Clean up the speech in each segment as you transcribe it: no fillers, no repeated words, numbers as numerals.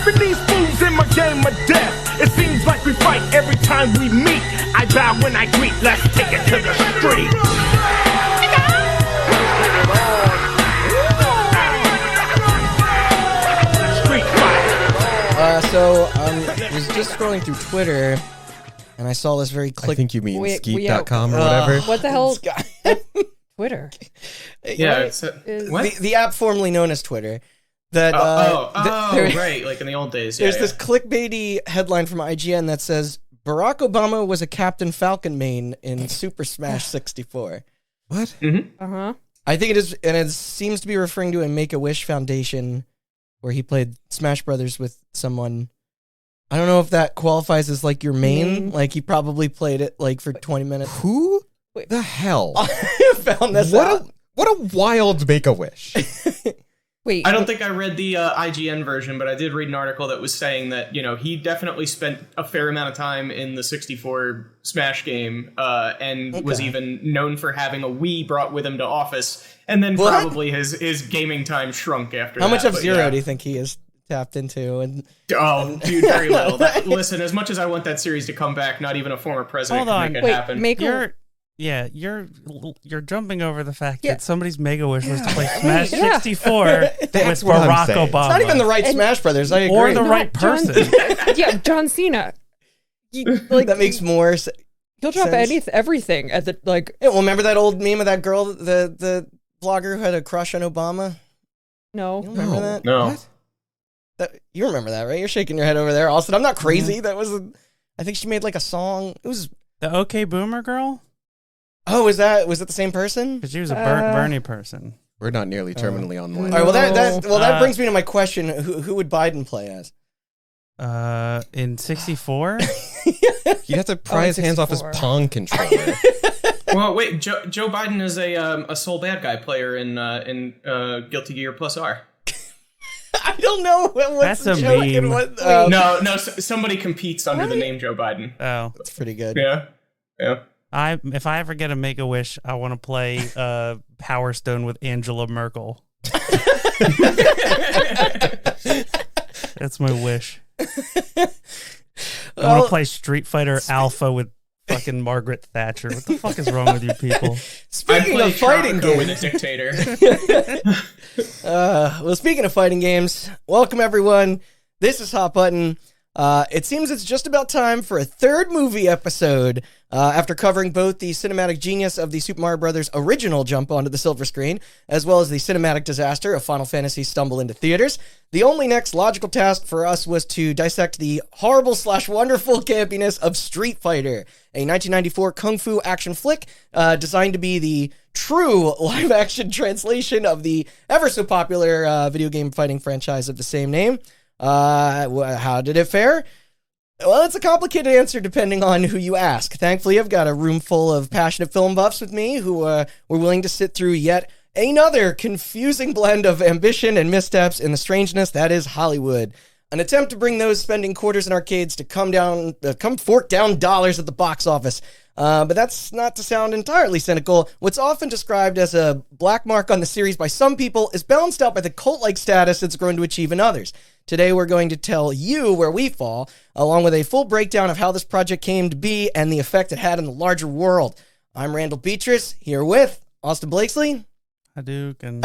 Keeping these fools in my game of death. It seems like we fight every time we meet. I bow when I greet, let's take it to the street. Street fight. So I was just scrolling through Twitter, and I saw this very I think you mean skeet.com or whatever. What the hell? Twitter. Yeah, it's what? The app formerly known as Twitter. That right, like in the old days. There's this clickbaity headline from IGN that says Barack Obama was a Captain Falcon main in Super Smash 64. What? Uh-huh. I think it is, and it seems to be referring to a Make-A-Wish Foundation where he played Smash Brothers with someone. I don't know if that qualifies as like your main. Like he probably played it like for 20 minutes. Who the hell found this out? What a wild Make-A-Wish. Wait. I don't think I read the IGN version, but I did read an article that was saying that, you know, he definitely spent a fair amount of time in the 64 Smash game and was even known for having a Wii brought with him to office. And then probably his gaming time shrunk after that. How much of Zero do you think he is tapped into? Dude, very little. Listen, as much as I want that series to come back, not even a former president can make it happen. You're jumping over the fact that somebody's Make-A-Wish was to play Smash 64 with Barack Obama. It's not even the right Smash Brothers, I agree. Or the right person. John Cena. That makes more sense. He'll drop everything at the, like... Yeah, well, remember that old meme of that girl, the blogger who had a crush on Obama? No. You remember that? No. What? You remember that, right? You're shaking your head over there. Austin, I'm not crazy. That was, I think she made like a song. It was... The OK Boomer girl? Oh, was that the same person? Because she was a Bernie person. We're not nearly terminally online. All right, that brings me to my question: Who would Biden play as? In 64, You'd have to pry his hands off his Pong controller. Well, wait, Joe Biden is a sole bad guy player in Guilty Gear Plus R. I don't know what's That's a joke meme. and what. No, somebody competes under the name Joe Biden. oh, That's pretty good. Yeah. if I ever get a Make-A-Wish, I want to play Power Stone with Angela Merkel. That's my wish. I want to play Street Fighter Alpha with fucking Margaret Thatcher. What the fuck is wrong with you people? Speaking of fighting games, with a dictator. Well, speaking of fighting games, welcome everyone. This is Hot Button. It seems it's just about time for a third movie episode. After covering both the cinematic genius of the Super Mario Bros. Original jump onto the silver screen, as well as the cinematic disaster of Final Fantasy stumble into theaters, the only next logical task for us was to dissect the horrible/wonderful campiness of Street Fighter, a 1994 kung fu action flick designed to be the true live-action translation of the ever-so-popular video game fighting franchise of the same name. How did it fare? Well, it's a complicated answer depending on who you ask. Thankfully, I've got a room full of passionate film buffs with me who were willing to sit through yet another confusing blend of ambition and missteps in the strangeness that is Hollywood. An attempt to bring those spending quarters in arcades to come fork down dollars at the box office. But that's not to sound entirely cynical. What's often described as a black mark on the series by some people is balanced out by the cult-like status it's grown to achieve in others. Today we're going to tell you where we fall, along with a full breakdown of how this project came to be and the effect it had in the larger world. I'm Randall Beatrice, here with Austin Blakesley, Hadouken.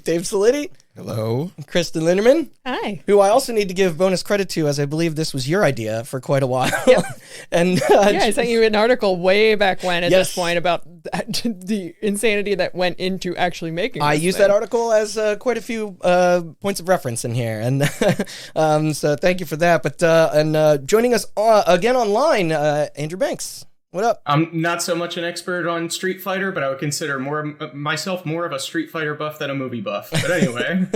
Dave Solitti, Hello. Kristen Linderman, Hi. who I also need to give bonus credit to, as I believe this was your idea for quite a while. Yep. And I sent you an article way back when at Yes. this point about the insanity that went into actually making I this used thing. that article as quite a few points of reference in here, and so thank you for that. But joining us again online, Andrew Banks. What up? I'm not so much an expert on Street Fighter, but I would consider myself more of a Street Fighter buff than a movie buff. But anyway.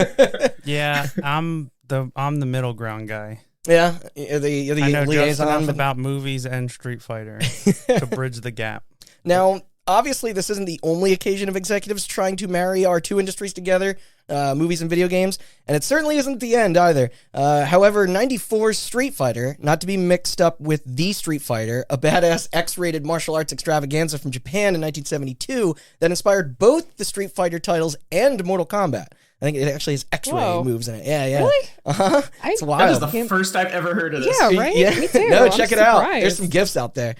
Yeah, I'm the middle ground guy. Yeah, you're the I know just liaison. enough about movies and Street Fighter to bridge the gap. Now, obviously, this isn't the only occasion of executives trying to marry our two industries together, movies and video games, and it certainly isn't the end either. However, 94's Street Fighter, not to be mixed up with The Street Fighter, a badass X-rated martial arts extravaganza from Japan in 1972 that inspired both the Street Fighter titles and Mortal Kombat. I think it actually has X-ray Whoa. moves in it. Yeah, yeah. Really? Uh-huh. It's That wild. is the first I've ever heard of this. Yeah, right? Yeah. Me too. No, I'm check it out. surprised. There's some gifts out there.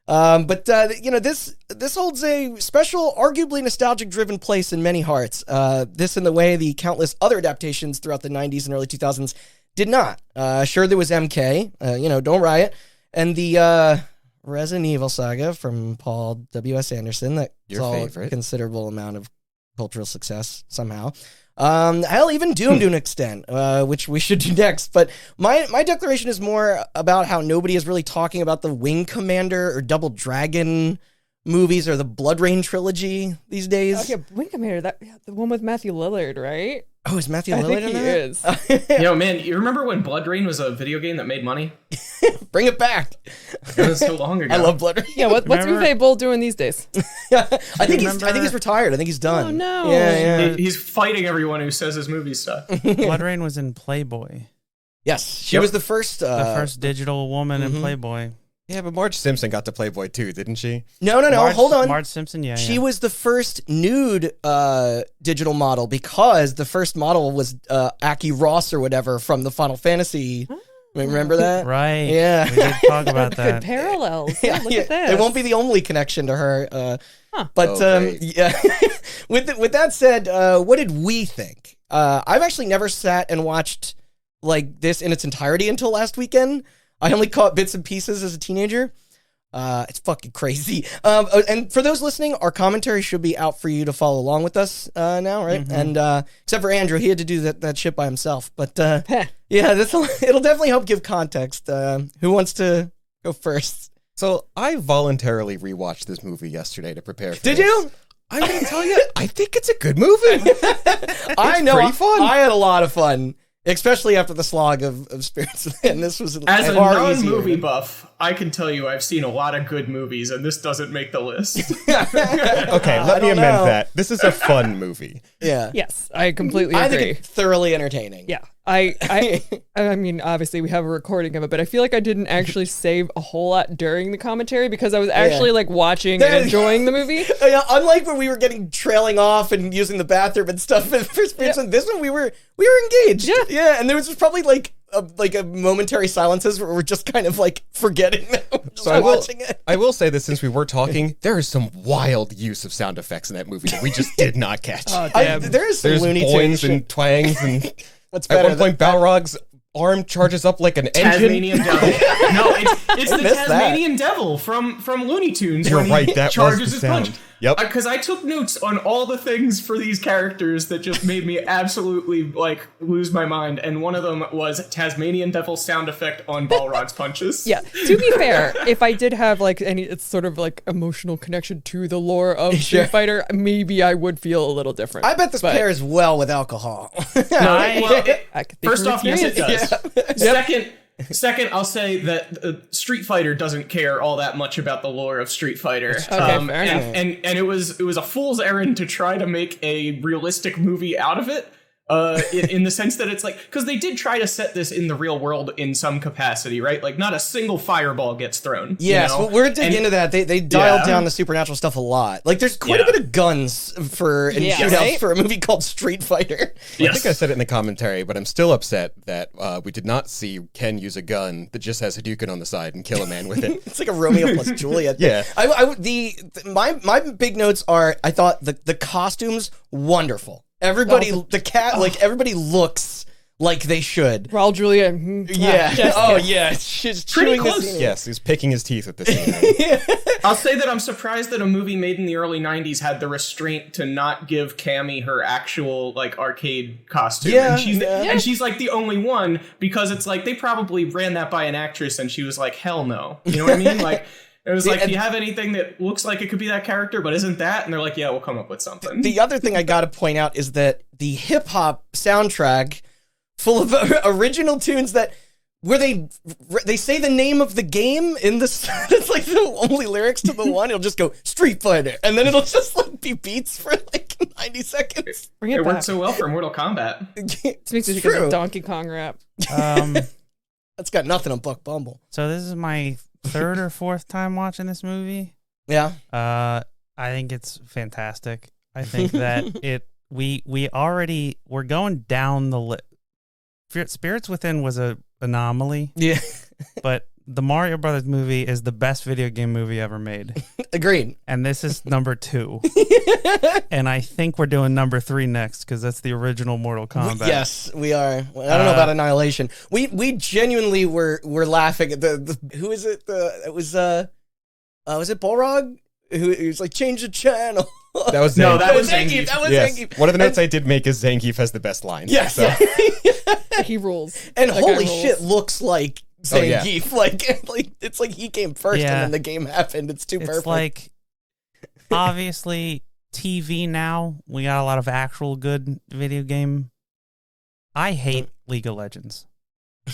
This holds a special, arguably nostalgic-driven place in many hearts. This in the way the countless other adaptations throughout the 90s and early 2000s did not. Sure, there was MK, Don't Riot, and the Resident Evil saga from Paul W.S. Anderson that Your saw favorite. a considerable amount of cultural success somehow. Hell, even Doom to an extent, which we should do next. But my declaration is more about how nobody is really talking about the Wing Commander or Double Dragon movies or the Blood Rain trilogy these days. Okay, Wing Commander, the one with Matthew Lillard, right? Oh, is Matthew I Lillard think in he that? is. Yo, man, you remember when Blood Rain was a video game that made money? Bring it back. That was so long ago. I love Blood Rain. Yeah, what's Remember- Uwe Boll doing these days? I think remember- he's retired. I think he's done. Oh, no. Yeah. He's fighting everyone who says his movies suck. Blood Rain was in Playboy. Yes, she was the first. The first digital woman in Playboy. Yeah, but Marge Simpson got to Playboy too, didn't she? No. Hold on. Marge Simpson, yeah. She was the first nude digital model because the first model was Aki Ross or whatever from the Final Fantasy. Remember that? Right. Yeah. We did talk about Good that. parallels. Yeah, look at this. It won't be the only connection to her. But Oh, great. yeah. with that said, what did we think? I've actually never sat and watched like this in its entirety until last weekend. I only caught bits and pieces as a teenager. It's fucking crazy. And for those listening, our commentary should be out for you to follow along with us now, right? And except for Andrew, he had to do that shit by himself. But yeah, it'll definitely help give context. Who wants to go first? So I voluntarily rewatched this movie yesterday to prepare for Did this. you? I'm gonna tell you, I think it's a good movie. I know. pretty fun. I had a lot of fun, especially after the slog of Spirits. And this was As a far easier. non-movie buff, I can tell you I've seen a lot of good movies, and this doesn't make the list. Okay, I let me don't amend know. that. This is a fun movie. Yeah. Yes, I completely I agree. think it's thoroughly entertaining. Yeah. I mean, obviously we have a recording of it, but I feel like I didn't actually save a whole lot during the commentary because I was actually like watching and enjoying the movie. Yeah, unlike when we were getting trailing off and using the bathroom and stuff for Spirits, this one we were engaged. Yeah, and there was just probably like a momentary silences where we're just kind of like forgetting that we're just watching it. I will say that since we were talking, there is some wild use of sound effects in that movie that we just did not catch. There is some There's Looney Tunes boings shit. and twangs and What's at better one point Balrog's arm charges up like an engine. Tasmanian Devil. No, it's the missed that. Tasmanian Devil from Looney Tunes. You're when right, he that was charges the his sound. punch. Yep. Because I took notes on all the things for these characters that just made me absolutely like lose my mind, and one of them was Tasmanian Devil sound effect on Balrog's punches. Yeah. To be fair, if I did have like it's sort of like emotional connection to the lore of Street Fighter, maybe I would feel a little different. I bet this But- pairs well with alcohol. Well, I could think first from off, yes, it experience. does. Second, I'll say that Street Fighter doesn't care all that much about the lore of Street Fighter. Okay, fair enough. and it was a fool's errand to try to make a realistic movie out of it. In the sense that it's like, because they did try to set this in the real world in some capacity, right? Like not a single fireball gets thrown. Yes, you know? well, we're digging into that. They dialed Yeah. down the supernatural stuff a lot. Like, there's quite a Yeah. bit of guns and shootouts right? for a movie called Street Fighter. I think I said it in the commentary, but I'm still upset that we did not see Ken use a gun that just has Hadouken on the side and kill a man with it. It's like a Romeo plus Juliet. Yeah. My big notes are, I thought the costumes wonderful. Everybody, the cat, like everybody looks like they should. Raul Julia. Yeah. Oh yeah. She's Pretty chewing close. this scene. Yes, he's picking his teeth at the scene. I'll say that I'm surprised that a movie made in the early 90s had the restraint to not give Cammy her actual like arcade costume. Yeah, and she's like the only one, because it's like they probably ran that by an actress and she was like, hell no. You know what I mean? Like it was like, do you have anything that looks like it could be that character but isn't that? And they're like, yeah, we'll come up with something. The other thing I got to point out is that the hip hop soundtrack, full of original tunes that where they say the name of the game in the it's like the only lyrics to the one. It'll just go Street Fighter, and then it'll just like be beats for like 90 seconds. Bring It it back. worked so well for Mortal Kombat. This makes me It's think of true. the Donkey Kong rap. That's got nothing on Buck Bumble. So this is my third or fourth time watching this movie. Yeah. I think it's fantastic. I think that it we're going down the list. Spirits Within was a anomaly. Yeah. But the Mario Brothers movie is the best video game movie ever made. Agreed. And this is number 2. And I think we're doing number 3 next because that's the original Mortal Kombat. Yes, we are. I don't know about Annihilation. We genuinely were laughing at the who is it? Was it Balrog? Who was like, change the channel. That was No, Zangief. that was Zangief. That was Yes. Zangief. One of the notes I did make is Zangief has the best line. Yes. So. He rules. And That guy holy rules. shit, looks like Oh, yeah. Zangief. Like it's like he came first Yeah. and then the game happened. It's too It's perfect. like, obviously, TV now, we got a lot of actual good video game. I hate League of Legends.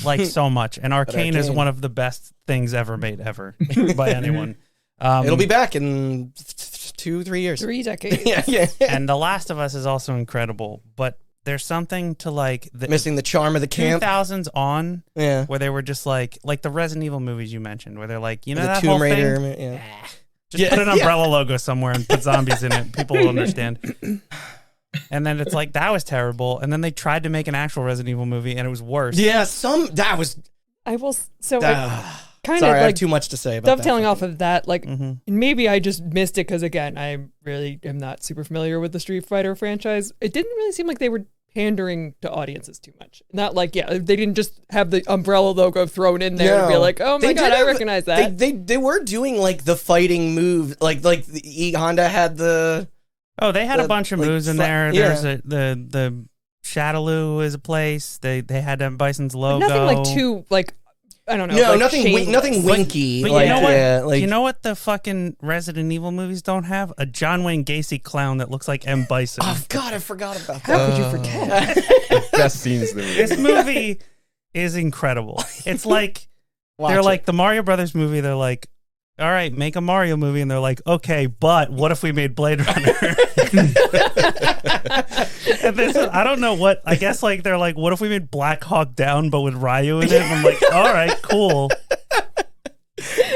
Like, so much. And Arcane is Arcane. one of the best things ever made, ever, by anyone. It'll be back in 2-3 years. 3 decades. Yeah. And The Last of Us is also incredible, but there's something to, like, the Missing the charm of the camp. 2000s on, Yeah. where they were just like the Resident Evil movies you mentioned, where they're like, you know, The that Tomb whole Raider. thing? Yeah. Just put an umbrella logo somewhere and put zombies in it. People will understand. And then it's like, that was terrible. And then they tried to make an actual Resident Evil movie, and it was worse. Yeah, that was. I will. So kind Sorry, of I have like too much to say about dovetailing that. off of that, like, Mm-hmm. and maybe I just missed it because, again, I really am not super familiar with the Street Fighter franchise. It didn't really seem like they were pandering to audiences too much. Not like, yeah, they didn't just have the umbrella logo thrown in there and be No. like, oh my They god, did I have- recognize that. They were doing like the fighting move, like Honda had the. Oh, they had a The, bunch of like, moves in fla- there. yeah. There's the Shadaloo is a place. They had Bison's But logo. nothing like too, like, I don't know. No, like nothing. shameless. Nothing winky. But like, you know what? yeah, like, you know what the fucking Resident Evil movies don't have? A John Wayne Gacy clown that looks like M. Bison. Oh God, I forgot about that. How could you forget? Best scenes in the movie. This movie is incredible. It's like Watch they're it. like the Mario Brothers movie. They're like, all right, make a Mario movie, and they're like, okay, but what if we made Blade Runner? And this, I don't know what. I guess like they're like, what if we made Black Hawk Down, but with Ryu in it? And I'm like, all right, cool.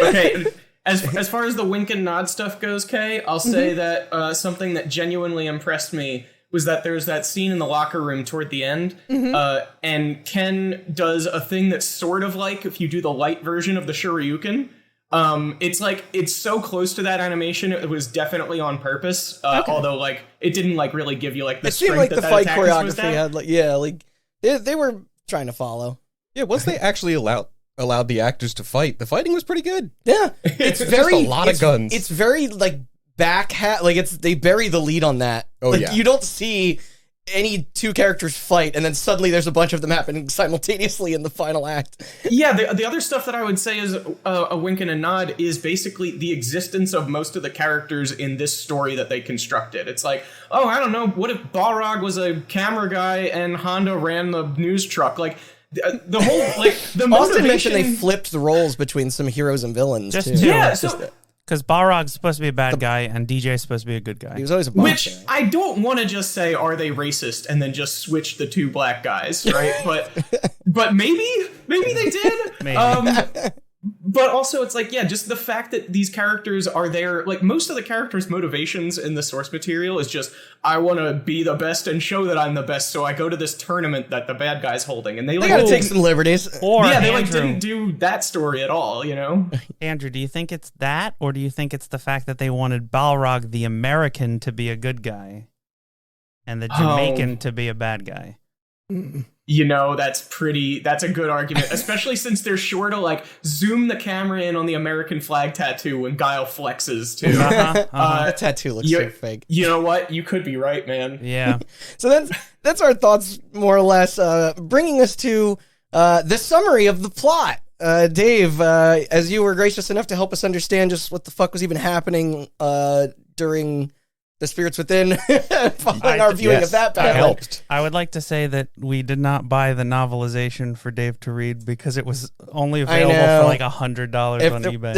Okay, as far as the wink and nod stuff goes, Kay, I'll say that something that genuinely impressed me was that there's that scene in the locker room toward the end, and Ken does a thing that's sort of like if you do the light version of the Shoryuken. It's like it's so close to that animation. It was definitely on purpose, although like it didn't like really give you like the It seemed strength like the that fight attack was supposed choreography to have. had like like they were trying to follow. Yeah, once they actually allowed the actors to fight, the fighting was pretty good. Yeah, it's Just very a lot of guns. It's very like they bury the lead on that. Oh, like, yeah. you don't see any two characters fight, and then suddenly there's a bunch of them happening simultaneously in the final act. Yeah, the other stuff that I would say is a wink and a nod is basically the existence of most of the characters in this story that they constructed. It's like, oh, I don't know, what if Balrog was a camera guy and Honda ran the news truck? Like, the whole, like, the Austin motivation... mentioned they flipped the roles between some heroes and villains, Just too. two. Yeah, so... Because Balrog's supposed to be a bad guy, and DJ's supposed to be a good guy. He was always a boss Which guy. I don't want to just say, are they racist, and then just switch the two black guys, right? but maybe they did. Maybe. But also, it's like, yeah, just the fact that these characters are there. Like most of the characters' motivations in the source material is just, I want to be the best and show that I'm the best, so I go to this tournament that the bad guy's holding, and they They like gotta take some liberties. Or yeah, they Andrew, like didn't do that story at all, you know. Andrew, do you think it's that, or do you think it's the fact that they wanted Balrog, the American, to be a good guy, and the Jamaican to be a bad guy? You know, that's a good argument, especially since they're sure to like zoom the camera in on the American flag tattoo when Guile flexes too. That tattoo looks so fake. You know what? You could be right, man. Yeah. So that's our thoughts, more or less, bringing us to the summary of the plot. Dave, as you were gracious enough to help us understand just what the fuck was even happening during the Spirits Within, following our viewing of that I battle. helped. I would like to say that we did not buy the novelization for Dave to read because it was only available know. for like $100 If on the- eBay.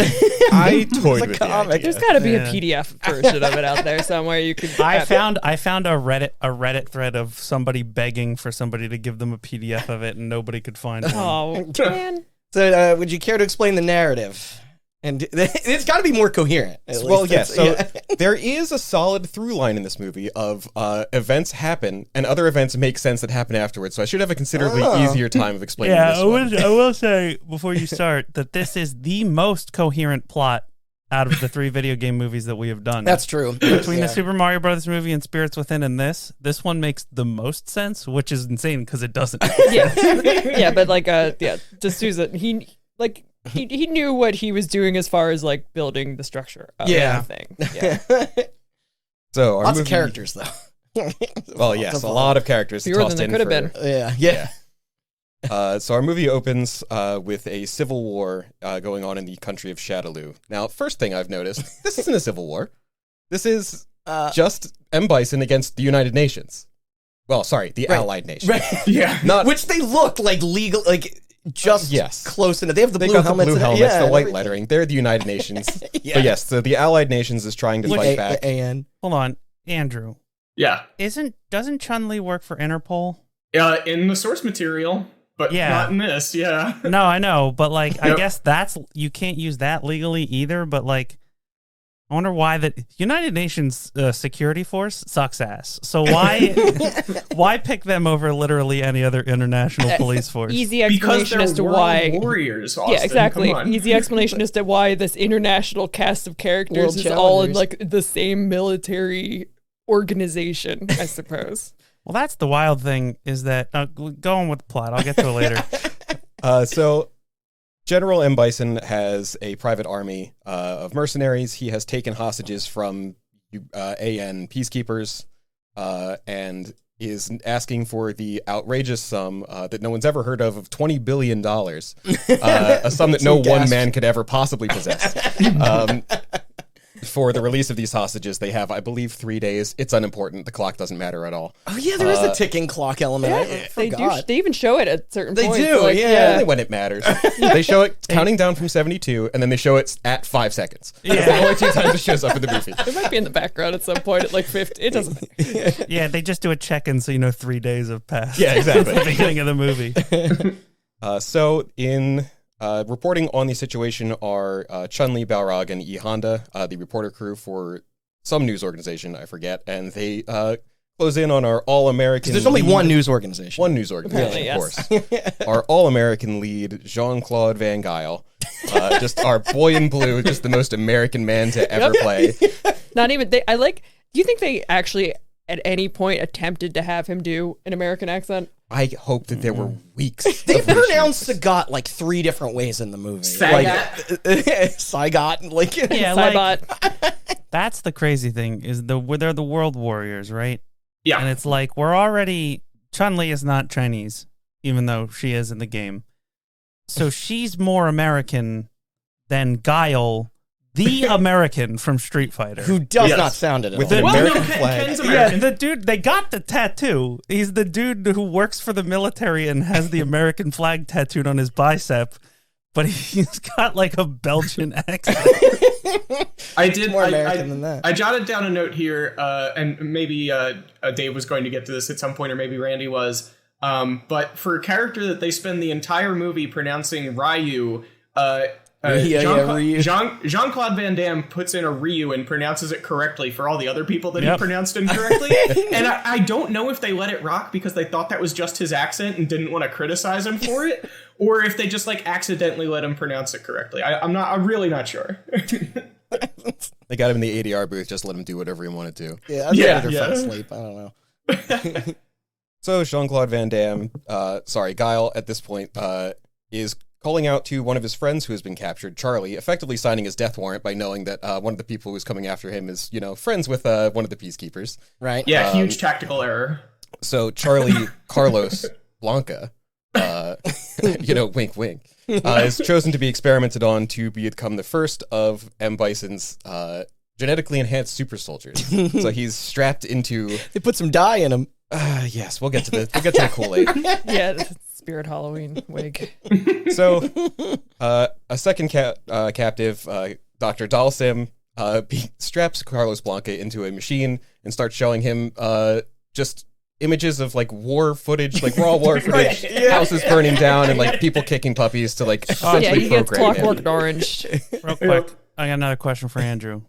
I toyed It's a with comic. the idea. There's got to be Yeah. a PDF version of it out there somewhere. You could. I found a Reddit thread of somebody begging for somebody to give them a PDF of it, and nobody could find one. Oh man. So, would you care to explain the narrative? And it's got to be more coherent. Well, yes. So there is a solid through line in this movie of events happen and other events make sense that happen afterwards. So I should have a considerably easier time of explaining this one. I will say before you start that this is the most coherent plot out of the 3 video game movies that we have done. That's true. Between the Super Mario Brothers movie and Spirits Within and this one makes the most sense, which is insane because it doesn't. Yeah, but like, D'Souza, he knew what he was doing as far as like building the structure of the thing. Yeah. So our Lots movie, of characters, though. Well, yes, a lot of characters Fewer tossed than in there could have for- been. Yeah. So our movie opens with a civil war going on in the country of Shadaloo. Now, first thing I've noticed, this isn't a civil war. This is just M. Bison against the United Nations. Well, sorry, the Allied Nations. Right. Yeah. Not Which they look like legal, like just yes. close enough. They have the They blue got the helmets. blue and- helmets, yeah, the and white everything. lettering. They're the United Nations. Yeah. But yes, so the Allied Nations is trying to fight back. AN. Hold on, Andrew. Yeah. Doesn't Chun-Li work for Interpol? In the source material, but Yeah. not in this. Yeah. No, I know, but like I Yep. guess you can't use that legally either, but like I wonder why the United Nations security force sucks ass. So why pick them over literally any other international police force? Easy Because explanation they're as to world why. warriors. Austin, Yeah, exactly. Come on. Easy explanation as to why this international cast of characters World is all in challengers. like the same military organization, I suppose. Well, that's the wild thing is that go on with the plot. I'll get to it later. So General M. Bison has a private army of mercenaries. He has taken hostages from AN peacekeepers and is asking for the outrageous sum that no one's ever heard of $20 billion, a sum that no one gasps. man could ever possibly possess. For the release of these hostages, they have, I believe, 3 days. It's unimportant. The clock doesn't matter at all. Oh yeah, there is a ticking clock element. I They do. forgot. They even show it at certain They points. do, like, yeah. Only when it matters. They show it counting down from 72, and then they show it at 5 seconds. Yeah. It's the only 2 times it shows up in the movie. It might be in the background at some point at like 50. It doesn't. Yeah, they just do a check-in so you know 3 days have passed. Yeah, exactly. At the beginning of the movie. So in reporting on the situation are Chun-Li, Balrog, and E. Honda, the reporter crew for some news organization, I forget, and they close in on our all-American There's only lead- one news organization. One news organization, Apparently, of course. Our all-American lead, Jean-Claude Van Gaal, just our boy in blue, just the most American man to ever play. Not even. Do you think they actually at any point attempted to have him do an American accent? I hope that there were weeks. They of reshoots. pronounced Sagat like 3 different ways in the movie. Sagat. Sagat, like Yeah, Cybot. that's the crazy thing is they're the world warriors, right? Yeah. And it's like we're already Chun-Li is not Chinese, even though she is in the game. So she's more American than Guile, the American from Street Fighter. who does Yes. not sound it at With all. an Well, American no, flag. Ken's Yeah, American. the dude, they got the tattoo. He's the dude who works for the military and has the American flag tattooed on his bicep, but he's got like a Belgian accent. I did. more I- American I, than that. I jotted down a note here, and maybe Dave was going to get to this at some point, or maybe Randy was. But for a character that they spend the entire movie pronouncing Ryu, Ryu. Jean-Claude Van Damme puts in a Ryu and pronounces it correctly for all the other people that Yep. he pronounced incorrectly. And I don't know if they let it rock because they thought that was just his accent and didn't want to criticize him for it, or if they just like accidentally let him pronounce it correctly. I'm really not sure. They got him in the ADR booth, just let him do whatever he wanted to. Yeah, Yeah, editor yeah. fell asleep. I don't know. So Jean-Claude Van Damme, Guile, at this point, is calling out to one of his friends who has been captured, Charlie, effectively signing his death warrant by knowing that one of the people who's coming after him is, friends with one of the peacekeepers. Right? Yeah, huge tactical error. So Charlie Carlos Blanca, wink, wink, is chosen to be experimented on to become the first of M. Bison's genetically enhanced super soldiers. So he's strapped into. They put some dye in him. Yes, we'll get to the Kool-Aid. Yeah, Spirit Halloween wig. So, a second captive, Dr. Dalsim, straps Carlos Blanca into a machine and starts showing him just images of like war footage, like raw war footage, houses burning down, and like people kicking puppies to like Yeah, essentially you get program Clockwork him. Orange. Real quick, I got another question for Andrew.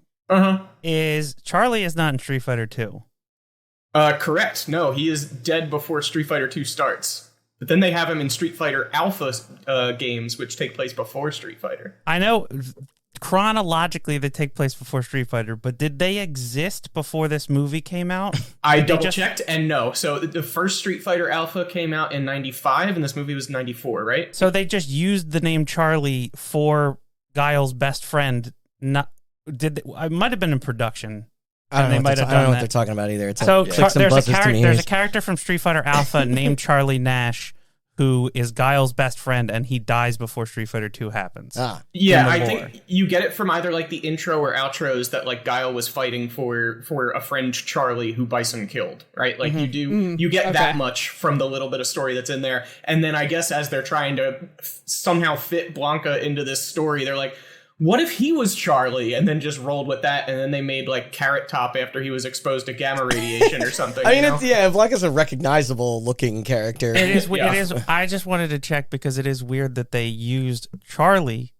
Is Charlie is not in Street Fighter 2? Correct. No, he is dead before Street Fighter 2 starts. But then they have him in Street Fighter Alpha games, which take place before Street Fighter. I know chronologically they take place before Street Fighter, but did they exist before this movie came out? I double-checked, and no. So the first Street Fighter Alpha came out in 95, and this movie was 94, right? So they just used the name Charlie for Guile's best friend. I might have been in production. I don't know, might have I don't know done what that. they're talking about either. It's So like some there's buzzes to me a ears. character from Street Fighter Alpha named Charlie Nash who is Guile's best friend, and he dies before Street Fighter 2 happens. Yeah, in the I lore. think you get it from either like the intro or outros that like Guile was fighting for a friend Charlie who Bison killed, right? Like you get that much from the little bit of story that's in there. And then I guess as they're trying to somehow fit Blanca into this story, they're like, what if he was Charlie? And then just rolled with that, and then they made like Carrot Top after he was exposed to gamma radiation or something. I mean, Blanca's a recognizable looking character. It is. Yeah. It is. I just wanted to check because it is weird that they used Charlie,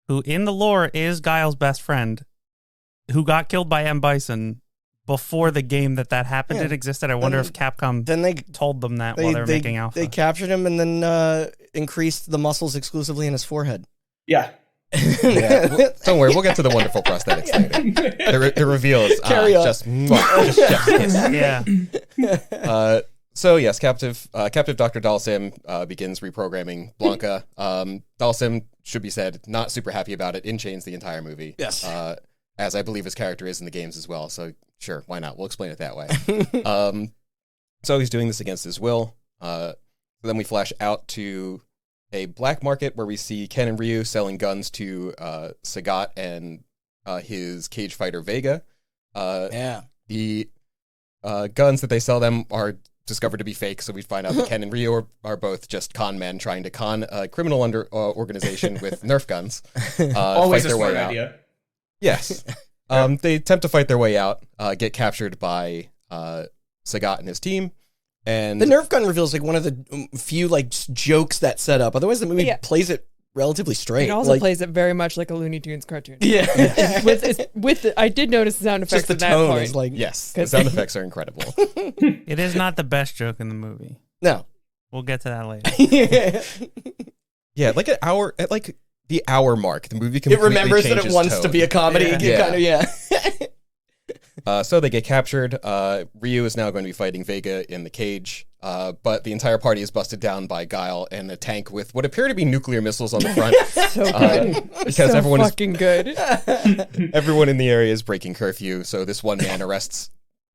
who in the lore is Guile's best friend, who got killed by M. Bison before the game that happened. Yeah. It existed. I wonder if Capcom Then they told them that while they were making Alpha. They captured him and then increased the muscles exclusively in his forehead. Yeah. Don't worry, we'll get to the wonderful prosthetics later. The reveal is Carry on. just chef's kiss. Yeah. So yes, captive Dr. Dalsim begins reprogramming Blanca. Dalsim, should be said, not super happy about it. In chains the entire movie. Yes. As I believe his character is in the games as well. So sure, why not? We'll explain it that way. So he's doing this against his will. Then we flash out to a black market where we see Ken and Ryu selling guns to Sagat and his cage fighter Vega. The guns that they sell them are discovered to be fake, so we find out that Ken and Ryu are both just con men trying to con a criminal organization with Nerf guns. Always fight a their way smart out. idea. Yes. They attempt to fight their way out, get captured by Sagat and his team. And The Nerf gun reveals like one of the few like jokes that set up. Otherwise, the movie plays it relatively straight. It also like, plays it very much like a Looney Tunes cartoon. Yeah. I did notice the sound effects Just the at that tone point. is like yes, the sound effects are incredible. It is not the best joke in the movie. no. We'll get to that later. Yeah, like at the hour mark, the movie It completely remembers that it changes wants tone. to be a comedy. Yeah. Yeah. So they get captured. Ryu is now going to be fighting Vega in the cage, but the entire party is busted down by Guile and a tank with what appear to be nuclear missiles on the front. So good. Because so everyone is fucking good. everyone in the area is breaking curfew, so this one man arrests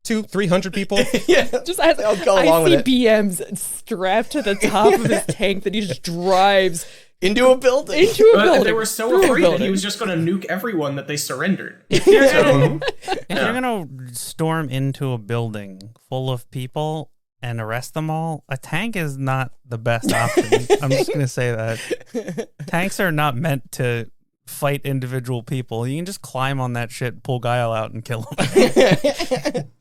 200-300 people. Yeah. Just as I'll go along with it. ICBMs strapped to the top of his tank that he just drives Into a building. into a building. They were so through a afraid that he building. was just going to nuke everyone that they surrendered. If you're gonna storm into a building full of people and arrest them all, a tank is not the best option. I'm just gonna say that. Tanks are not meant to fight individual people. You can just climb on that shit, pull Guile out, and kill him.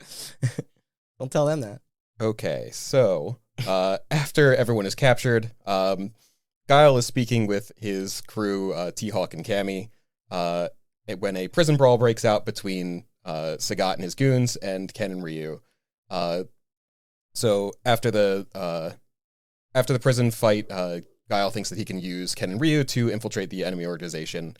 Don't tell them that. Okay, so after everyone is captured, Guile is speaking with his crew, T-Hawk and Cammy, when a prison brawl breaks out between Sagat and his goons and Ken and Ryu. So after the prison fight, Guile thinks that he can use Ken and Ryu to infiltrate the enemy organization.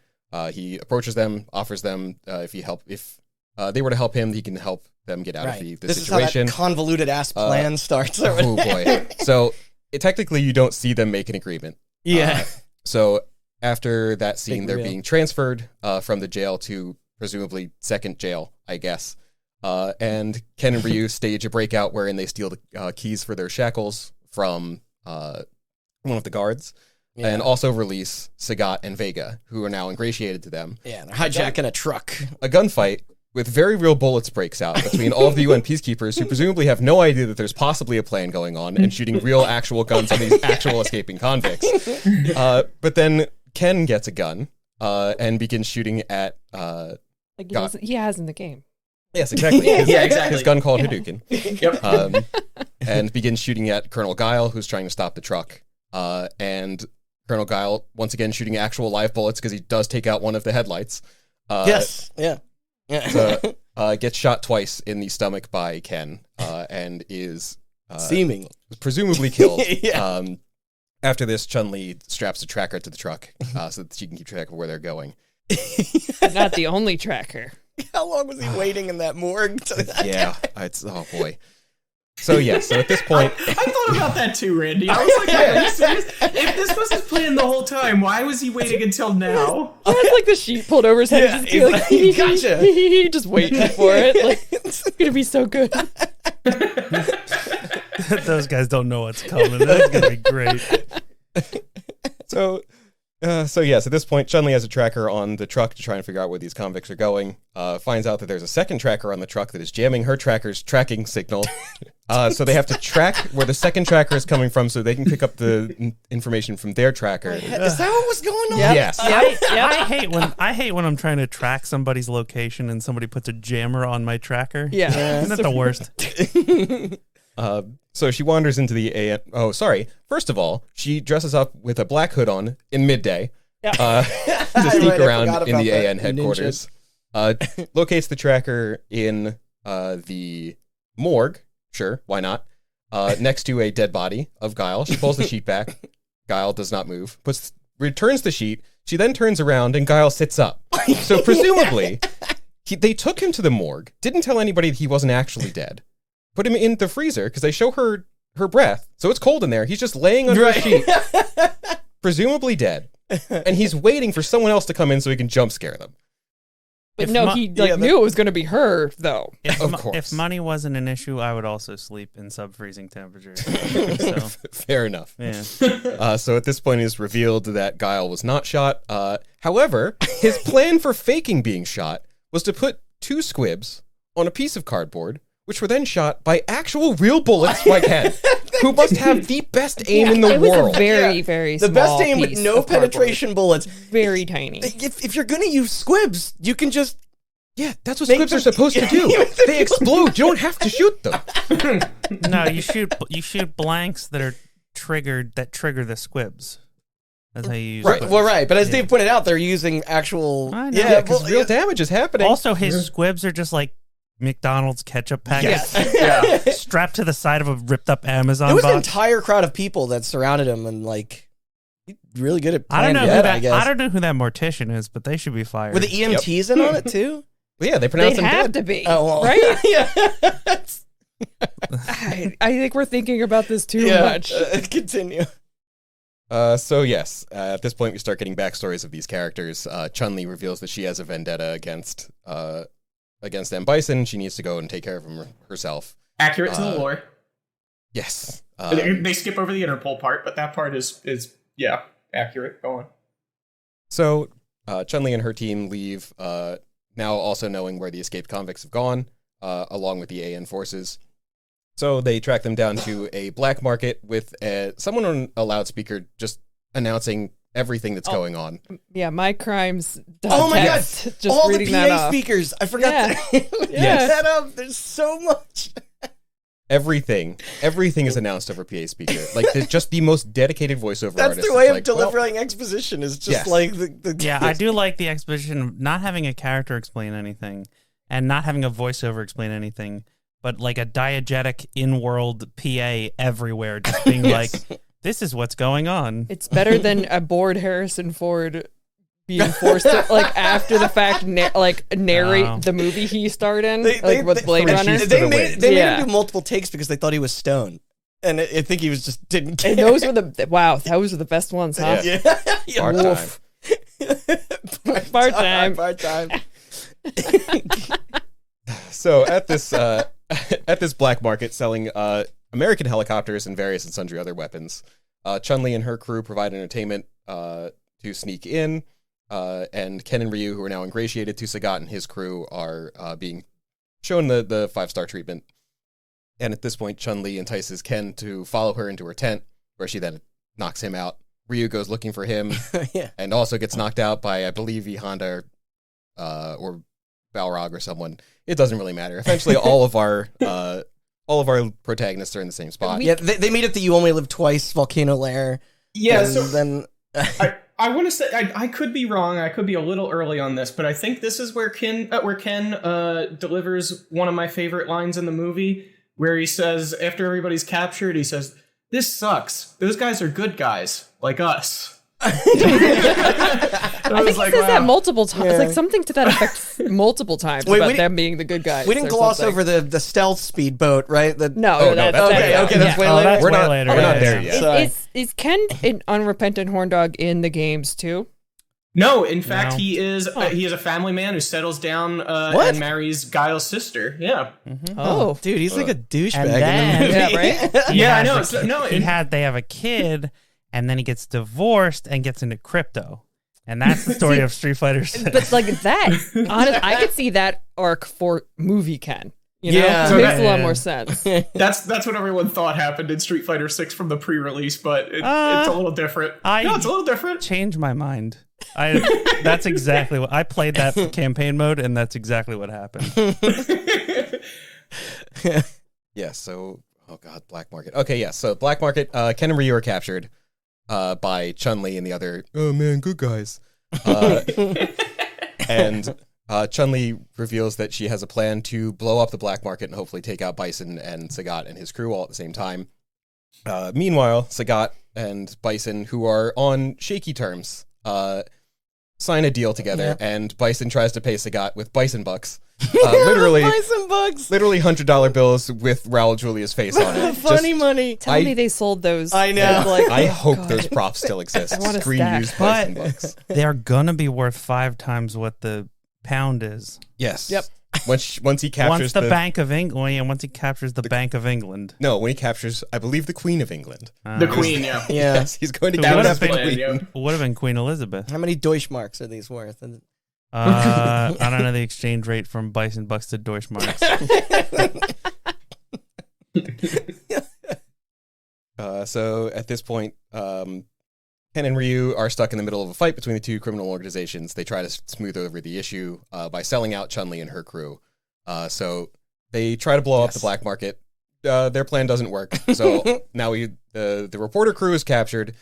He approaches them, offers them if they were to help him, he can help them get out of the This situation. is how that convoluted ass plan starts. Oh boy! So technically, you don't see them make an agreement. Yeah. So after that scene, Big they're reveal. being transferred from the jail to presumably second jail, I guess. And Ken and Ryu stage a breakout wherein they steal the keys for their shackles from one of the guards, and also release Sagat and Vega, who are now ingratiated to them. Yeah, they're hijacking a truck. A gunfight with very real bullets breaks out between all of the UN peacekeepers who presumably have no idea that there's possibly a plan going on and shooting real actual guns on these actual escaping convicts. But then Ken gets a gun and begins shooting at Like he has in the game. Yes, exactly. Yeah, exactly. His gun called Hadouken. Yep. And begins shooting at Colonel Guile, who's trying to stop the truck. And Colonel Guile, once again, shooting actual live bullets because he does take out one of the headlights. Yes. Yeah. So, gets shot twice in the stomach by Ken and is Seemingly. presumably killed. Yeah. After this, Chun-Li straps a tracker to the truck so that she can keep track of where they're going. But not the only tracker. How long was he waiting in that morgue? Yeah, oh boy. So so at this point, I thought about that too, Randy. I was like, are you serious? If this was his plan the whole time, why was he waiting until now? He has like the sheet pulled over his head. Yeah, And just be like, he's like, gotcha. just waiting for it. Like, it's gonna be so good. Those guys don't know what's coming. That's gonna be great. So at this point, Chun-Li has a tracker on the truck to try and figure out where these convicts are going. Finds out that there's a second tracker on the truck that is jamming her tracker's tracking signal. So they have to track where the second tracker is coming from so they can pick up the information from their tracker. Is that what was going on? Yep. Yes. I hate when I'm trying to track somebody's location and somebody puts a jammer on my tracker. Yeah. Isn't that the worst? So she wanders into the AN. Oh, sorry. First of all, she dresses up with a black hood on in midday to sneak around in the AN headquarters. Locates the tracker in the morgue. Sure, why not? Next to a dead body of Guile. She pulls the sheet back. Guile does not move. Returns the sheet. She then turns around and Guile sits up. So presumably, they took him to the morgue. Didn't tell anybody that he wasn't actually dead. Put him in the freezer because they show her breath. So it's cold in there. He's just laying under a sheet. Presumably dead. And he's waiting for someone else to come in so he can jump scare them. But he knew it was going to be her, though. Of course. If money wasn't an issue, I would also sleep in sub-freezing temperatures. So, Fair enough. yeah. So at this point, it is revealed that Guile was not shot. However, his plan for faking being shot was to put 2 squibs on a piece of cardboard, which were then shot by actual real bullets by Ken, who must have the best aim in the it was world. a very, very The small best aim with piece no of cardboard. penetration bullets. Very tiny. If you're gonna use squibs, you can just Yeah, that's what Make squibs them- are supposed to do. Yeah, They explode. You don't have to shoot them. No, you shoot blanks that trigger the squibs. That's how you use right. squibs. Well, right, but as Yeah. Dave pointed out, they're using actual. I know. Yeah, because well, real damage is happening. Also, his squibs are just like McDonald's ketchup packets Yeah. strapped to the side of a ripped up Amazon It was an box. entire crowd of people that surrounded him, and like, he's really good at. I don't know planning who ahead, that. I guess. I don't know who that mortician is, but they should be fired. Were the EMTs in on it too? Well, yeah, they They pronounce him have dead. to be, Oh, well. right? yeah. I think we're thinking about this too much. Continue. So yes, at this point we start getting backstories of these characters. Chun-Li reveals that she has a vendetta against M. Bison. She needs to go and take care of him herself. Accurate to the lore. Yes. They skip over the Interpol part, but that part is yeah, accurate. Go on. So Chun-Li and her team leave, now also knowing where the escaped convicts have gone, along with the AN forces. So they track them down to a black market with someone on a loudspeaker just announcing everything that's going on. Yeah, my crimes. Oh my god! Just All the reading that PA off. speakers. I forgot Yeah. that. Yes. That up. There's so much. Everything is announced over PA speaker. Like just the most dedicated voiceover That's artist. the way It's of like, delivering exposition. Is just Yes. like the Yeah, I do like the exposition of not having a character explain anything and not having a voiceover explain anything, but like a diegetic in-world PA everywhere just being like, this is what's going on. It's better than a bored Harrison Ford being forced to, like, after the fact, narrate Oh. the movie he starred in, with Blade Three Runner. Sheets to They the made wind. they made Yeah. him do multiple takes because they thought he was stoned, and I think he was just didn't care. And those were those were the best ones, huh? yeah. Yeah. Part Woof. Part time. Part time. So at this black market selling American helicopters and various and sundry other weapons, Chun-Li and her crew provide entertainment to sneak in, and Ken and Ryu, who are now ingratiated to Sagat and his crew, are being shown the 5-star treatment. And at this point, Chun-Li entices Ken to follow her into her tent, where she then knocks him out. Ryu goes looking for him Yeah. and also gets knocked out by, I believe, E Honda or Balrog or someone. It doesn't really matter. Eventually, all of our protagonists are in the same spot. Yeah, they meet at the You Only Live Twice volcano lair. Yeah, and so then I want to say I could be wrong. I could be a little early on this, but I think this is where Ken delivers one of my favorite lines in the movie, where he says, after everybody's captured, he says, "This sucks. Those guys are good guys like us." I think he says that multiple times. Yeah. Like something to that effect multiple times Wait, about them being the good guys. we didn't or gloss something. over the stealth speedboat, right? No, no, that's that's okay. way Okay, later. that's way Oh, later. that's We're way not- later. we're not Yeah, there yeah. yet. Sorry. Is Ken an unrepentant horn dog in the games too? No, in fact, No. he is a family man who settles down What? and marries Guile's sister. Yeah, Oh, Dude, he's like a douchebag And in then- the movie. yeah, right. He yeah, I has know. a So, kid- no, They have a kid, and then he gets divorced and gets into crypto, and that's the story of Street Fighter 6. But like that, honest, I could see that arc for movie Ken. You know, Yeah. it So makes that- a lot more sense. that's what everyone thought happened in Street Fighter 6 from the pre-release, but it's a little different. No, it's a little different. Changed my mind. That's exactly what I played that campaign mode, and that's exactly what happened. Yeah, so, oh god, Black Market. Okay, yeah, so Black Market, Ken and Ryu are captured by Chun-Li and the other, oh man, good guys. And Chun-Li reveals that she has a plan to blow up the Black Market and hopefully take out Bison and Sagat and his crew all at the same time. Meanwhile, Sagat and Bison, who are on shaky terms, sign a deal together, and Bison tries to pay Sagat with Bison bucks. Literally Bison bucks. Literally $100 bills with Raul Julia's face on it. Funny Just- money. Tell me they sold those. I know. Like, I oh, hope God. those props still exist. I want a Screen stack. used Bison bucks. They're gonna be worth 5 times what the pound is. Yes. Yep. Once he captures Once the Bank of England, yeah, once he captures the Bank of England. No, when he captures, I believe, the Queen of England. The Queen, yeah. Yeah. Yes, he's going to That get was the the plan, Queen. yeah. would have been Queen Elizabeth. How many Deutschmarks are these worth? I don't know the exchange rate from Bison bucks to Deutschmarks. So at this point, Ken and Ryu are stuck in the middle of a fight between the two criminal organizations. They try to smooth over the issue by selling out Chun-Li and her crew. So they try to blow up the Black Market. Their plan doesn't work. So now the reporter crew is captured,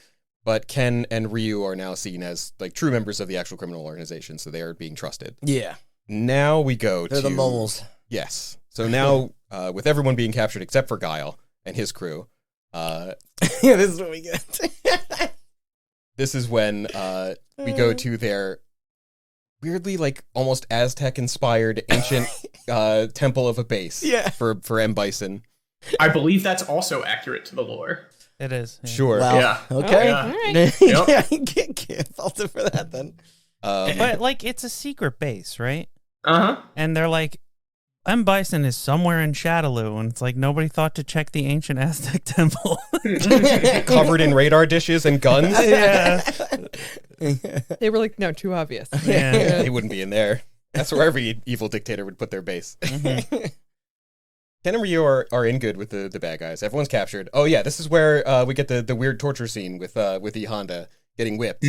but Ken and Ryu are now seen as like true members of the actual criminal organization. So they are being trusted. Yeah. Now we go They're to the moles. Yes. So now with everyone being captured except for Guile and his crew. Yeah, this is what we get. This is when we go to their weirdly like almost Aztec-inspired ancient temple of a base. Yeah. For M. Bison. I believe that's also accurate to the lore. It is. Yeah. Sure. Wow. Yeah. Okay. Yeah. All right. Yeah, get faulted for that then. But like, it's a secret base, right? Uh-huh. And they're like, M. Bison is somewhere in Shadaloo, and it's like nobody thought to check the ancient Aztec temple. Covered in radar dishes and guns. Yeah. They were like, no, too obvious. Yeah. They wouldn't be in there. That's where every evil dictator would put their base. Ken and Ryu are in good with the bad guys. Everyone's captured. Oh yeah, this is where we get the weird torture scene with E Honda getting whipped.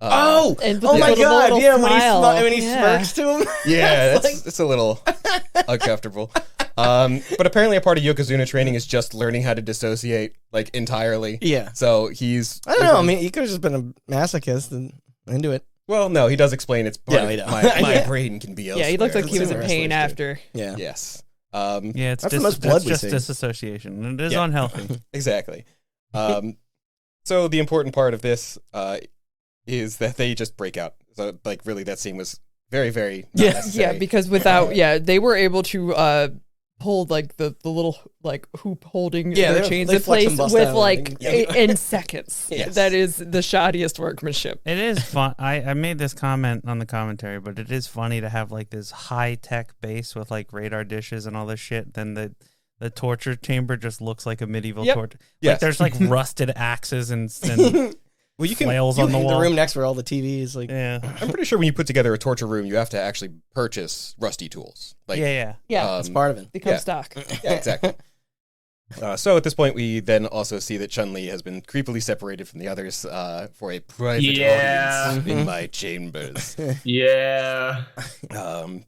Oh! And Oh my with the god, little yeah, smile. when he Yeah. smirks to him. Yeah, it's a little uncomfortable. But apparently a part of Yokozuna training is just learning how to dissociate, like, entirely. Yeah. So he's... I don't know, I mean, he could have just been a masochist and into it. Well, no, he does explain it's part Yeah, of we know. my Yeah. brain can be elsewhere. Yeah, he looked like he was in Wrestlers pain do. after. Yeah. Yes. Yeah, it's That's the most blood it's we just see. disassociation. And it is Yeah. unhealthy. Exactly. So the important part of this is that they just break out. So, like, really, that scene was very, very not necessary. Yeah, because without, they were able to pull like the little like hoop holding Yeah, their they- chains they in flex place and bust with out like everything. in seconds. Yes. That is the shoddiest workmanship. It is fun. I made this comment on the commentary, but it is funny to have like this high tech base with like radar dishes and all this shit. Then the torture chamber just looks like a medieval Yep. torture. Yes. Like there's like rusted axes and Well, you can... flails on the The wall. room next where all the TVs, like, Yeah. I'm pretty sure when you put together a torture room, you have to actually purchase rusty tools. Like, Yeah. Yeah, um, it's part of it. become yeah. stock. Yeah, exactly. So at this point, we then also see that Chun-Li has been creepily separated from the others for a private Yeah. audience in my chambers. Yeah. So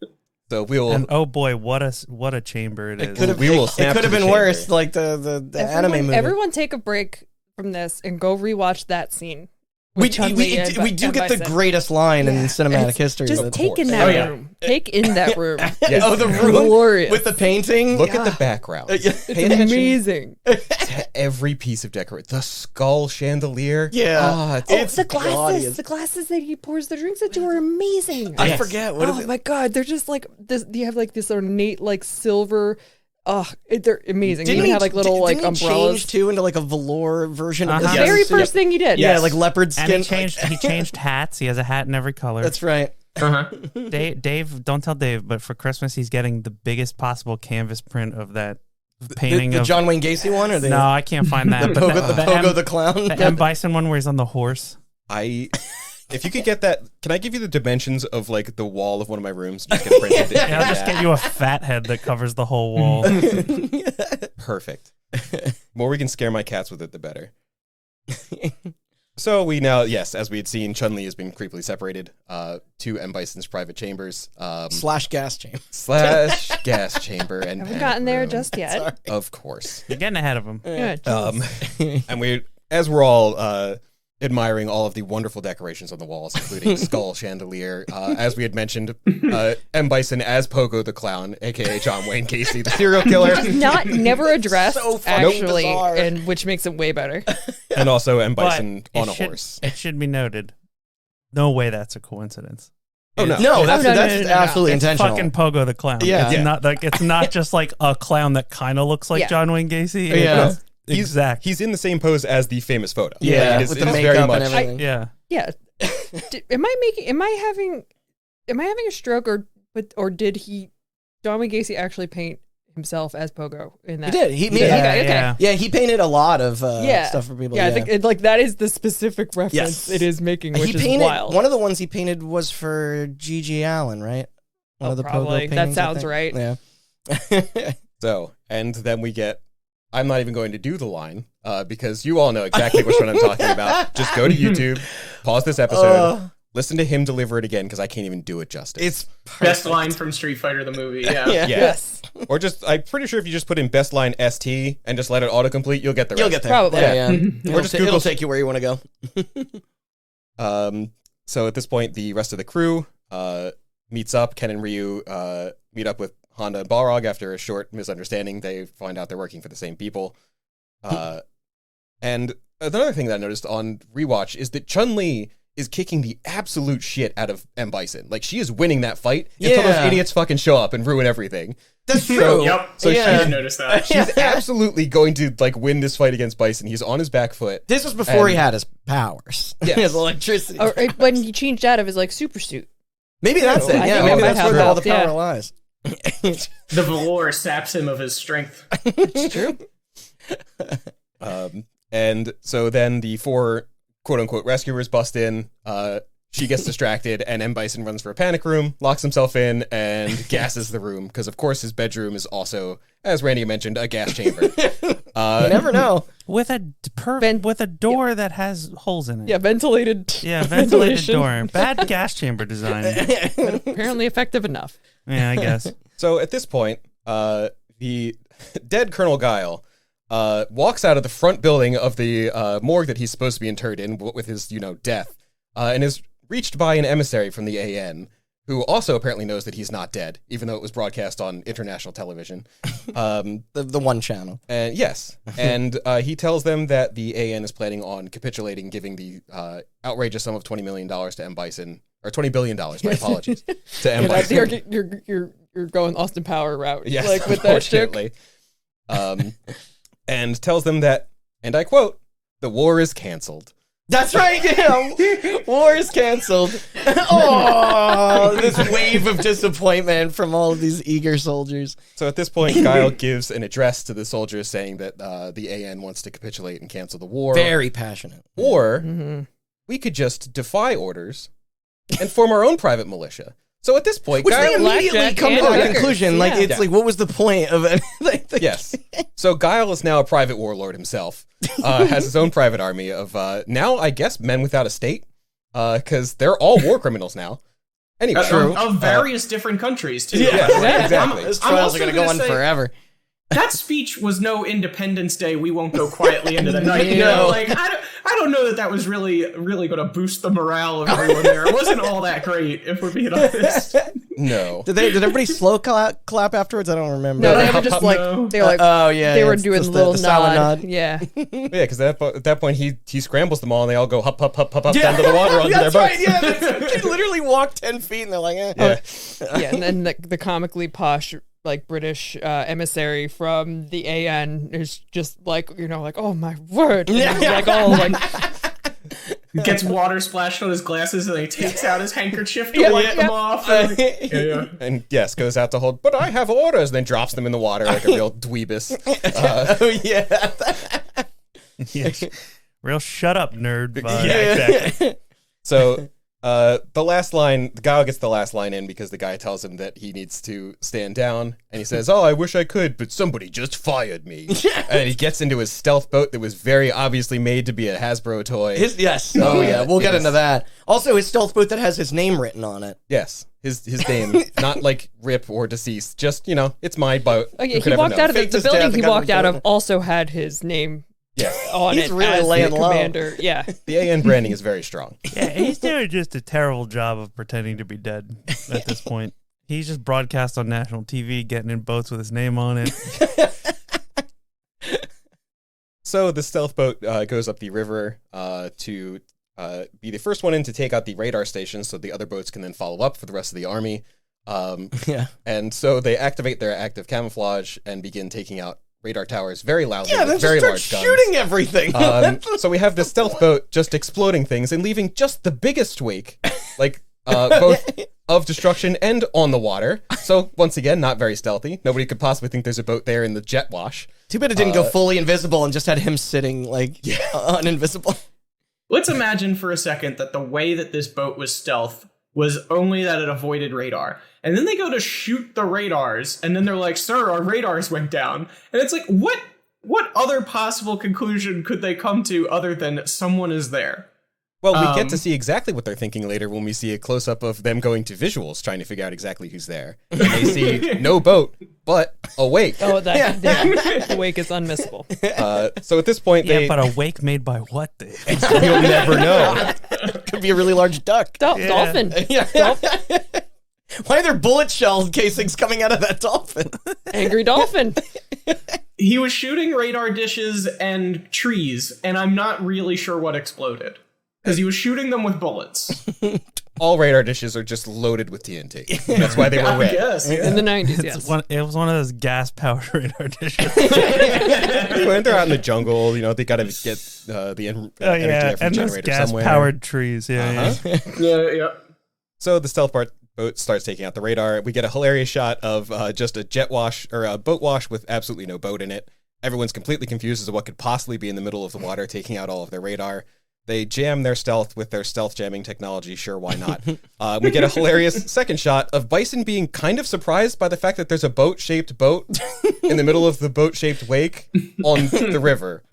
So we will. And oh boy, what a chamber it is. We will It snap could to have the been chamber. worse, like the anime movie. Everyone take a break from this and go rewatch that scene. we with Chun-Li and do get the Bison. great line in Yeah. cinematic It's history. Just but- take in course. that Oh, yeah. room. Take in that room. Yes. Oh, the room Glorious. with the painting. Look at the background. Yeah. It's Pay attention amazing. to every piece of decoration. The skull chandelier. Yeah. Ah, It's the glasses. glorious. The glasses that he pours the drinks into are amazing. I Yes. forget what is Oh it. my god, they're just like this. You have like this ornate like silver. They're amazing. You even have like little like didn't he umbrellas. change too into like a velour version of Uh-huh. this? The Yes. very Yes. first thing he did. Yeah, Yes. like leopard And skin. he changed hats. He has a hat in every color. That's right. Uh-huh. Dave, don't tell Dave, but for Christmas he's getting the biggest possible canvas print of that painting The of John Wayne Gacy one, or the No, I can't find that. the but Pogo the Pogo the clown. the M. Bison one where he's on the horse. If you could get that, can I give you the dimensions of like the wall of one of my rooms? Just get printed. Yeah, I'll just get you a fat head that covers the whole wall. Perfect. More we can scare my cats with it, the better. So we now, yes, as we had seen, Chun-Li has been creepily separated to M. Bison's private chambers Slash gas chamber. / gas chamber and Haven't panic gotten there room. just yet. Of course. You're getting ahead of him. Yeah. And as we're all admiring all of the wonderful decorations on the walls, including skull chandelier, as we had mentioned, M. Bison as Pogo the clown, aka John Wayne Gacy, the serial killer, Never addressed So fucking actually, bizarre. and which makes it way better. and also M. But Bison on a should- horse. It should be noted. No way that's a coincidence. Oh, no. No, that's no, that's no. absolutely It's intentional. fucking Pogo the clown. Yeah. It's Yeah. not like it's not just like a clown that kind of looks like Yeah. John Wayne Gacy. Yeah. It's exact. He's in the same pose as the famous photo. Yeah, It is- with it the is makeup very and much. everything. Yeah. Yeah. Am I having a stroke or did John Wayne Gacy actually paint himself as Pogo in that? He did. He Yeah, okay. yeah. Yeah, he painted a lot of Yeah. stuff for people. Yeah, I think that is the specific reference Yes. it is making, which he is painted wild. one of the ones he painted was for G.G. Allen, right? One of the probably. Pogo That paintings, I sounds think. right. Yeah. So, and then we get. I'm not even going to do the line because you all know exactly which one I'm talking about. Just go to YouTube, pause this episode, listen to him deliver it again because I can't even do it justice. It's Best line from Street Fighter the movie. Yeah. Yeah. Yes. Or just, I'm pretty sure if you just put in best line ST and just let it autocomplete, you'll get the rest. You'll get there. Probably. Yeah. Or just Google- it'll take you where you want to go. So at this point, the rest of the crew meets up. Ken and Ryu meet up with Honda and Balrog after a short misunderstanding. They find out they're working for the same people. And another thing that I noticed on rewatch is that Chun-Li is kicking the absolute shit out of M. Bison. Like, she is winning that fight until those Yeah. idiots fucking show up and ruin everything. That's true. Yep. So I yeah. did notice that. She's absolutely going to, like, win this fight against Bison. He's on his back foot. This was before he And- had his powers. Yes. His electricity. Or when he changed out of his like super suit. Maybe that's it. I Yeah, think maybe that that's might where have all the helped, power yeah. lies. The velour saps him of his strength. It's true. And so then the four quote-unquote rescuers bust in. She gets distracted, and M. Bison runs for a panic room, locks himself in, and gasses the room, because of course his bedroom is also, as Randy mentioned, a gas chamber. You never know. With a door that has holes in it. Yeah, ventilated. Yeah, ventilated ventilation. door. Bad gas chamber design. Apparently effective enough. Yeah, I guess. So at this point, the dead Colonel Guile walks out of the front building of the morgue that he's supposed to be interred in with his, death, and is reached by an emissary from the AN, who also apparently knows that he's not dead, even though it was broadcast on international television. The one channel. And yes, and he tells them that the AN is planning on capitulating, giving the outrageous sum of $20 million to M. Bison, or $20 billion, my apologies, to M. Bison. You're going Austin Power route. Yes, like with that joke. unfortunately. And tells them that, and I quote, "The war is canceled." That's right. Yeah. War is canceled. Oh, this wave of disappointment from all of these eager soldiers. So at this point, Guile gives an address to the soldiers saying that the AN wants to capitulate and cancel the war. Very passionate. Or we could just defy orders and form our own private militia. So at this point, Which they Guile... immediately Blackjack come to and the Rickers. conclusion. Like, Yeah. it's like, what was the point of it? Yes. So Guile is now a private warlord himself, has his own private army of, now, I guess, men without a state, because they're all war criminals now. Anyway, of various different countries too. Yeah, exactly. Those I'm trials also are going to go gonna on say- forever. That speech was no Independence Day. We won't go quietly into the night. You No. know, like I don't know that was really going to boost the morale of everyone there. It wasn't all that great, if we're being honest. No. Did everybody slow clap afterwards? I don't remember. No, they were just like No. they were like Oh yeah, they were it's doing just a little the silent nod. Yeah. Yeah, because at that point he scrambles them all, and they all go hop down to the water onto their That's boats. right. Yeah, they literally walk 10 feet, and they're like, eh. Yeah. Yeah, and then the comically posh like British emissary from the AN is just like, you know, like, oh my word. And he's like all like He gets water splashed on his glasses, and he takes out his handkerchief to wipe them off. And yes, goes out to hold, but I have orders, and then drops them in the water like a real dweebus. Oh yeah. Yeah. Real shut up, nerd. Vibe. Yeah, exactly. So the last line, the guy gets the last line in because the guy tells him that he needs to stand down, and he says, "Oh, I wish I could, but somebody just fired me." And he gets into his stealth boat that was very obviously made to be a Hasbro toy. Yes. Oh yeah. We'll get Yes. into that. Also, his stealth boat that has his name written on it. Yes, his name, not like Rip or Deceased, just, you know, it's my boat. oh yeah, Who could he ever walked know? out of Faked the his building death he and got walked out him of also had his name Yeah, on He's it really as laying the low. commander. Yeah. the AN branding is very strong. Yeah, he's doing just a terrible job of pretending to be dead at this point. He's just broadcast on national TV, getting in boats with his name on it. So the stealth boat goes up the river to be the first one in to take out the radar station, so the other boats can then follow up for the rest of the army. Yeah. And so they activate their active camouflage and begin taking out radar towers very loudly Yeah, then with very just large start guns. shooting everything. So we have the stealth boat just exploding things and leaving just the biggest wake, like both of destruction and on the water. So once again, not very stealthy. Nobody could possibly think there's a boat there in the jet wash. Too bad it didn't go fully invisible and just had him sitting like uninvisible. Let's imagine for a second that the way that this boat was stealth was only that it avoided radar. And then they go to shoot the radars, and then they're like, "Sir, our radars went down." And it's like, what other possible conclusion could they come to other than someone is there? Well, we get to see exactly what they're thinking later when we see a close-up of them going to visuals, trying to figure out exactly who's there. And they see no boat, but a wake. Oh, that the wake is unmissable. So at this point, Yeah, they but a wake made by what, Dave? you'll never know. Could be a really large duck. Dolphin. Yeah. Why are there bullet shell casings coming out of that dolphin? Angry dolphin. He was shooting radar dishes and trees, and I'm not really sure what exploded. Because he was shooting them with bullets. All radar dishes are just loaded with TNT. That's why they were I red. guess. In the 90s, yes. It was one of those gas-powered radar dishes. When they're out in the jungle, you know, they got to get the energy Oh out yeah, from and the those generator somewhere. gas-powered trees. Yeah, yeah. Yeah. So the stealth boat starts taking out the radar. We get a hilarious shot of just a jet wash or a boat wash with absolutely no boat in it. Everyone's completely confused as to what could possibly be in the middle of the water, taking out all of their radar. They jam their stealth with their stealth jamming technology. Sure, why not? We get a hilarious second shot of Bison being kind of surprised by the fact that there's a boat-shaped boat in the middle of the boat-shaped wake on the river.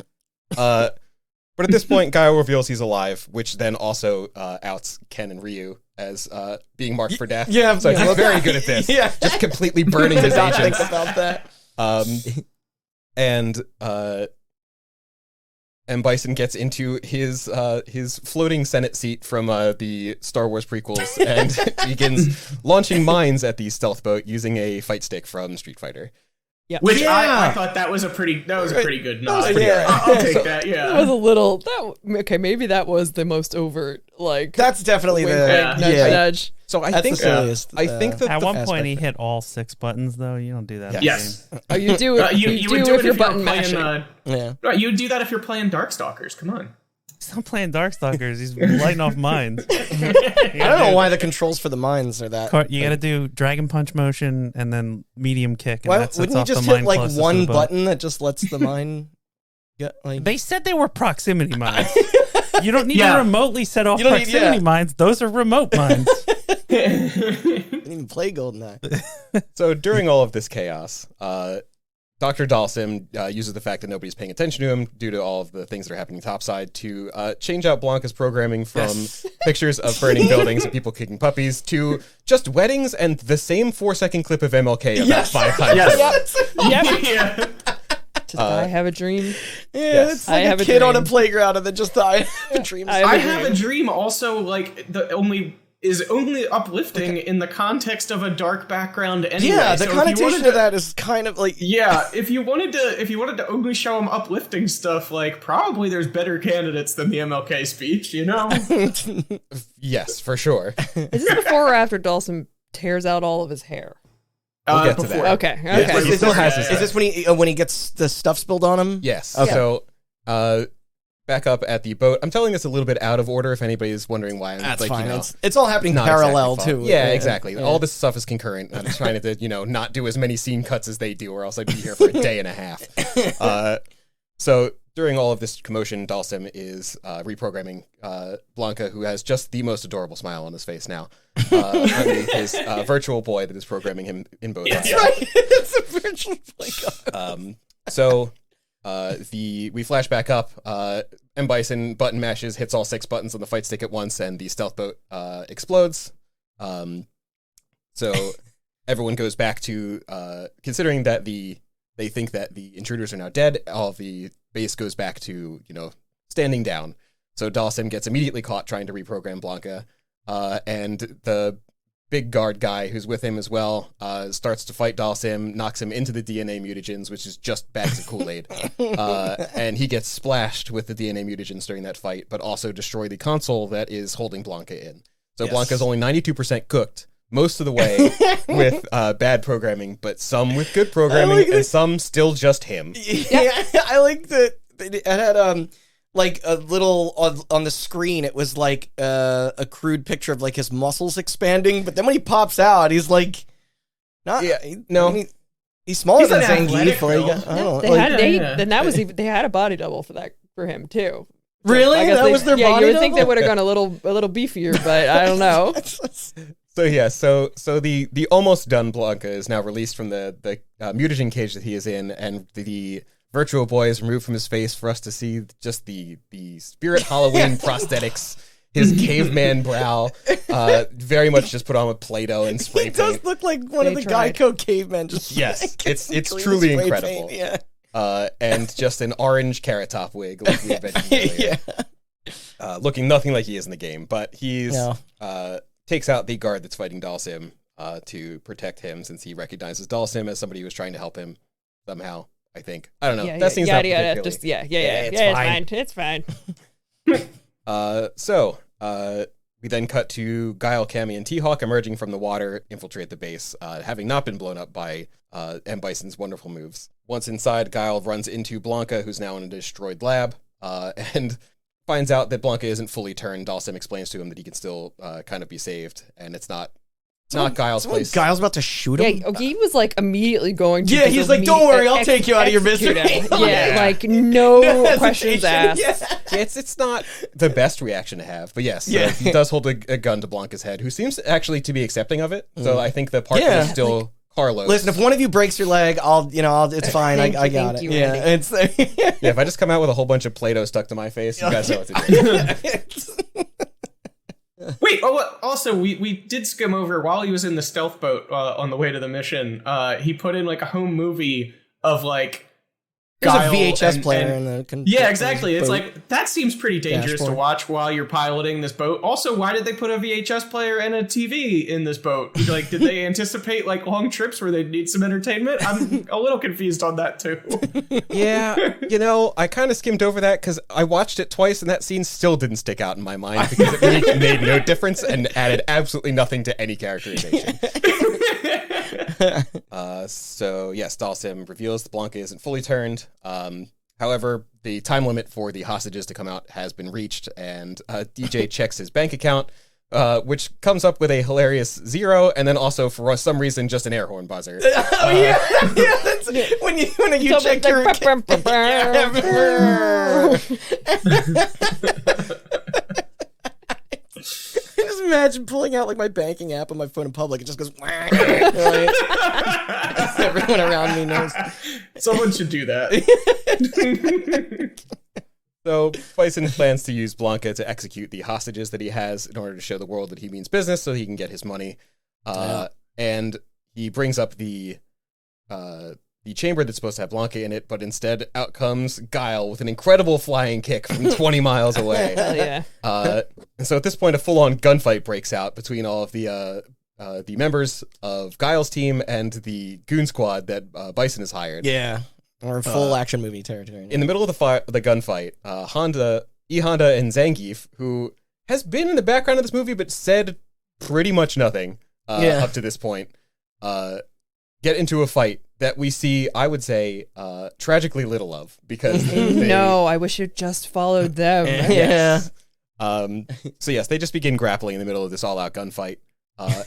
But at this point, Gaio reveals he's alive, which then also outs Ken and Ryu as being marked for death. Yeah, So he's very good at this. Yeah. Just completely burning his Did not think agents. about that. And Bison gets into his floating Senate seat from the Star Wars prequels and begins launching mines at the stealth boat using a fight stick from Street Fighter. Which Yeah. I thought that was a pretty good nod. pretty Yeah, great. I'll take that. That Yeah. was a little. Okay, maybe that was the most overt. Like That's definitely wink, the wink, nudge, nudge. So I That's think the silliest. I think that At the, one point, he aspect. hit all 6 buttons, though. You don't do that. in Yes. the game. Oh, you do it. You would do do if it you're if button you're playing. mashing. Yeah. Right, you would do that if you're playing Darkstalkers. Come on. He's not playing Darkstalkers. He's lighting off mines. I don't know why the controls for the mines are that. You got to do Dragon Punch motion and then medium kick. And Why that sets wouldn't you off just the hit mine like closest to one the boat. button that just lets the mine get like? They said they were proximity mines. You don't need Yeah. to remotely set off You don't need- proximity yeah. mines. Those are remote mines. I didn't even play GoldenEye. so during all of this chaos, Dr. Dalsim uses the fact that nobody's paying attention to him due to all of the things that are happening topside to change out Blanca's programming from pictures of burning buildings and people kicking puppies to just weddings and the same 4-second clip of MLK about 5 times. Yep. Just I have a dream. Yeah, it's like I have a a kid on a dream. playground and then just I have a dream. I have a dream also, like, is only uplifting in the context of a dark background anyway. Yeah, the So if you connotation wanted of that is kind of like Yeah, if you wanted to only show him uplifting stuff, like, probably there's better candidates than the MLK speech, you know? Yes, for sure. Is this before or after Dawson tears out all of his hair? We'll get to before. that. Okay. Yes, he still has his Is this when he gets the stuff spilled on him? Yes. Okay. So, back up at the boat. I'm telling this a little bit out of order if anybody's wondering why. That's like, fine. You know, It's all happening not parallel exactly too. Yeah, exactly. Yeah. All this stuff is concurrent. I'm trying to, not do as many scene cuts as they do, or else I'd be here for a day and a half. So during all of this commotion, Dalsim is reprogramming Blanca, who has just the most adorable smile on his face now, underneath his virtual boy that is programming him in both eyes. That's right. It's a virtual play. So we flash back up. M. Bison button mashes, hits all 6 buttons on the fight stick at once, and the stealth boat explodes. So everyone goes back to considering that they think that the intruders are now dead. All of the base goes back to standing down. So Dawson gets immediately caught trying to reprogram Blanca, and the big guard guy who's with him as well starts to fight Dalsim, knocks him into the DNA mutagens, which is just bags of Kool-Aid. And he gets splashed with the DNA mutagens during that fight, but also destroy the console that is holding Blanca in. So Yes. Blanca's only 92% cooked most of the way with bad programming, but some with good programming and some still just him. Yeah, I like that it had like a little on the screen. It was like a crude picture of like his muscles expanding, but then when he pops out, he's like, not no. I mean, he's smaller He's than an athletic, Zangief. though. I don't know. They like- had yeah. then that was even they had a body double for him too. So Really? I guess That was their yeah, body you would think they double? would have gone a little beefier, but I don't know. So the almost done Blanca is now released from the mutagen cage that he is in, and the virtual boy is removed from his face for us to see just the spirit Halloween prosthetics, his caveman brow, very much just put on with Play-Doh and spray He paint. does look like one of They the tried. Geico cavemen. Just Yes, like, it's green truly spray incredible. paint, Yeah. And just an orange carrot top wig, like we had mentioned earlier. Yeah. Looking nothing like he is in the game, but he's No. takes out the guard that's fighting Dalsim to protect him, since he recognizes Dalsim as somebody who was trying to help him somehow. I think, I don't know. That seems not particularly. just it's fine. So we then cut to Guile, Cammy, and T-Hawk emerging from the water, infiltrate the base, having not been blown up by M. Bison's wonderful moves. Once inside, Guile runs into Blanca, who's now in a destroyed lab, and finds out that Blanca isn't fully turned. Dalsim explains to him that he can still kind of be saved, and it's not Guile's place. Guile's about to shoot him. Yeah, he was like immediately going to. Yeah, he's like, "Don't worry, I'll take you out of your execute misery." him. Yeah, like no questions asked. Yeah. It's not the best reaction to have, but yes, he does hold a gun to Blanca's head, who seems actually to be accepting of it. So I think the partner Yeah, is still Carlos. Listen, if one of you breaks your leg, it's fine. I got it. you, Yeah, Andy. it's Yeah, if I just come out with a whole bunch of Play-Doh stuck to my face, you guys know what to do. Wait, also, we did skim over while he was in the stealth boat on the way to the mission. He put in like a home movie of like There's a Guile VHS player in the yeah, exactly. It's boat. like that seems pretty dangerous to Dashboard. watch while you're piloting this boat. Also, why did they put a VHS player and a TV in this boat? Like, did they anticipate like long trips where they'd need some entertainment? I'm a little confused on that too. Yeah, I kind of skimmed over that because I watched it twice, and that scene still didn't stick out in my mind because it really made no difference and added absolutely nothing to any characterization. So yes, Dalsim reveals that Blanca isn't fully turned. However, the time limit for the hostages to come out has been reached, and DJ checks his bank account, which comes up with a hilarious 0, and then also for some reason just an air horn buzzer. Oh yeah, that's when you check your It just imagine pulling out like my banking app on my phone in public. It just goes. Like, everyone around me knows. Someone should do that. So Bison plans to use Blanca to execute the hostages that he has in order to show the world that he means business, so he can get his money. And he brings up the chamber that's supposed to have Blanca in it, but instead out comes Guile with an incredible flying kick from 20 miles away. Hell yeah. And so at this point, a full-on gunfight breaks out between all of the members of Guile's team and the goon squad that Bison has hired. Yeah. Or full action movie territory. In the middle of the gunfight, Honda and Zangief, who has been in the background of this movie but said pretty much nothing up to this point, get into a fight that we see, I would say, tragically little of, because No, I wish you'd just followed them. Yeah. So yes, they just begin grappling in the middle of this all-out gunfight.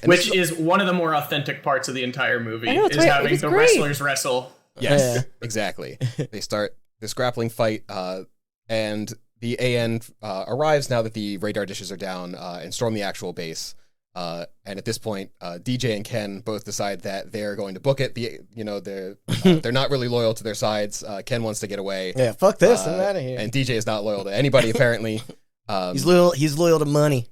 Which is one of the more authentic parts of the entire movie, I know, is it's right. having It's the great. wrestlers wrestle. Yes, exactly. They start this grappling fight, and the AN arrives now that the radar dishes are down, and storm the actual base. And at this point, DJ and Ken both decide that they're going to book it. They're not really loyal to their sides. Ken wants to get away. Yeah, fuck this. I'm out of here. And DJ is not loyal to anybody, apparently. He's loyal to money.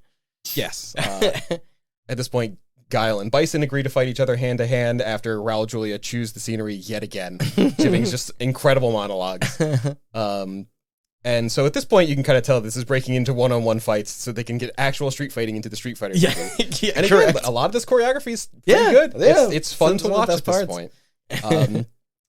Yes. At this point, Guile and Bison agree to fight each other hand to hand after Raul Julia chews the scenery yet again, giving just incredible monologues. And so at this point, you can kind of tell this is breaking into one-on-one fights so they can get actual street fighting into the Street Fighter movie. Yeah, And again, a lot of this choreography is pretty good. Yeah, It's fun to some of the watch best at this point.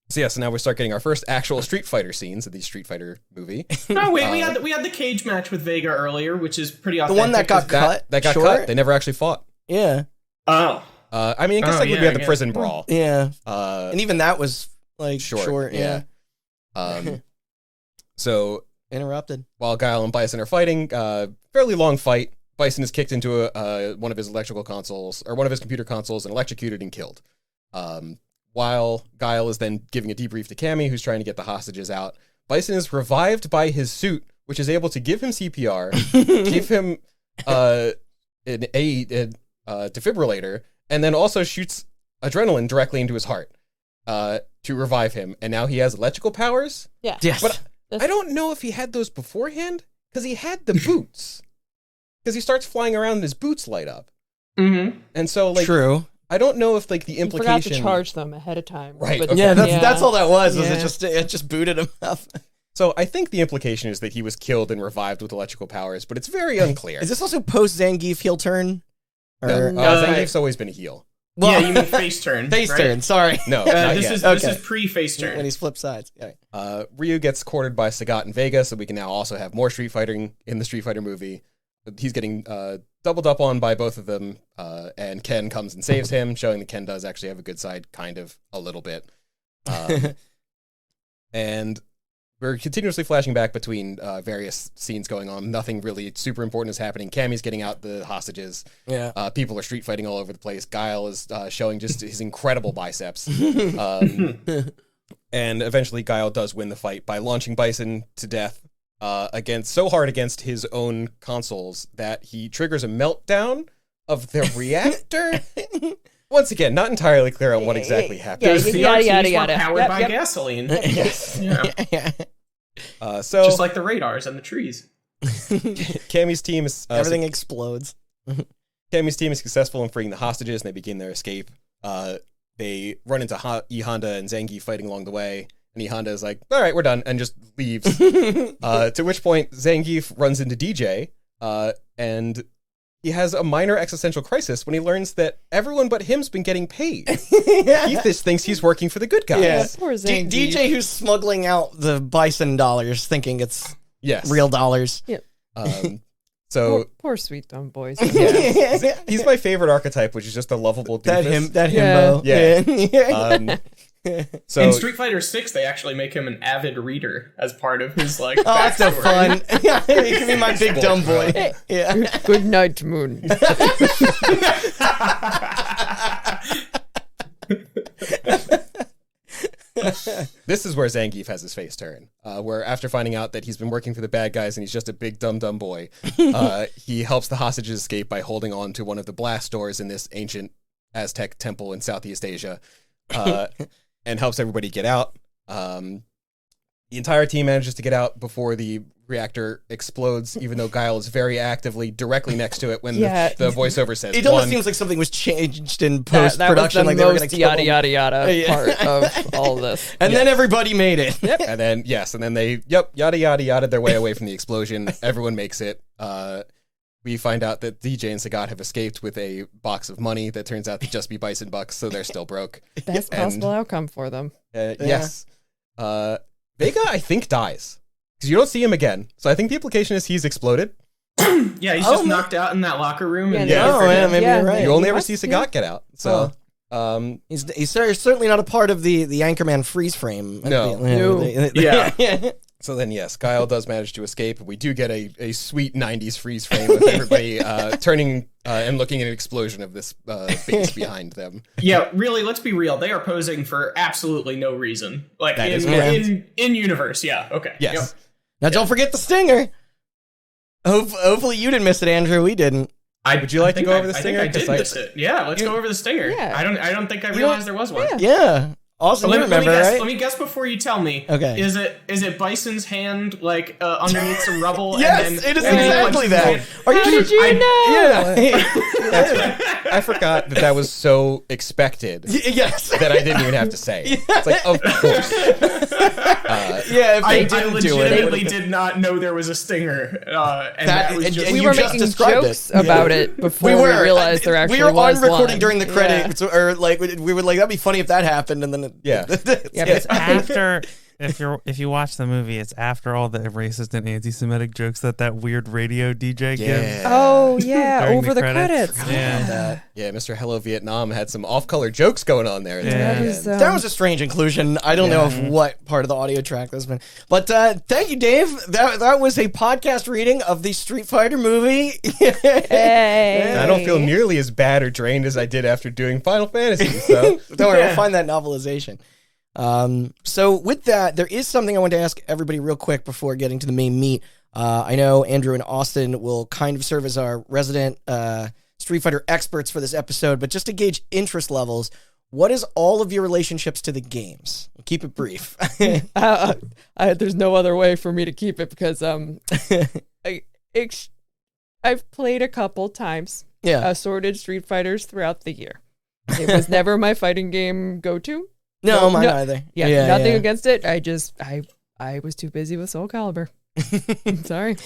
So now we start getting our first actual Street Fighter scenes of the Street Fighter movie. No, wait, we had the cage match with Vega earlier, which is pretty The authentic. one that got cut. That got short? cut. They never actually fought. Yeah. Oh. I mean, I guess we had the prison brawl. Yeah. And And even that was like short. Yeah. So Interrupted. while Guile and Bison are fighting, fairly long fight. Bison is kicked into one of his electrical consoles, or one of his computer consoles, and electrocuted and killed. While Guile is then giving a debrief to Cammy, who's trying to get the hostages out, Bison is revived by his suit, which is able to give him CPR, give him a defibrillator, and then also shoots adrenaline directly into his heart to revive him. And now he has electrical powers. Yeah. Yes. But I don't know if he had those beforehand, because he had the boots. Because he starts flying around and his boots light up. Mm-hmm. And so, like, True. I don't know if, like, the You implication... forgot to charge them ahead of time. Right, But, okay. Yeah, that's all that was. Yeah. It just booted him up. So I think the implication is that he was killed and revived with electrical powers, but it's very unclear. Is this also post Zangief heel turn? Or No, Zangief's always been a heel. Yeah, you mean face turn. face right? turn? Sorry. No, not This yet. is Okay. pre-face turn. When he's flipped sides. Yeah. Ryu gets quartered by Sagat and Vega, so we can now also have more Street Fighting in the Street Fighter movie. He's getting doubled up on by both of them, and Ken comes and saves him, showing that Ken does actually have a good side, kind of, a little bit. And we're continuously flashing back between various scenes going on. Nothing really super important is happening. Cammy's getting out the hostages. Yeah. People are street fighting all over the place. Guile is showing just his incredible biceps. And eventually Guile does win the fight by launching Bison to death so hard against his own consoles that he triggers a meltdown of the reactor. Once again, not entirely clear on what exactly happened. Yeah, The yada, yada, CRTs yada. were powered Yep, by yep. gasoline. Yes. Yeah. So Just like the radars and the trees. Cammy's team is Everything explodes. Cammy's team is successful in freeing the hostages, and they begin their escape. They run into E Honda and Zangief fighting along the way, and E Honda is like, "All right, we're done," and just leaves. To which point Zangief runs into DJ, and he has a minor existential crisis when he learns that everyone but him's been getting paid. He just thinks he's working for the good guys. Yeah. Poor Zangief. DJ who's smuggling out the Bison dollars, thinking it's Yes. real dollars. So Poor sweet dumb boys. he's my favorite archetype, which is just a lovable doofus. That Yeah. himbo. Yeah. So In Street Fighter 6, they actually make him an avid reader as part of his like. Oh, that's so backstory. fun. He can be my big dumb boy. Yeah. Good night, Moon. this is where Zangief has his face turn, where after finding out that he's been working for the bad guys and he's just a big dumb boy, he helps the hostages escape by holding on to one of the blast doors in this ancient Aztec temple in Southeast Asia, and helps everybody get out. The entire team manages to get out before the reactor explodes, even though Guile is very actively directly next to it when the voiceover says it almost seems like something was changed in post-production. That was the like they were going most to yada yada yada part of all of this. And then everybody made it. And then they yada yada yada their way away from the explosion. Everyone makes it. We find out that DJ and Sagat have escaped with a box of money that turns out to just be bison bucks, so they're still broke. Best possible outcome for them. Yes. Vega, I think, dies. Because you don't see him again. So I think the implication is he's exploded. Yeah, he's just knocked out in that locker room. And maybe you're right. You only ever see Sagat get out. So he's certainly not a part of the Anchorman freeze frame. No. Yeah. So then, yes, Guile does manage to escape. We do get a sweet 90s freeze frame with everybody turning and looking at an explosion of this base behind them. Yeah, really, let's be real. They are posing for absolutely no reason. Like, That is in universe, yeah, okay. Yes. Yep. Now, don't forget the stinger. Hopefully you didn't miss it, Andrew. We didn't. Would you like to go over the stinger? I did miss it. Yeah, let's go over the stinger. Yeah. I don't think I realized there was one. Yeah. Also, Let me guess, right? let me guess before you tell me. Okay. Is it Bison's hand like underneath some rubble? Yes, and then, it is and then exactly that. Are How did you know? Yeah. I forgot that was so expected Yes. that I didn't even have to say. It's like, of course. Yeah, if I they didn't do it, legitimately did not know there was a stinger, and that was just. and We you were just making described jokes it. about it before we realized there actually we were was on recording one. during the credits, or like we were like, that'd be funny if that happened, and then Yeah. Yeah, It's after if you watch the movie, it's after all the racist and anti-Semitic jokes that weird radio DJ gives. Oh yeah, During over the the credits. Yeah. Mr. Hello Vietnam had some off-color jokes going on there. Yeah. That was a strange inclusion. I don't know of what part of the audio track that's been. But thank you, Dave. That was a podcast reading of the Street Fighter movie. Hey. I don't feel nearly as bad or drained as I did after doing Final Fantasy. So Don't worry, we'll find that novelization. So with that, there is something I want to ask everybody real quick before getting to the main meat. I know Andrew and Austin will kind of serve as our resident Street Fighter experts for this episode, but just to gauge interest levels, what is all of your relationships to the games? Keep it brief. There's no other way for me to keep it because I've played a couple times. Assorted Street Fighters throughout the year. It was never my fighting game go-to. No, mine either. Yeah, nothing against it. I was too busy with Soul Calibur. I'm sorry.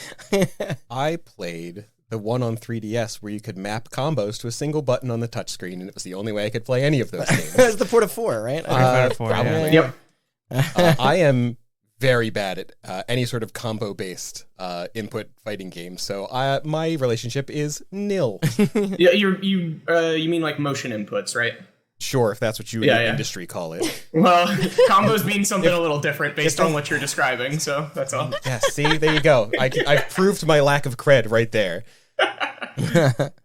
I played the one on 3DS where you could map combos to a single button on the touchscreen, and it was the only way I could play any of those games. It's the Porta 4, right? Probably. Yep. I am very bad at any sort of combo-based input fighting game, so my relationship is nil. Yeah, you mean like motion inputs, right? Sure, if that's what you in the industry call it. Well, combos mean something a little different based on what you're describing, so that's all. Yeah, see, there you go. I've proved my lack of cred right there.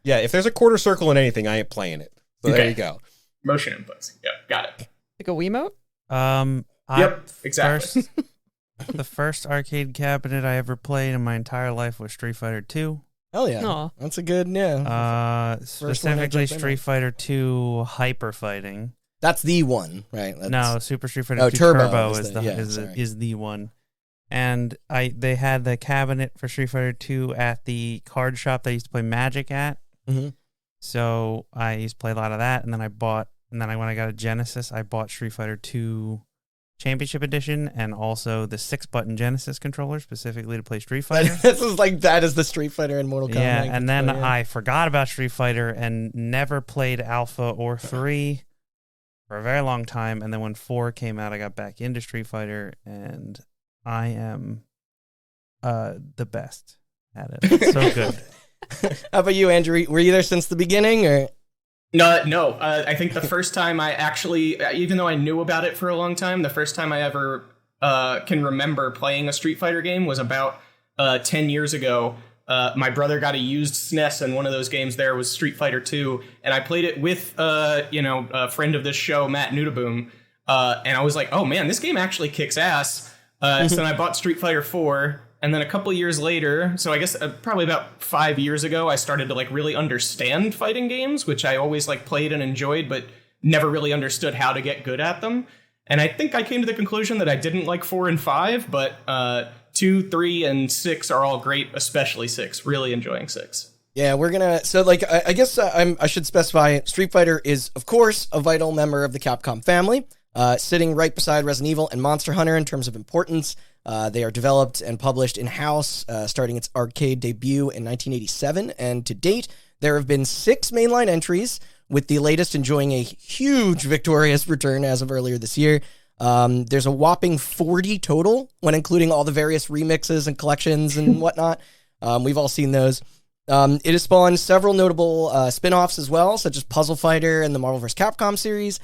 Yeah, if there's a quarter circle in anything, I ain't playing it. So there you go. Motion inputs. Yep, got it. Like a Wiimote? Yep, exactly. The first arcade cabinet I ever played in my entire life was Street Fighter 2. Hell yeah. Aw. That's a good, Specifically Street Fighter 2 Hyper Fighting. That's the one, right? That's... No, Super Street Fighter 2 Turbo is the one. And they had the cabinet for Street Fighter 2 at the card shop that I used to play Magic at. Mm-hmm. So I used to play a lot of that, and then when I got a Genesis, I bought Street Fighter 2 Championship Edition and also the 6-button Genesis controller specifically to play Street Fighter. That is the Street Fighter in Mortal Kombat. Yeah, and then I forgot about Street Fighter and never played Alpha or 3 for a very long time. And then when 4 came out, I got back into Street Fighter, and I am the best at it. It's so good. How about you, Andrew? Were you there since the beginning, or? No. I think the first time I actually, even though I knew about it for a long time, the first time I ever can remember playing a Street Fighter game was about 10 years ago. My brother got a used SNES, and one of those games there was Street Fighter 2, and I played it with, a friend of this show, Matt Nudaboom. and I was like, oh man, this game actually kicks ass. So then I bought Street Fighter 4, and then a couple years later, so I guess probably about 5 years ago, I started to like really understand fighting games, which I always like played and enjoyed, but never really understood how to get good at them. And I think I came to the conclusion that I didn't like 4 and 5, but 2, 3, and 6 are all great, especially 6. Really enjoying 6. Yeah, we're gonna. So, like, I guess I should specify Street Fighter is, of course, a vital member of the Capcom family, sitting right beside Resident Evil and Monster Hunter in terms of importance. They are developed and published in-house, starting its arcade debut in 1987, and to date, there have been 6 mainline entries, with the latest enjoying a huge victorious return as of earlier this year. There's a whopping 40 total, when including all the various remixes and collections and whatnot. We've all seen those. It has spawned several notable spin-offs as well, such as Puzzle Fighter and the Marvel vs. Capcom series.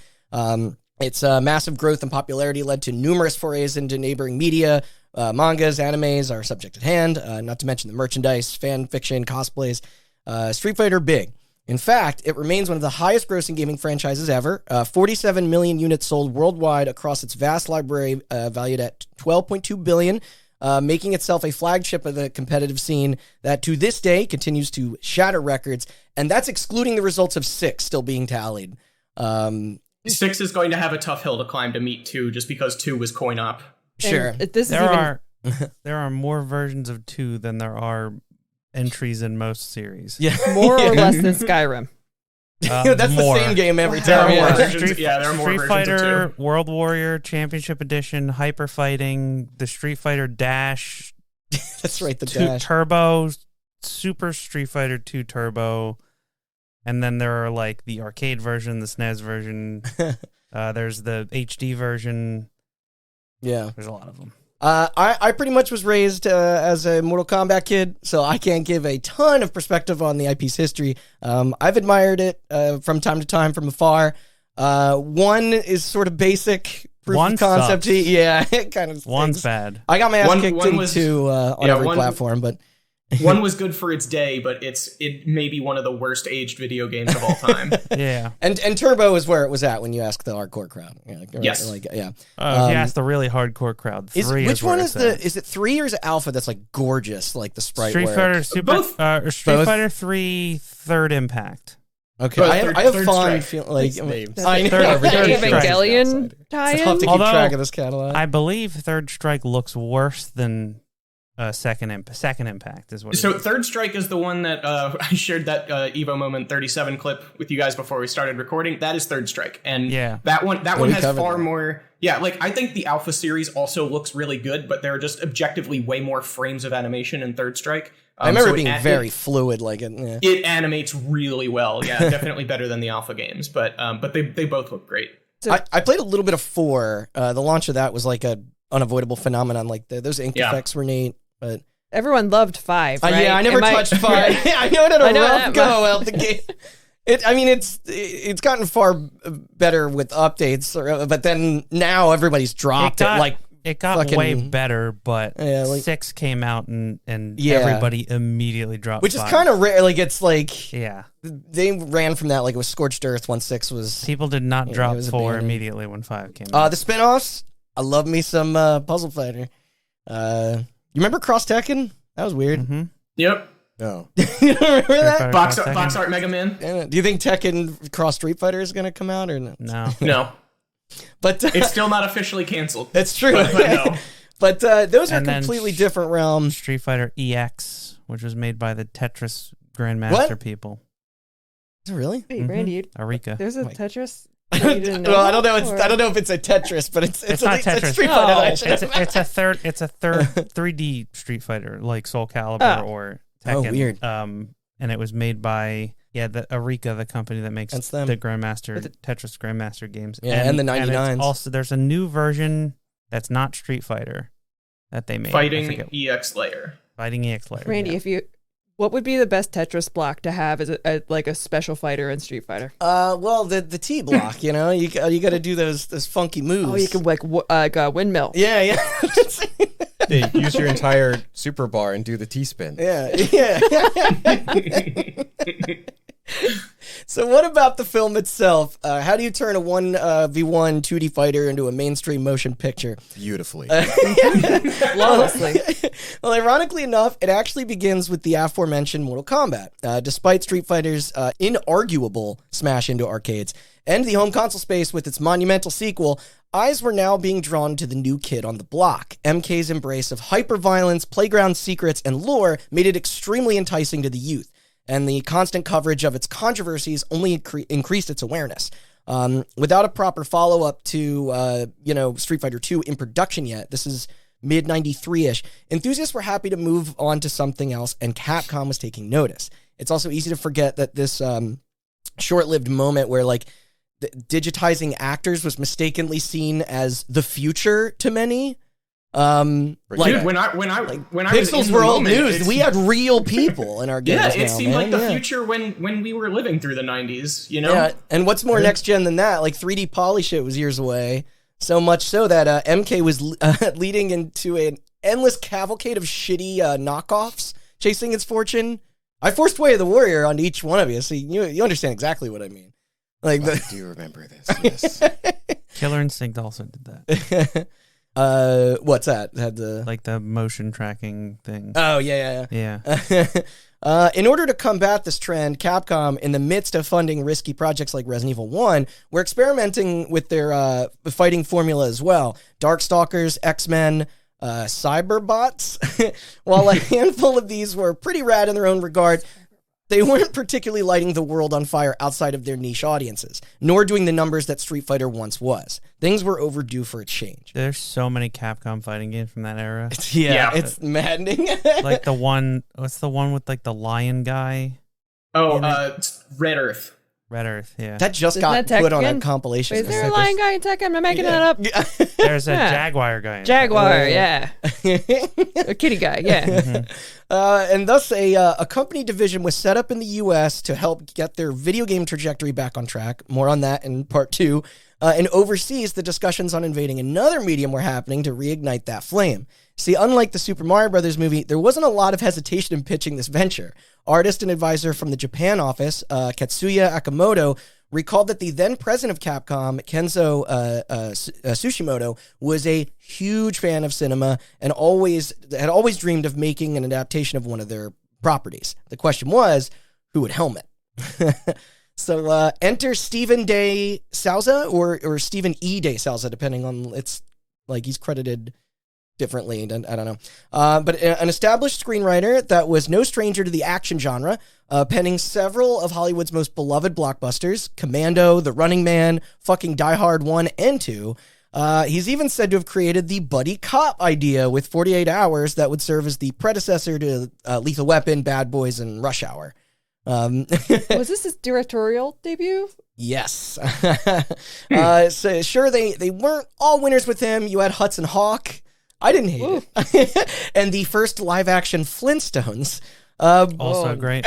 Its massive growth and popularity led to numerous forays into neighboring media. Mangas, animes are subject at hand, not to mention the merchandise, fan fiction, cosplays. Street Fighter big. In fact, it remains one of the highest grossing gaming franchises ever. 47 million units sold worldwide across its vast library, valued at $12.2 billion, making itself a flagship of the competitive scene that to this day continues to shatter records. And that's excluding the results of 6 still being tallied. 6 is going to have a tough hill to climb to meet 2, just because 2 was coin op. Sure. There are more versions of 2 than there are entries in most series. Yeah. more or less than Skyrim. That's more. the same game every There time. are more Yeah. versions. There are more Street versions Fighter, of 2. World Warrior, Championship Edition, Hyper Fighting, the Street Fighter Dash, That's right, the dash. Turbo, Super Street Fighter 2 Turbo, and then there are like the arcade version, the SNES version. There's the HD version. Yeah. There's a lot of them. I pretty much was raised as a Mortal Kombat kid, so I can't give a ton of perspective on the IP's history. I've admired it from time to time from afar. 1 is sort of basic proof One of concept. sucks. Yeah, it kind of One's stinks. bad. I got my ass One kicked was- into on every platform, but 1 was good for its day, but it may be one of the worst aged video games of all time. Yeah. and Turbo is where it was at when you ask the hardcore crowd. Yeah, Yes. Yeah. If you ask the really hardcore crowd, 3 Which one is where it's the? Is it 3 or is it Alpha? That's like gorgeous, like the sprite. Street work? Fighter Super, Both. or Street Both? Fighter 3 Third Impact. Okay, But I have Third fond Strike. feel like Nice names. I know. Third Evangelion I'll have to tie-in. keep Although, track of this catalog. I believe Third Strike looks worse than Second Impact is what it So is. Third Strike is the one that I shared that Evo Moment 37 clip with you guys before we started recording. That is Third Strike, and Yeah. that one we has covered far that. more. Yeah, like I think the Alpha series also looks really good, but there are just objectively way more frames of animation in Third Strike. I remember so it being very fluid, like it. Yeah. It animates really well. Yeah, definitely better than the Alpha games, but they both look great. I played a little bit of 4. The launch of that was like a unavoidable phenomenon. Like those ink effects were neat, but Everyone loved 5, right? yeah, I never touched 5. I know it had I a know rough that go much. out the gate. It's gotten far better with updates, but then now everybody's dropped it. It got fucking- way better, but Yeah, like- 6 came out and Yeah. everybody immediately dropped which is 5. kind of rare. Like it's like Yeah. they ran from that like it was Scorched Earth when 6 was. People did not Yeah, it drop was 4 abandoned. immediately when 5 came out. The spin-offs, I love me some Puzzle Fighter. You remember Cross Tekken? That was weird. Mm-hmm. Yep. No. You don't remember that? Box art Mega Man. Damn it. Do you think Tekken Cross Street Fighter is going to come out or no? No. No, But it's still not officially canceled. that's true. But no. But those are And then completely different realms. Street Fighter EX, which was made by the Tetris Grandmaster What? people. Is it really? Wait, Randy, Arika. there's a Wait. Tetris? I that you didn't know well, I don't know. about, or- I don't know if it's a Tetris, but it's not a Tetris. Street Fighter. No. that I should have- It's a third 3D Street Fighter like Soul Calibur Oh. or Oh, Tekken. weird. And it was made by the Arika, the company that makes That's them. the Grandmaster Tetris Grandmaster games. Yeah, and the it's 99s. Also, there's a new version that's not Street Fighter that they made. I Fighting forget. EX layer. Fighting EX later. Randy, yeah. what would be the best Tetris block to have as like a special fighter in Street Fighter? well, the T block. You know, you got to do those funky moves. Oh, you can like a windmill. Yeah, yeah. Yeah, use your entire super bar and do the T-spin. Yeah. So what about the film itself? How do you turn a 1v1 2D fighter into a mainstream motion picture? Beautifully. Flawlessly. Well, ironically enough, it actually begins with the aforementioned Mortal Kombat. Despite Street Fighter's inarguable smash into arcades and the home console space with its monumental sequel, eyes were now being drawn to the new kid on the block. MK's embrace of hyper-violence, playground secrets, and lore made it extremely enticing to the youth, and the constant coverage of its controversies only increased its awareness. Without a proper follow-up to, Street Fighter II in production yet, this is mid-93-ish, enthusiasts were happy to move on to something else, and Capcom was taking notice. It's also easy to forget that this short-lived moment where, digitizing actors was mistakenly seen as the future to many. Dude, when I was Pixels in were the old moment, news. We had real people in our games. Yeah, it now, seemed like man. the future when we were living through the 90s, you know? Yeah, and what's more next gen than that? 3D poly shit was years away. So much so that MK was leading into an endless cavalcade of shitty knockoffs chasing its fortune. I forced Way of the Warrior onto each one of you, so you understand exactly what I mean. I do remember this, yes. Killer Instinct also did that. What's that? Had the The motion tracking thing. Oh yeah. In order to combat this trend, Capcom, in the midst of funding risky projects like Resident Evil 1, were experimenting with their fighting formula as well. Darkstalkers, X-Men, Cyberbots. While a handful of these were pretty rad in their own regard, they weren't particularly lighting the world on fire outside of their niche audiences, nor doing the numbers that Street Fighter once was. Things were overdue for a change. There's so many Capcom fighting games from that era. It's maddening. What's the one with the lion guy? Oh, Red Earth. Red Earth, yeah. That just Isn't got that put on a Tekken? compilation. Wait, is there a lion guy in Tekken? Am I making that up? There's a Yeah. jaguar guy. Jaguar, yeah. A kitty guy, yeah. And thus, a company division was set up in the U.S. to help get their video game trajectory back on track. More on that in part 2. And overseas, the discussions on invading another medium were happening to reignite that flame. See, unlike the Super Mario Brothers movie, there wasn't a lot of hesitation in pitching this venture. Artist and advisor from the Japan office, Katsuya Akamoto, recalled that the then president of Capcom, Kenzo Tsushimoto, was a huge fan of cinema and had always dreamed of making an adaptation of one of their properties. The question was, who would helm it? So enter Stephen De Souza or Stephen E. De Souza, depending on he's credited differently. I don't know. But an established screenwriter that was no stranger to the action genre, penning several of Hollywood's most beloved blockbusters, Commando, The Running Man, fucking Die Hard 1 and 2. He's even said to have created the buddy cop idea with 48 Hours that would serve as the predecessor to Lethal Weapon, Bad Boys, and Rush Hour. Was this his directorial debut? Yes. So sure, they weren't all winners with him. You had Hudson Hawk. I didn't hate it. And the first live-action Flintstones. Also great.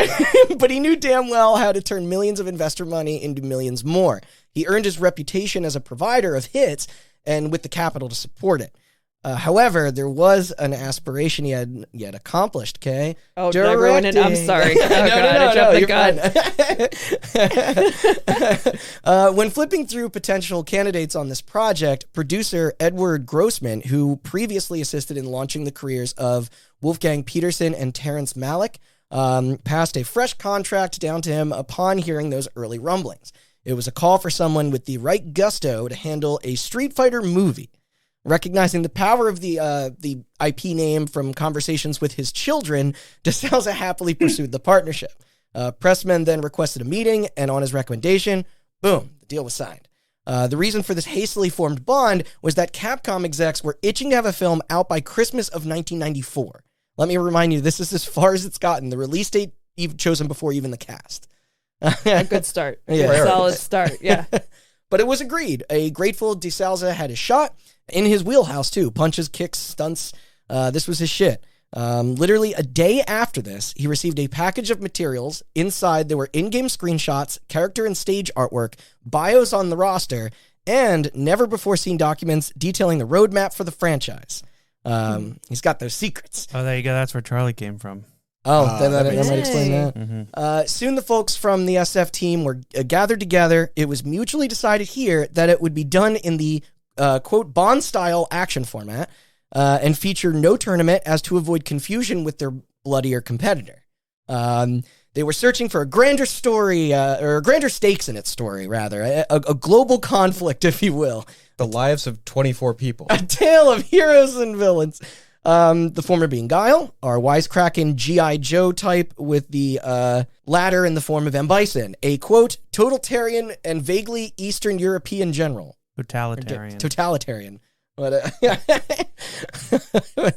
But he knew damn well how to turn millions of investor money into millions more. He earned his reputation as a provider of hits and with the capital to support it. However, there was an aspiration he had yet accomplished, okay? Oh, did I ruin it? I'm sorry. Oh, God, I jumped the gun. When flipping through potential candidates on this project, producer Edward Grossman, who previously assisted in launching the careers of Wolfgang Peterson and Terrence Malick, passed a fresh contract down to him upon hearing those early rumblings. It was a call for someone with the right gusto to handle a Street Fighter movie. Recognizing the power of the IP name from conversations with his children, De Souza happily pursued the partnership. Pressman then requested a meeting, and on his recommendation, boom, the deal was signed. The reason for this hastily formed bond was that Capcom execs were itching to have a film out by Christmas of 1994. Let me remind you, this is as far as it's gotten. The release date even chosen before even the cast. A good start. Yeah. A solid start, yeah. But it was agreed. A grateful De Souza had his shot in his wheelhouse, too. Punches, kicks, stunts. This was his shit. Literally a day after this, he received a package of materials. Inside, there were in-game screenshots, character and stage artwork, bios on the roster, and never-before-seen documents detailing the roadmap for the franchise. He's got those secrets. Oh, there you go. That's where Charlie came from. Oh, then that makes might explain that. Mm-hmm. Soon the folks from the SF team were gathered together. It was mutually decided here that it would be done in the, quote, Bond-style action format and feature no tournament as to avoid confusion with their bloodier competitor. They were searching for a grander story, or grander stakes in its story, rather. A global conflict, if you will. The lives of 24 people. A tale of heroes and villains. The former being Guile, our wisecracking G.I. Joe type, with the latter in the form of M. Bison, a, quote, totalitarian and vaguely Eastern European general. Totalitarian. But,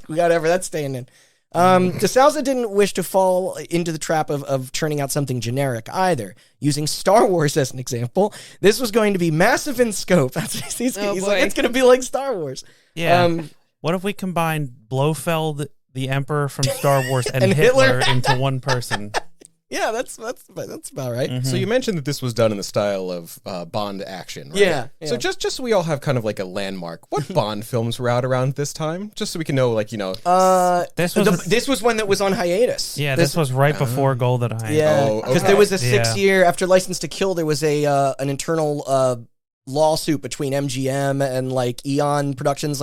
whatever, that's staying in. DeSouza didn't wish to fall into the trap of churning out something generic either. Using Star Wars as an example, this was going to be massive in scope. He's like, it's going to be like Star Wars. Yeah. What if we combined Blofeld, the Emperor from Star Wars, and Hitler into one person? Yeah, that's about right. Mm-hmm. So you mentioned that this was done in the style of Bond action, right? Yeah. So just so we all have kind of like a landmark, what Bond films were out around this time? Just so we can know, like, This was one that was on hiatus. Yeah, this was right before GoldenEye. Yeah, Oh, because okay. there was a 6-year after License to Kill. There was an internal lawsuit between MGM and like Eon Productions.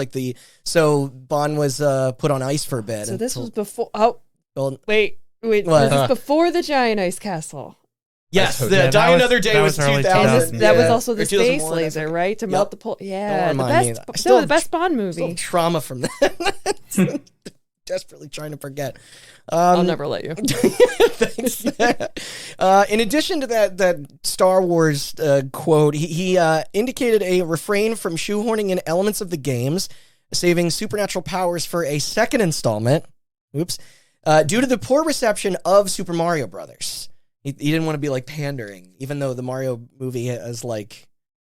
So Bond was put on ice for a bit. So this was before. Wait. What? Was this before the Giant Ice Castle? Yes, Yeah, the that Die was- Another Day that was was early 2000. And that was Yeah. also the Or 2001, space I laser, think. right? To Yep. melt the pole. Yeah, Don't the remind me. best. I Still the best Bond Still movie. trauma from that. Desperately trying to forget. I'll never let you. Thanks. In addition to that Star Wars quote, he indicated a refrain from shoehorning in elements of the games, saving supernatural powers for a second installment. Oops. Due to the poor reception of Super Mario Brothers. He didn't want to be like pandering, even though the Mario movie has like...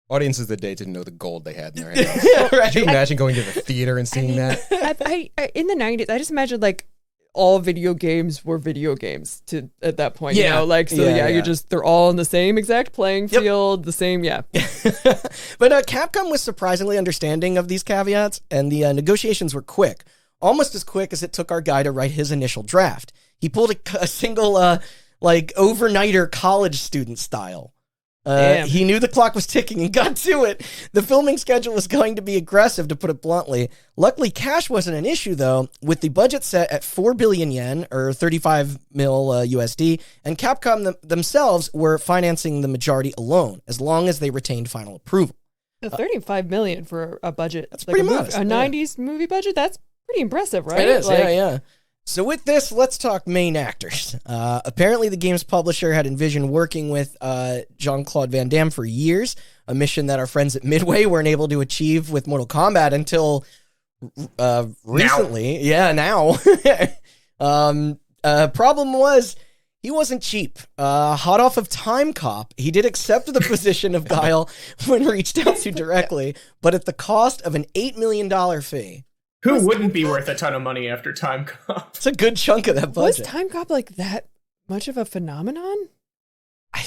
audiences that day didn't know the gold they had in their hands. Yeah, right. Could you imagine going to the theater and seeing that? I in the 90s, I just imagined like all video games were video games at that point. Yeah. You know, like, so Yeah. you're just, they're all in the same exact playing Yep. field, the same, yeah. But Capcom was surprisingly understanding of these caveats, and the negotiations were quick. Almost as quick as it took our guy to write his initial draft. He pulled a single, overnighter college student style. Damn. He knew the clock was ticking and got to it. The filming schedule was going to be aggressive, to put it bluntly. Luckily, cash wasn't an issue, though, with the budget set at 4 billion yen, or 35 mil USD, and Capcom themselves were financing the majority alone, as long as they retained final approval. The 35 million for a budget. That's pretty a modest, A yeah. 90s movie budget? That's pretty impressive, right? It is, Like, yeah. So with this, let's talk main actors. Apparently, the game's publisher had envisioned working with Jean-Claude Van Damme for years, a mission that our friends at Midway weren't able to achieve with Mortal Kombat until recently. Now. Problem was, he wasn't cheap. Hot off of Time Cop, he did accept the position of Guile when reached out to directly, but at the cost of an $8 million fee. Who wouldn't be worth a ton of money after Time Cop? It's a good chunk of that Was budget. Time Cop like that much of a phenomenon? I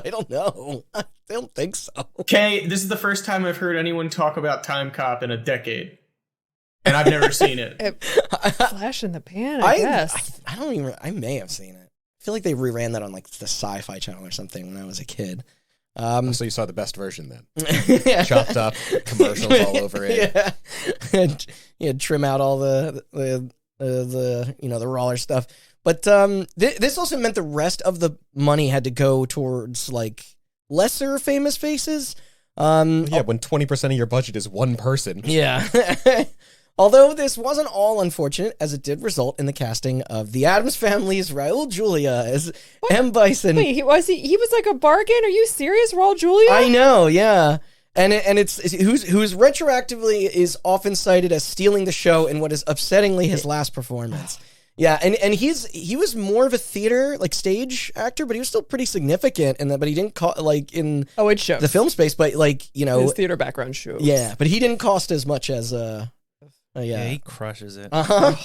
don't know. I don't think so. Okay, this is the first time I've heard anyone talk about Time Cop in a decade. And I've never seen it. Flash in the pan, I guess. I don't even. I may have seen it. I feel like they reran that on like the Sci-Fi Channel or something when I was a kid. So you saw the best version then. Yeah. Chopped up, commercials all over it. Yeah, and trim out all the the raw stuff. But this also meant the rest of the money had to go towards like lesser famous faces. When 20% of your budget is one person. Yeah. Although this wasn't all unfortunate, as it did result in the casting of the Addams Family's Raul Julia as M. Bison. Wait, he was like a bargain? Are you serious, Raul Julia? I know, yeah. And it's who's retroactively is often cited as stealing the show in what is upsettingly his last performance. Yeah, and he was more of a theater, like stage actor, but he was still pretty significant in that. But he didn't in it shows. the film space, but His theater background shows. yeah, but he didn't cost as much as Yeah, he crushes it.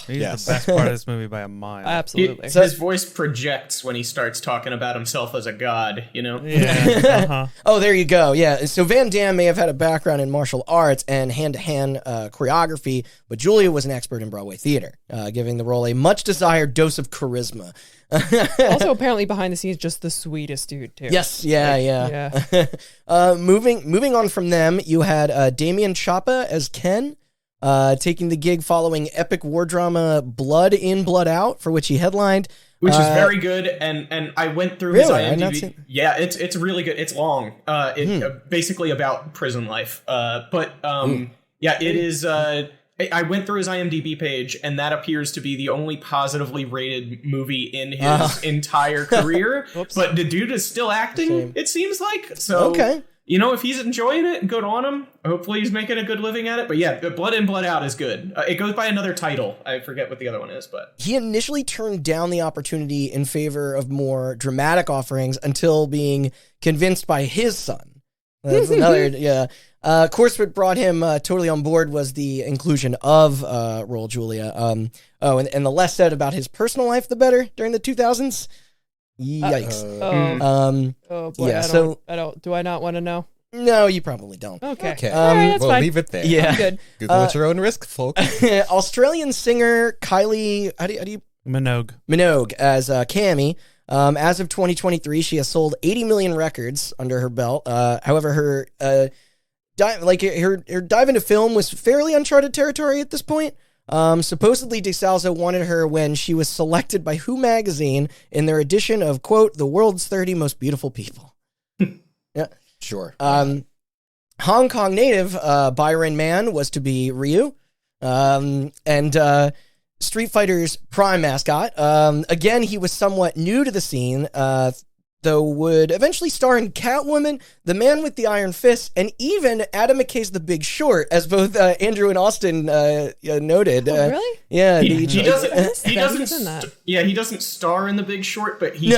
He's Yes. the best part of this movie by a mile. Absolutely. His voice projects when he starts talking about himself as a god, you know? Yeah. Oh, there you go. Yeah. So Van Damme may have had a background in martial arts and hand-to-hand choreography, but Julia was an expert in Broadway theater, giving the role a much-desired dose of charisma. Also, apparently behind the scenes, just the sweetest dude too. Yes. Yeah. Moving on from them, you had Damien Chapa as Ken. Taking the gig following epic war drama Blood In, Blood Out, for which he headlined. Which is very good, and I went through his Really? I've not IMDb. seen- Yeah, it's really good. It's long. Basically about prison life. Yeah, it is. I went through his IMDb page, and that appears to be the only positively rated movie in his entire career. But the dude is still acting. Shame. It seems like so. Okay. You know, if he's enjoying it, good on him. Hopefully he's making a good living at it. But yeah, Blood In, Blood Out is good. It goes by another title. I forget what the other one is, but... He initially turned down the opportunity in favor of more dramatic offerings until being convinced by his son. That's another, yeah. Of course, what brought him totally on board was the inclusion of Raul Julia. And the less said about his personal life, the better during the 2000s. Yikes. Oh boy. yeah, I don't. Do I not want to know? No, you probably don't. Okay. Okay. All right, that's we'll fine. leave it there. Yeah. I'm good. Google at your own risk, folks. Australian singer Kylie, how do you Minogue. as Cammy. As of 2023, she has sold 80 million records under her belt. However, her dive into film was fairly uncharted territory at this point. Supposedly, DeSalvo wanted her when she was selected by Who magazine in their edition of, quote, the world's 30 most beautiful people. Yeah. Sure. Hong Kong native Byron Mann was to be Ryu. And Street Fighter's prime mascot. Again, he was somewhat new to the scene, though would eventually star in Catwoman, The Man with the Iron Fist, and even Adam McKay's The Big Short, as both Andrew and Austin noted. Oh, really? Yeah. He doesn't. He He's doesn't. in that. He doesn't star in The Big Short, but he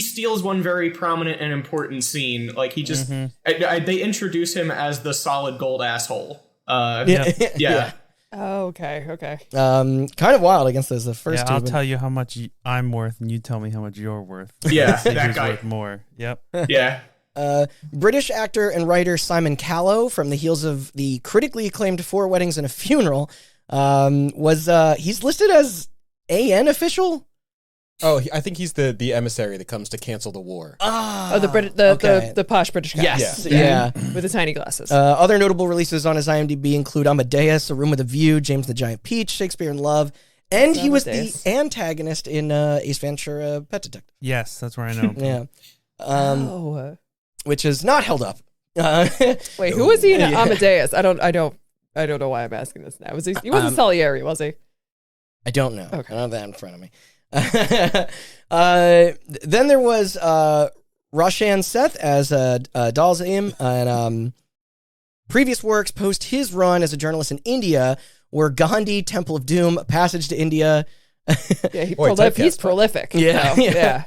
steals one very prominent and important scene. Like he just they introduce him as the solid gold asshole. Yeah. Oh, okay. Kind of wild against the first two. I'll tell you how much I'm worth, and you tell me how much you're worth. Yeah, See that who's guy. worth more. Yep. Yeah. British actor and writer Simon Callow, from the heels of the critically acclaimed Four Weddings and a Funeral, he's listed as AN official. Oh, I think he's the emissary that comes to cancel the war. The posh British guy. Yes, yeah. With the tiny glasses. Other notable releases on his IMDb include Amadeus, A Room with a View, James the Giant Peach, Shakespeare in Love, and he was Amadeus. the antagonist in Ace Ventura: Pet Detective. Yes, that's where I know. Yeah, which is not held up. Wait, who was he in Amadeus? I don't know why I'm asking this now. He wasn't Salieri, was he? I don't know. Okay. I don't have that in front of me. Then there was Roshan Seth as Dalzaim, and previous works post his run as a journalist in India were Gandhi, Temple of Doom, Passage to India. Yeah, typecast, he's prolific. Yeah, so, yeah.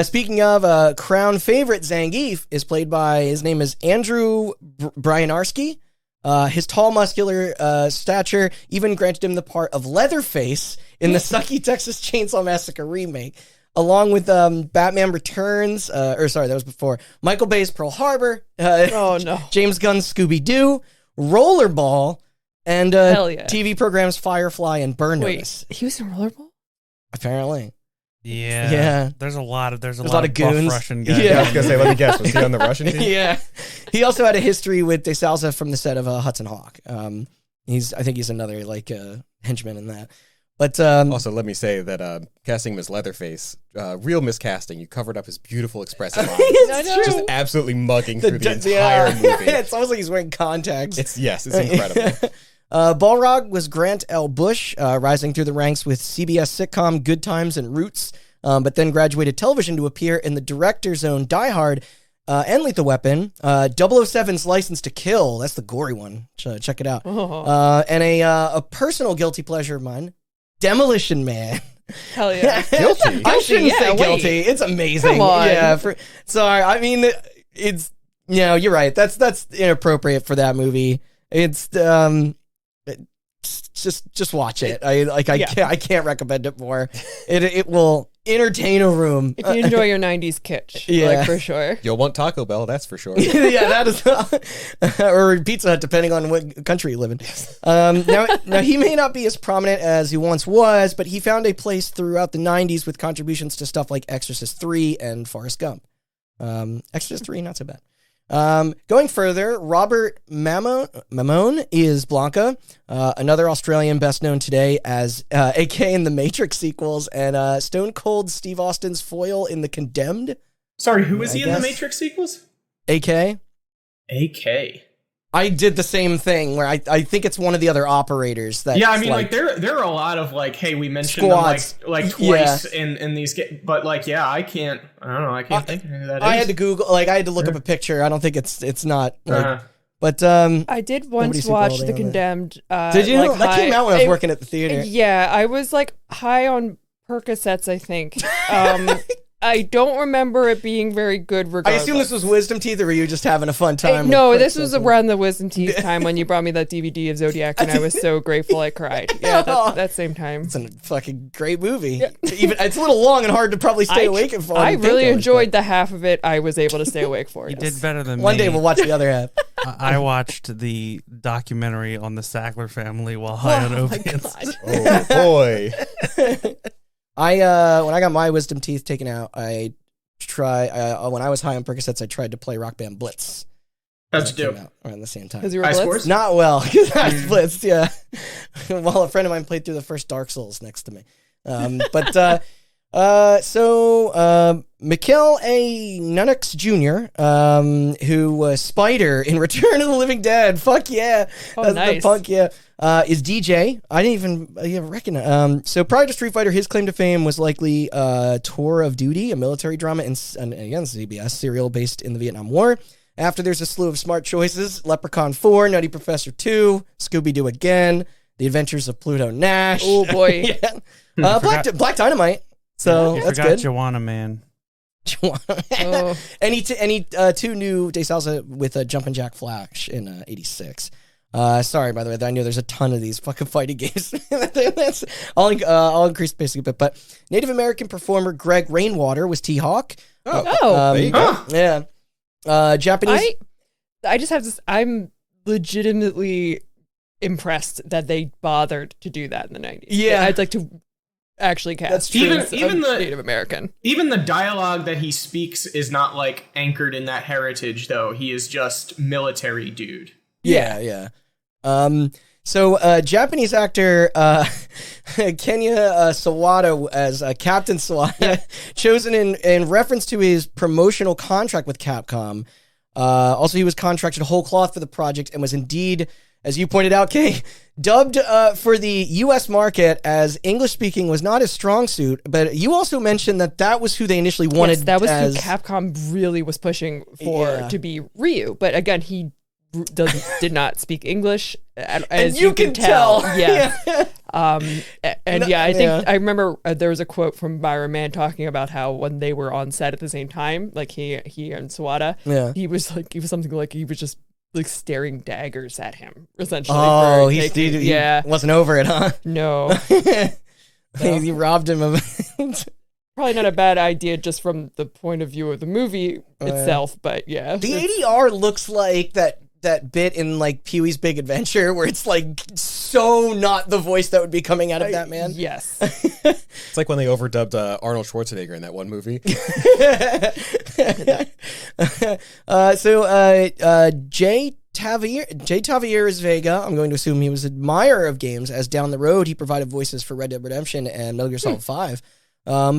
Speaking of, crown favorite Zangief is played by, his name is Andrew Bryanarski. His tall, muscular stature even granted him the part of Leatherface in the sucky Texas Chainsaw Massacre remake, along with Batman Returns, that was before, Michael Bay's Pearl Harbor, Oh no. James Gunn's Scooby-Doo, Rollerball, and Hell yeah. TV programs Firefly and Burn Wait, Notice. he was in Rollerball? Apparently. Yeah. Yeah. There's a lot of a lot of buff goons. Russian guys. Yeah. I was gonna say, let me guess, was he on the Russian team? Yeah. He also had a history with DeSalvo from the set of Hudson Hawk. I think he's another henchman in that. But Also, let me say that casting him as Leatherface, real miscasting. You covered up his beautiful expressive eyes. It's true. Just absolutely mugging through the entire movie. It's almost like he's wearing contacts. It's incredible. Balrog was Grant L. Bush, rising through the ranks with CBS sitcom Good Times and Roots, but then graduated television to appear in the director's own Die Hard and Lethal Weapon, 007's License to Kill, that's the gory one, check it out, and a personal guilty pleasure of mine, Demolition Man. Hell yeah. Guilty. I shouldn't say wait. guilty. It's amazing. Come on. Yeah. Sorry. I mean, it's you're right. That's inappropriate for that movie. It's just watch it. I can't recommend it more. It will entertain a room. If you enjoy your 90s kitsch, Yeah. for sure. You'll want Taco Bell, that's for sure. Yeah, that is, or Pizza Hut, depending on what country you live in. Now he may not be as prominent as he once was, but he found a place throughout the 90s with contributions to stuff like Exorcist 3 and Forrest Gump. Exorcist 3, not so bad. Going further, Robert Mamone is Blanca, another Australian best known today as AK in the Matrix sequels and Stone Cold Steve Austin's foil in The Condemned. Sorry, who is I he in the guess. Matrix sequels? AK. AK. I did the same thing where I think it's one of the other operators that. Yeah, I mean, like there are a lot of like, hey, we mentioned Squads. them like twice in these games, but like, yeah, I can't think of who that is. I had to Google, I had to look up a picture. I don't think it's not. Uh-huh. But I did once Nobody's super watch old The anyway. Condemned. did you? Like, That came high- out when I was it- working at the theater. Yeah, I was like high on Percocets, I think. I don't remember it being very good I regardless. assume this was Wisdom Teeth, or were you just having a fun time? No, with this was Princess? around the Wisdom Teeth time when you brought me that DVD of Zodiac, and I was so grateful I cried. Yeah, that same time. It's a fucking great movie. Even it's a little long and hard to probably stay awake for. I really enjoyed the half of it I was able to stay awake for. You yes. did better than One me. day we'll watch the other half. I watched the documentary on the Sackler family while high on opiates. Oh boy. When I got my wisdom teeth taken out, when I was high on Percocets, I tried to play Rock Band Blitz. That's That came dope. out around the same time. Because you were High blitzed? scores? Not well, because I was blitzed, yeah. While a friend of mine played through the first Dark Souls next to me. Mikhail A. Nunux Jr., who was Spider in Return of the Living Dead. Fuck yeah. Oh, That's nice. the punk, yeah. Is DJ. I didn't even recognize. So prior to Street Fighter, his claim to fame was likely Tour of Duty, a military drama, and again, CBS serial based in the Vietnam War. After there's a slew of smart choices: Leprechaun 4, Nutty Professor 2, Scooby-Doo Again, The Adventures of Pluto Nash. Oh, boy. yeah. Black Dynamite. So You that's forgot good. Joanna Man. Oh. Any two new De Salsa with a Jumpin' Jack Flash in 86. Sorry, by the way, I know there's a ton of these fucking fighting games. I'll increase the pace a bit. But Native American performer Greg Rainwater was T-Hawk. Oh. There you go. Yeah. Japanese. I just have this. I'm legitimately impressed that they bothered to do that in the 90s. Yeah. I'd like to actually cast That's true. Even the Native American. Even the dialogue that he speaks is not like anchored in that heritage, though. He is just military dude. Yeah. So Japanese actor Kenya Sawada as Captain Sawada, chosen in reference to his promotional contract with Capcom. Also, he was contracted whole cloth for the project and was indeed, as you pointed out, Kay, dubbed for the U.S. market as English speaking was not his strong suit. But you also mentioned that was who they initially wanted. Yes, that was as, who Capcom really was pushing for Yeah. to be Ryu. But again, he did not speak English, as you can tell. Yeah. I think I remember there was a quote from Byron Mann talking about how when they were on set at the same time, like he and Sawada, he was something like he was just like staring daggers at him, essentially. Oh, for he taking- wasn't over it, huh? No, He robbed him of. probably not a bad idea just from the point of view of the movie itself, but yeah. The ADR looks like that bit in like Pee-wee's Big Adventure where it's like so not the voice that would be coming out of that man. Yes. It's like when they overdubbed Arnold Schwarzenegger in that one movie. Jay Tavieres Vega, I'm going to assume he was an admirer of games, as down the road he provided voices for Red Dead Redemption and Metal Gear Solid 5.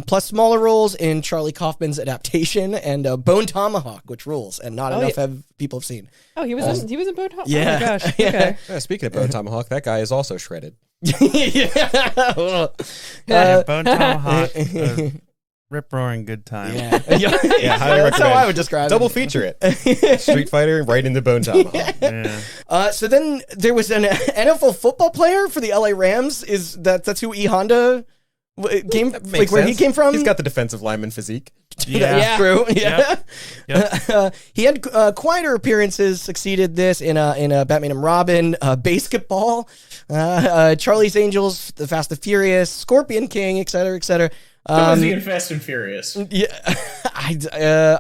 Plus smaller roles in Charlie Kaufman's adaptation and Bone Tomahawk, which rules, and not enough people have seen. Oh, he was in Bone Tomahawk. Yeah. Oh my gosh. Yeah. Okay. Speaking of Bone Tomahawk, that guy is also shredded. Yeah. Bone Tomahawk, rip roaring good time. Yeah, highly That's how recommend. I would describe Double it. feature it. Street Fighter right into Bone Tomahawk. Yeah. So then there was an NFL football player for the LA Rams. That's who E Honda Came Makes like where he sense. came from. He's got the defensive lineman physique. That's Yeah. true. Yeah. Yep. He had quieter appearances. Succeeded this in a Batman and Robin, Basketball, Charlie's Angels, The Fast and Furious, Scorpion King, etc., etc. Was he in Fast and Furious? Yeah,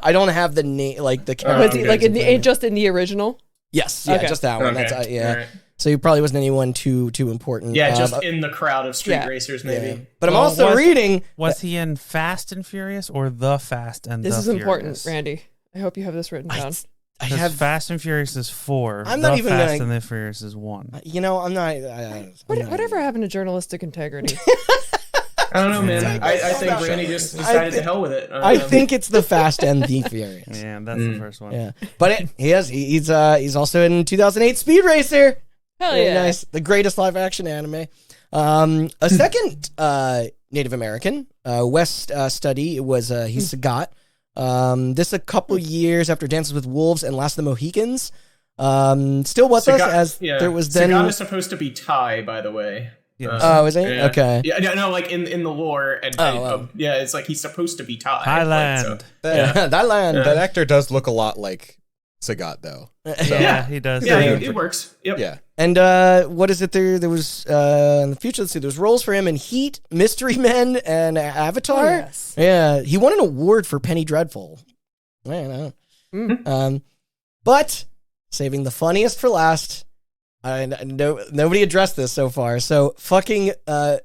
I don't have the name like the character. Was he like just in the original? Yes, yeah, Okay. just that one. Okay, That's yeah. all right. So he probably wasn't anyone too important. Yeah, just but, in the crowd of street Yeah. racers, maybe. yeah. But I'm Well, also reading. Was he in Fast and Furious or The Fast and This the is important, Furious? Randy. I hope you have this written down. I 'Cause have. Fast and Furious is 4. I'm not The even Fast gonna- and the Furious is 1. You know, I'm not. I'm not- Whatever happened to journalistic integrity? I don't know, man. I think about Randy that. just decided to hell with it. I think it's the Fast and the Furious. Yeah, that's the first one. Yeah, but he's also in 2008 Speed Racer. Hell Very yeah. nice, the greatest live action anime. A second Native American, West Study was he's Sagat. This a couple years after Dances with Wolves and Last of the Mohicans. Still with us as there was then. Sagat is supposed to be Thai, by the way. Yes. Oh, is he? Yeah. Okay. Yeah, no, like in the lore, and yeah, it's like he's supposed to be Thai. Thailand. That land. That actor does look a lot like Sagat, though. Yeah, he does. Yeah, it works. Yep. Yeah. And what is it? There was in the future. Let's see. There's roles for him in Heat, Mystery Men, and Avatar. Oh, yes. Yeah, he won an award for Penny Dreadful. I don't know. But saving the funniest for last. Nobody addressed this so far. So fucking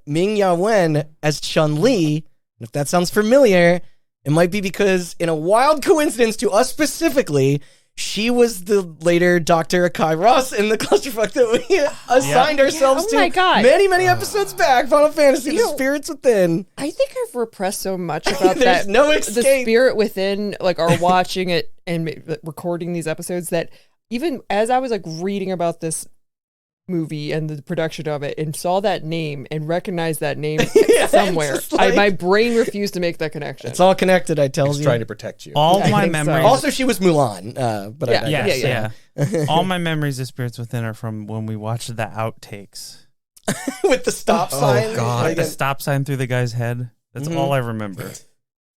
Ming Ya Wen as Chun-Li. And if that sounds familiar, it might be because in a wild coincidence to us specifically, she was the later Dr. Akai Ross in the clusterfuck that we assigned ourselves Yeah, oh my to God. many episodes back. Final Fantasy, You The know, Spirits Within. I think I've repressed so much about There's that. no The escape. spirit within, like, our watching it and recording these episodes, that even as I was like reading about this movie and the production of it and saw that name and recognized that name somewhere, it's just like- my brain refused to make that connection. It's all connected, I tell He's you. trying to protect you. All I my think so. memories. Also, she was Mulan. But Yeah. I Yeah. Yes, yeah. All my memories of Spirits Within are from when we watched the outtakes. with the stop sign. God. Like, The stop sign through the guy's head. That's all I remember.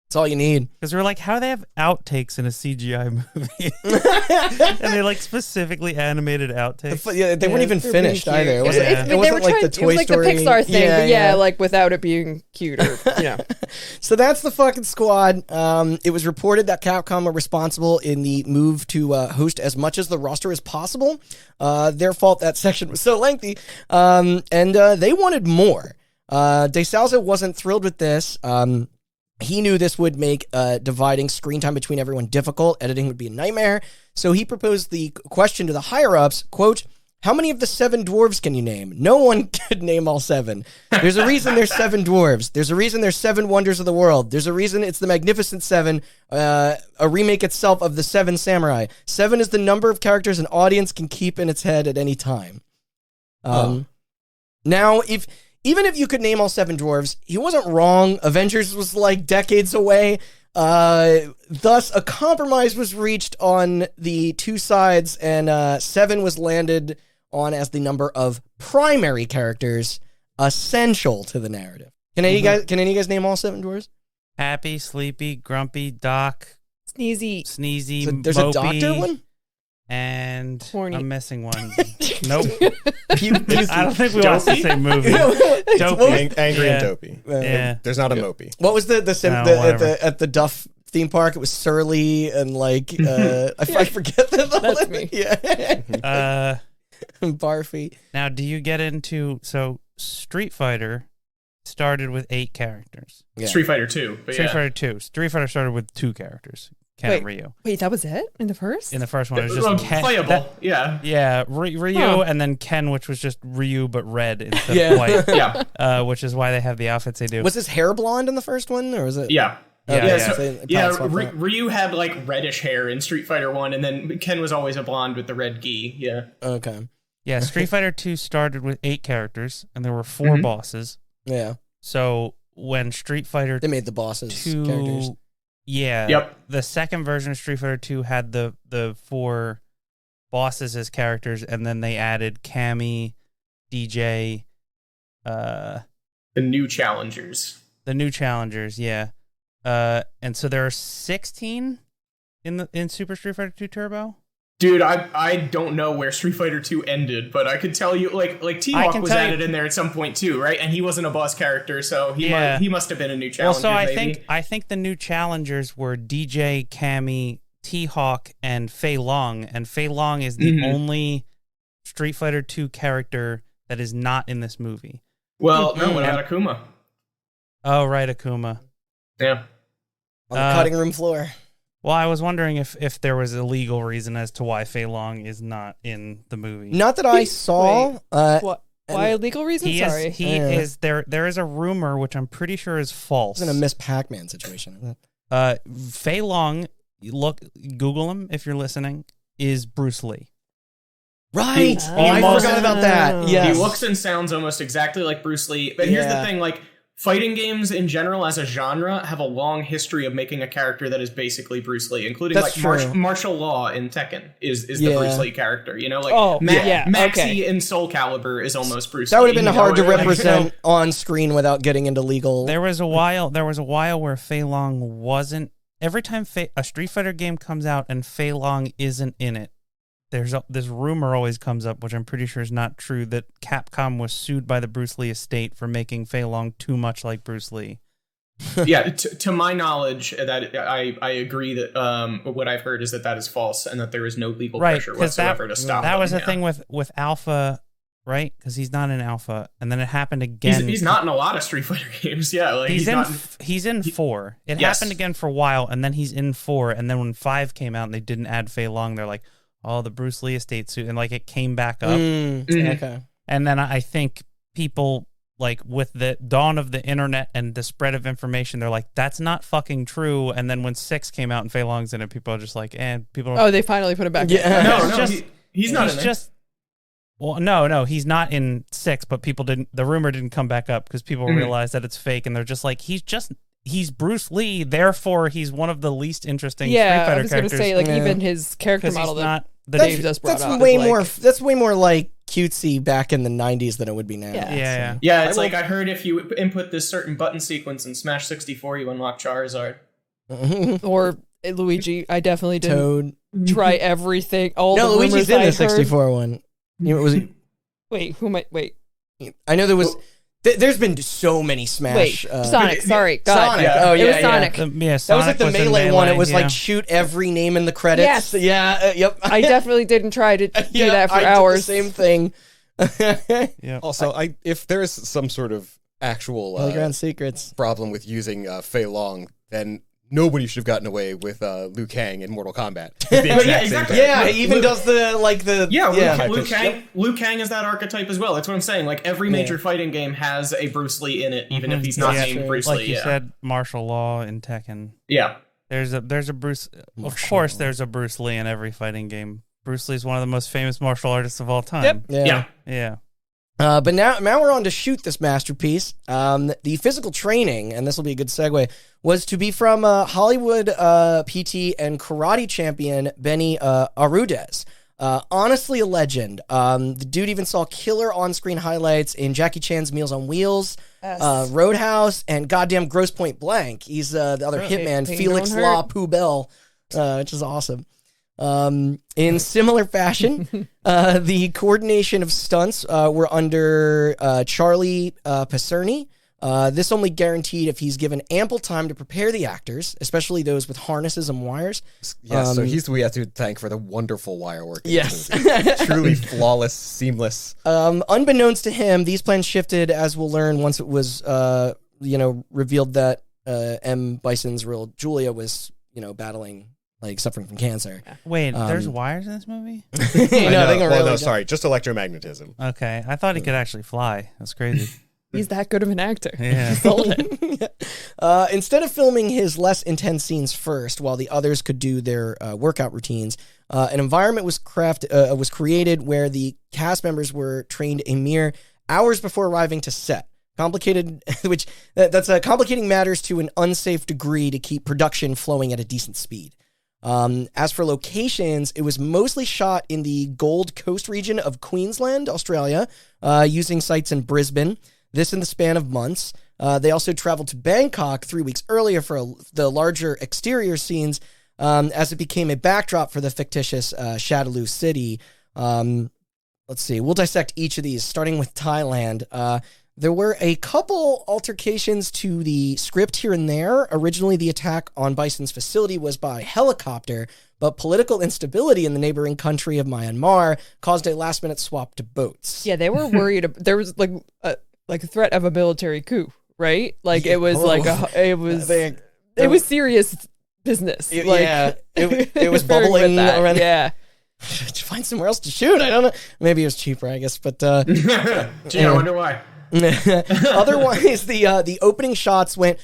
it's all you need. Because we were like, how do they have outtakes in a CGI movie? And they like specifically animated outtakes. Yeah, they weren't even they're finished being cute. either. It Yeah. wasn't, I mean, it wasn't like the it Toy was like Story. the Pixar thing, but yeah, like without it being cute or So that's the fucking squad. It was reported that Capcom are responsible in the move to host as much as the roster as possible. Their fault that section was so lengthy. And they wanted more. DeSalza wasn't thrilled with this. He knew this would make dividing screen time between everyone difficult. Editing would be a nightmare. So he proposed the question to the higher-ups, quote, how many of the 7 dwarves can you name? No one could name all 7. There's a reason there's 7 dwarves. There's a reason there's 7 wonders of the world. There's a reason it's the Magnificent 7, a remake itself of the 7 Samurai. 7 is the number of characters an audience can keep in its head at any time. Now, even if you could name all 7 dwarves, he wasn't wrong. Avengers was like decades away. Thus, a compromise was reached on the two sides, and 7 was landed on as the number of primary characters essential to the narrative. Can any of you guys name all 7 dwarves? Happy, Sleepy, Grumpy, Doc, sneezy. Sneezy, So there's Mopey, a doctor one? and Horny. I'm missing one. Nope. Pusey. I don't think we watched the same movie. Dopey. Angry Yeah. and dopey. Yeah. There's not a mopey. What was the whatever. at the Duff theme park? It was Surly and like I forget the That's me. Yeah. Barfy. Now, do you get into Street Fighter started with 8 characters. Yeah. Street Fighter 2. But Street yeah. Fighter 2. Street Fighter started with 2 characters. Ken and Ryu. Wait, that was it in the first? In the first one, it was Well, just Ken. playable. Yeah. Yeah, Ryu, Huh. and then Ken, which was just Ryu but red instead Yeah. of white. Yeah. Which is why they have the outfits they do. Was his hair blonde in the first one, or was it? Yeah. Yeah, Yeah, yeah. so- Ryu had like reddish hair in Street Fighter 1, and then Ken was always a blonde with the red gi. Yeah. Okay. Yeah, Street Fighter 2 started with 8 characters, and there were 4 bosses. Yeah. So when Street Fighter They made the bosses 2, characters. yeah, Yep. the second version of Street Fighter 2 had the 4 bosses as characters, and then they added Cammy, DJ, The new challengers. The new challengers, yeah. And so there are 16 in Super Street Fighter 2 Turbo. Dude, I don't know where Street Fighter 2 ended, but I could tell you, like T-Hawk was added in there at some point too, right? And he wasn't a boss character, so he must have been a new challenger. Well, so maybe. I think the new challengers were DJ, Cammy, T-Hawk, and Fei Long, and Fei Long is the only Street Fighter 2 character that is not in this movie. Well, no, what about Akuma? Oh, right, Akuma. Yeah. On the cutting room floor. Well, I was wondering if there was a legal reason as to why Fei Long is not in the movie. Not that I saw. What? Why legal reasons? Sorry. He is there. There is a rumor, which I'm pretty sure is false. It's in a Miss Pac-Man situation. Fei Long, Google him if you're listening, is Bruce Lee. Right. I forgot about that. Yes. He looks and sounds almost exactly like Bruce Lee. But here's the thing, like, fighting games in general as a genre have a long history of making a character that is basically Bruce Lee, including martial law in Tekken is the Bruce Lee character. You know, like Maxi in Soul Calibur is almost Bruce Lee. That would have been hard to represent on screen without getting into legal. There was a while where Fei Long wasn't. Every time a Street Fighter game comes out and Fei Long isn't in it, this rumor always comes up, which I'm pretty sure is not true, that Capcom was sued by the Bruce Lee estate for making Fei Long too much like Bruce Lee. Yeah, to my knowledge, that I agree that what I've heard is that is false and that there is no legal pressure whatsoever to stop. That was the thing with Alpha, right? Because he's not in Alpha, and then it happened again. He's not in a lot of Street Fighter games. Yeah, like he's in 4. It happened again for a while, and then he's in 4. And then when 5 came out and they didn't add Fei Long, they're like, oh, the Bruce Lee estate suit, and like it came back up. Okay. And then I think people, like, with the dawn of the internet and the spread of information, they're like, that's not fucking true. And then when 6 came out and Fei Long's in it, people are just like, they finally put it back. Yeah. He's not in there. Well, no, he's not in 6, but the rumor didn't come back up because people realized that it's fake, and they're just like, he's Bruce Lee, therefore he's one of the least interesting Street Fighter characters. I was going to say, like, even his character model Dave just brought up. That's way more like cutesy back in the 90s than it would be now. Yeah. It's like I heard if you input this certain button sequence in Smash 64, you unlock Charizard. Or Luigi. I definitely didn't try everything. Luigi's in the 64 one. Wait, I know there was. There's been so many Smash. Sonic. Sorry, God. Sonic. Oh yeah, it was Sonic. That was like the Melee one. It was like shoot every name in the credits. Yes. Yeah. Yep. I definitely didn't try to do that for hours. Did the same thing. Yeah. Also, if there is some sort of actual Playground Secrets problem with using Fei Long, then nobody should have gotten away with Liu Kang in Mortal Kombat. Yeah, he even does the Liu Kang is that archetype as well. That's what I'm saying. Like every major fighting game has a Bruce Lee in it, even if he's not named Bruce Lee. Like you said, martial law in Tekken. Yeah, there's a Bruce. Of course, there's a Bruce Lee in every fighting game. Bruce Lee is one of the most famous martial artists of all time. Yep. Yeah. But now we're on to shoot this masterpiece. The physical training, and this will be a good segue, was to be from Hollywood PT and karate champion Benny Arudez. Honestly, a legend. The dude even saw killer on-screen highlights in Jackie Chan's Meals on Wheels, Roadhouse, and goddamn Grosse Point Blank. He's the other hitman, Felix La Poubelle, which is awesome. In similar fashion, the coordination of stunts were under Charlie Pacerni. This only guaranteed if he's given ample time to prepare the actors, especially those with harnesses and wires. Yes, so he's who we have to thank for the wonderful wire work. Yes. Truly flawless, seamless. Unbeknownst to him, these plans shifted, as we'll learn once it was revealed that M. Bison's real Julia was battling, like, suffering from cancer. Wait, there's wires in this movie? Sorry, just electromagnetism. Okay, I thought he could actually fly. That's crazy. He's that good of an actor. Yeah. Sold it. Instead of filming his less intense scenes first, while the others could do their workout routines, an environment was created where the cast members were trained a mere hours before arriving to set. Complicating matters to an unsafe degree to keep production flowing at a decent speed. As for locations, it was mostly shot in the Gold Coast region of Queensland, Australia, using sites in Brisbane. This in the span of months. They also traveled to Bangkok 3 weeks earlier for the larger exterior scenes, as it became a backdrop for the fictitious Shadaloo city. Let's see. We'll dissect each of these, starting with Thailand. There were a couple altercations to the script here and there. Originally, the attack on Bison's facility was by helicopter, but political instability in the neighboring country of Myanmar caused a last-minute swap to boats. Yeah, they were worried. There was like a threat of a military coup, right? Like it was it was serious business. It was bubbling around. Yeah. Did you find somewhere else to shoot? I don't know. Maybe it was cheaper, I guess. But Gee, I wonder why. Otherwise, the opening shots went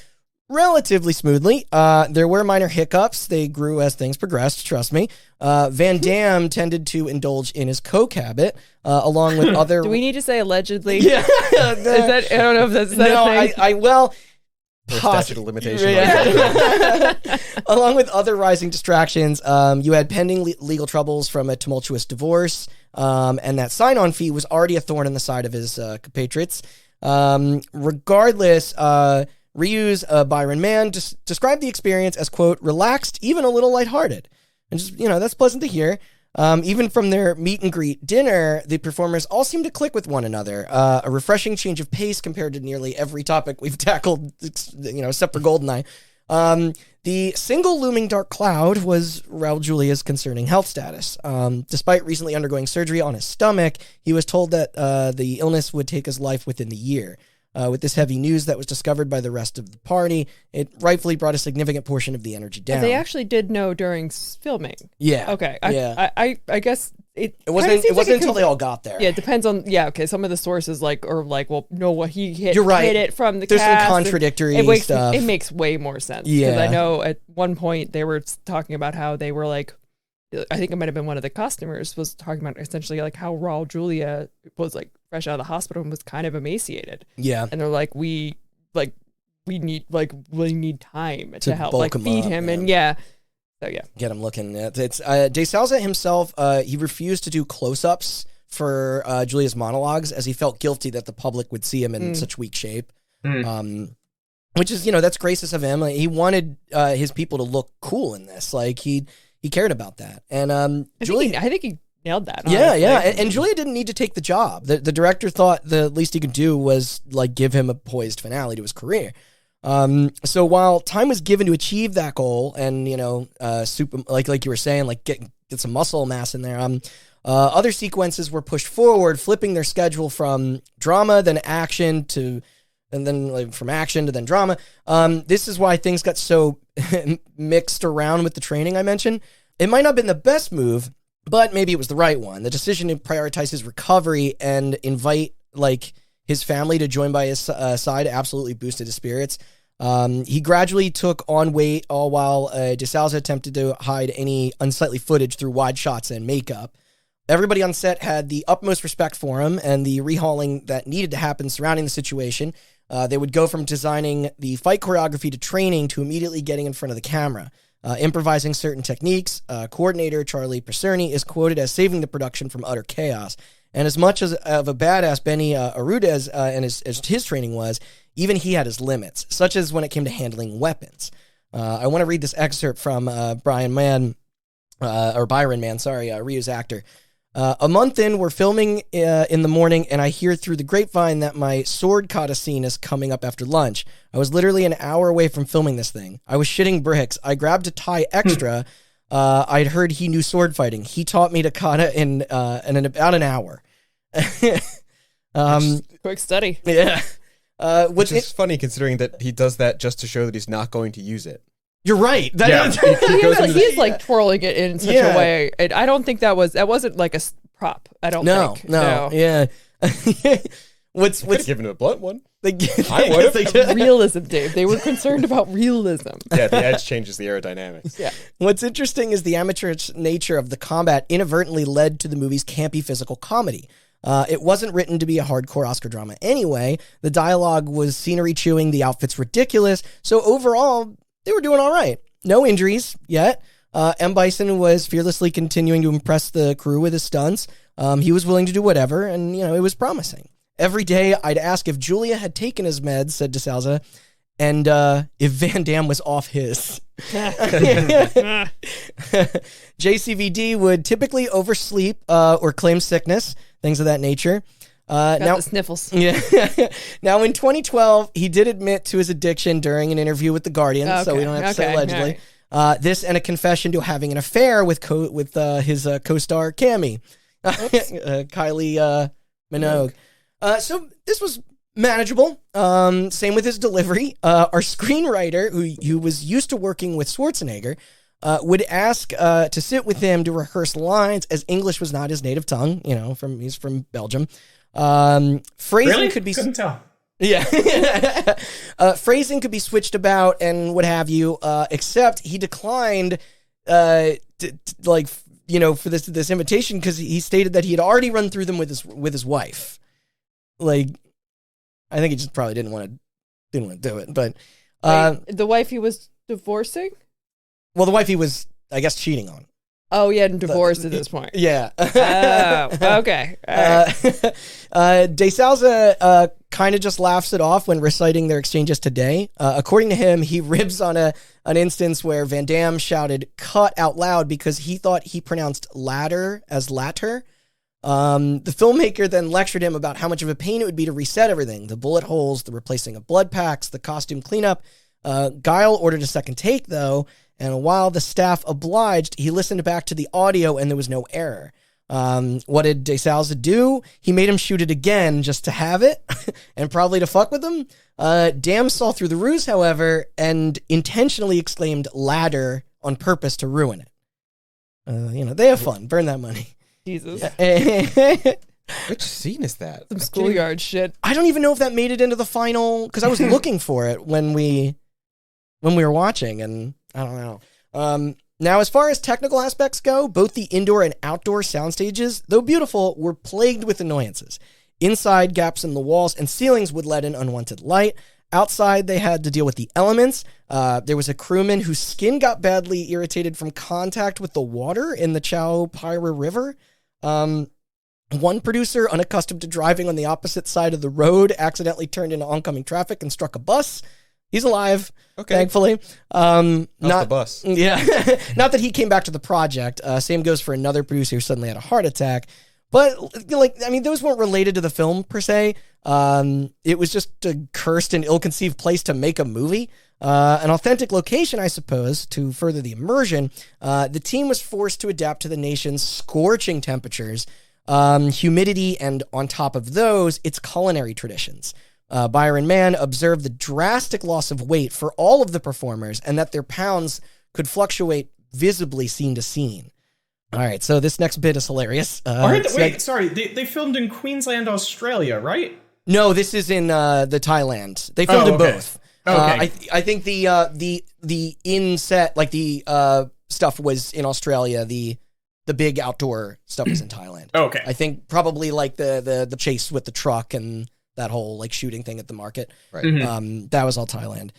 relatively smoothly. There were minor hiccups. They grew as things progressed, trust me. Van Damme tended to indulge in his coke habit, along with other... Do we need to say allegedly? Yeah. Is that, I don't know if that's a thing. Well... Statute of limitation. Yeah. Along with other rising distractions, you had pending legal troubles from a tumultuous divorce, and that sign-on fee was already a thorn in the side of his compatriots. Regardless, Ryu's Byron Mann described the experience as, quote, relaxed, even a little lighthearted. And just, that's pleasant to hear. Even from their meet and greet dinner, the performers all seemed to click with one another. A refreshing change of pace compared to nearly every topic we've tackled, except for GoldenEye. The single looming dark cloud was Raul Julia's concerning health status. Despite recently undergoing surgery on his stomach, he was told that the illness would take his life within the year. With this heavy news that was discovered by the rest of the party, it rightfully brought a significant portion of the energy down. They actually did know during filming. Yeah. Okay. Yeah. I guess it wasn't until they all got there. Yeah, it depends on. Yeah. Okay. Some of the sources what he hit. You're right. Hit it from the There's cast. some contradictory stuff. It makes way more sense. Yeah. Because I know at one point they were talking about how they were like, I think it might have been one of the customers was talking about essentially like how Raul Julia was like fresh out of the hospital and was kind of emaciated. Yeah. And they're like, we need time to help bulk feed up, him. man. And yeah. So yeah. Get him looking. It's De Souza himself, he refused to do close-ups for Julia's monologues as he felt guilty that the public would see him in such weak shape. Which is, that's gracious of him. Like, he wanted his people to look cool in this. Like he cared about that. And Julia, I think he nailed that. Yeah, honestly. yeah. And Julia didn't need to take the job. The director thought the least he could do was like give him a poised finale to his career. So while time was given to achieve that goal, and super like you were saying, like get some muscle mass in there. Other sequences were pushed forward, flipping their schedule from drama, then action and then from action to then drama. This is why things got so mixed around with the training I mentioned. It might not have been the best move, but maybe it was the right one. The decision to prioritize his recovery and invite his family to join by his side absolutely boosted his spirits. He gradually took on weight, all while De Souza attempted to hide any unsightly footage through wide shots and makeup. Everybody on set had the utmost respect for him and the rehauling that needed to happen surrounding the situation. They would go from designing the fight choreography to training to immediately getting in front of the camera. Improvising certain techniques, coordinator Charlie Percerni is quoted as saving the production from utter chaos. And as much as of a badass Benny Arudez as his training was, even he had his limits, such as when it came to handling weapons. I want to read this excerpt from Byron Mann, Ryu's actor. A month in, we're filming in the morning, and I hear through the grapevine that my sword kata scene is coming up after lunch. I was literally an hour away from filming this thing. I was shitting bricks. I grabbed a Thai extra. I'd heard he knew sword fighting. He taught me to kata in about an hour. Quick study. Yeah. Which is funny considering that he does that just to show that he's not going to use it. You're right. He is like twirling it in such a way. And I don't think that wasn't like a prop. I don't think. No. Yeah. What's given a blunt one? I would have. Realism, Dave. They were concerned about realism. Yeah, the edge changes the aerodynamics. Yeah. What's interesting is the amateurish nature of the combat inadvertently led to the movie's campy physical comedy. It wasn't written to be a hardcore Oscar drama anyway. The dialogue was scenery chewing, the outfits ridiculous. So overall, they were doing all right. No injuries yet. M. Bison was fearlessly continuing to impress the crew with his stunts. He was willing to do whatever, and it was promising. Every day, I'd ask if Julia had taken his meds, said DeSalza, and if Van Damme was off his. JCVD would typically oversleep or claim sickness, things of that nature. Got Now, the sniffles. yeah. Now, in 2012, he did admit to his addiction during an interview with The Guardian, so we don't have to say Okay, allegedly. alright. This and a confession to having an affair with his co-star Cammy, Kylie Minogue. So this was manageable. Same with his delivery. Our screenwriter, who was used to working with Schwarzenegger, would ask to sit with him to rehearse lines, as English was not his native tongue. He's from Belgium. Phrasing could be couldn't tell. Yeah. Phrasing could be switched about and what have you, except he declined, for this invitation because he stated that he had already run through them with his wife. Like, I think he just probably didn't want to do it. But Wait, the wife he was divorcing? well, the wife he was, I guess, cheating on. Oh, he hadn't divorced at this point. Yeah. Oh, okay. All right. DeSalza kind of just laughs it off when reciting their exchanges today. According to him, he ribs on an instance where Van Damme shouted "cut" out loud because he thought he pronounced ladder as latter. The filmmaker then lectured him about how much of a pain it would be to reset everything: the bullet holes, the replacing of blood packs, the costume cleanup. Guile ordered a second take, though, and while the staff obliged, he listened back to the audio and there was no error. What did DeSalza do? He made him shoot it again just to have it, and probably to fuck with him. Damme saw through the ruse, however, and intentionally exclaimed ladder on purpose to ruin it. They have fun. Burn that money. Jesus. Which scene is that? Some schoolyard shit. I don't even know if that made it into the final, because I was looking for it when we were watching, and I don't know. Now, as far as technical aspects go, both the indoor and outdoor sound stages, though beautiful, were plagued with annoyances. Inside, gaps in the walls and ceilings would let in unwanted light. Outside, they had to deal with the elements. There was a crewman whose skin got badly irritated from contact with the water in the Chao Phraya River. One producer, unaccustomed to driving on the opposite side of the road, accidentally turned into oncoming traffic and struck a bus. He's alive, thankfully. Not the bus. Yeah. Not that he came back to the project. Same goes for another producer who suddenly had a heart attack. But, those weren't related to the film, per se. It was just a cursed and ill-conceived place to make a movie. An authentic location, I suppose, to further the immersion. The team was forced to adapt to the nation's scorching temperatures, humidity, and on top of those, its culinary traditions. Byron Mann observed the drastic loss of weight for all of the performers and that their pounds could fluctuate visibly scene to scene. All right, so this next bit is hilarious. Sorry, they filmed in Queensland, Australia, right? No, this is in the Thailand. They filmed in both. Okay. I think the inset, like the stuff was in Australia. The big outdoor stuff was in Thailand. Okay. I think probably like the chase with the truck and that whole like shooting thing at the market. Right. Mm-hmm. That was all Thailand.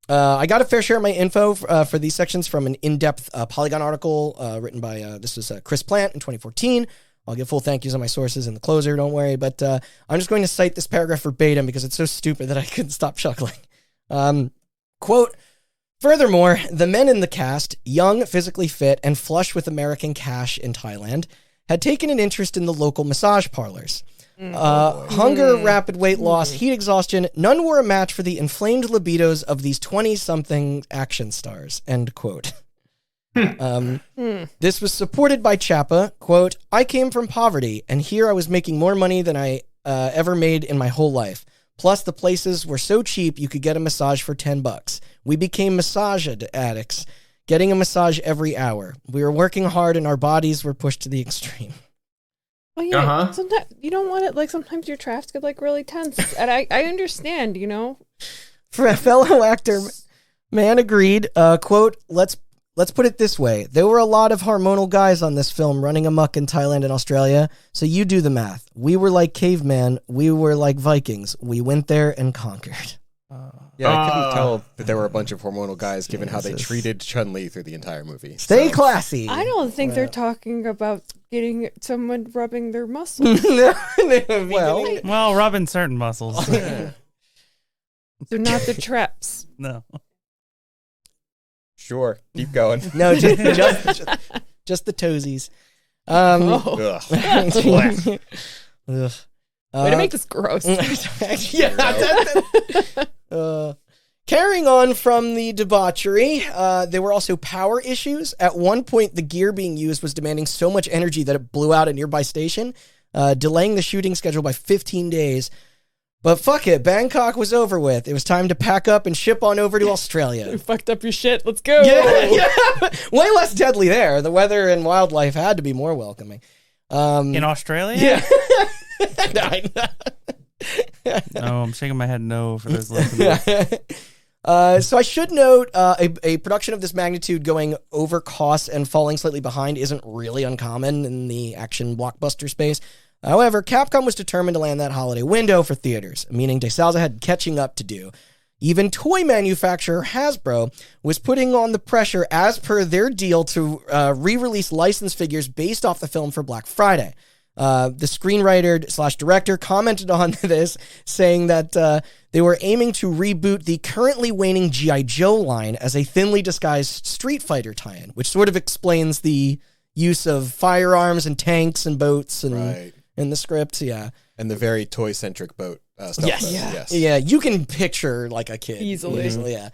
I got a fair share of my info for these sections from an in-depth Polygon article written by this was Chris Plant in 2014. I'll give full thank yous on my sources in the closer, don't worry. But I'm just going to cite this paragraph verbatim because it's so stupid that I couldn't stop chuckling. Quote, furthermore, the men in the cast, young, physically fit, and flush with American cash in Thailand, had taken an interest in the local massage parlors. Hunger, rapid weight loss, heat exhaustion, none were a match for the inflamed libidos of these 20-something action stars, end quote. This was supported by Chapa, quote, I came from poverty, and here I was making more money than I ever made in my whole life. Plus, the places were so cheap you could get a massage for $10. We became massage addicts, getting a massage every hour. We were working hard, and our bodies were pushed to the extreme. Well, yeah, sometimes you don't want it. Like, sometimes your drafts get, like, really tense. And I understand, For a fellow actor, Mann agreed, quote, let's put it this way. There were a lot of hormonal guys on this film running amok in Thailand and Australia, so you do the math. We were like cavemen. We were like Vikings. We went there and conquered. Yeah, I couldn't tell that there were a bunch of hormonal guys given how they treated Chun-Li through the entire movie. Stay classy. I don't think they're talking about getting someone rubbing their muscles. Well, rubbing certain muscles. So not the traps. No. Sure, keep going. No, just the toesies. Ugh. Ugh. Way to make this gross. Carrying on from the debauchery, there were also power issues. At one point, the gear being used was demanding so much energy that it blew out a nearby station, delaying the shooting schedule by 15 days. But fuck it, Bangkok was over with. It was time to pack up and ship on over to Australia. You fucked up your shit. Let's go. Yeah. Way less deadly there. The weather and wildlife had to be more welcoming. In Australia? Yeah. No, I'm shaking my head no for those listeners. So I should note, a production of this magnitude going over costs and falling slightly behind isn't really uncommon in the action blockbuster space. However, Capcom was determined to land that holiday window for theaters, meaning De Souza had catching up to do. Even toy manufacturer Hasbro was putting on the pressure as per their deal to re-release licensed figures based off the film for Black Friday. The screenwriter/director commented on this, saying that they were aiming to reboot the currently waning G.I. Joe line as a thinly disguised Street Fighter tie-in, which sort of explains the use of firearms and tanks and boats and in the script, yeah. And the very toy-centric boat stuff. Yes. Yeah, you can picture like a kid. Easily, yeah.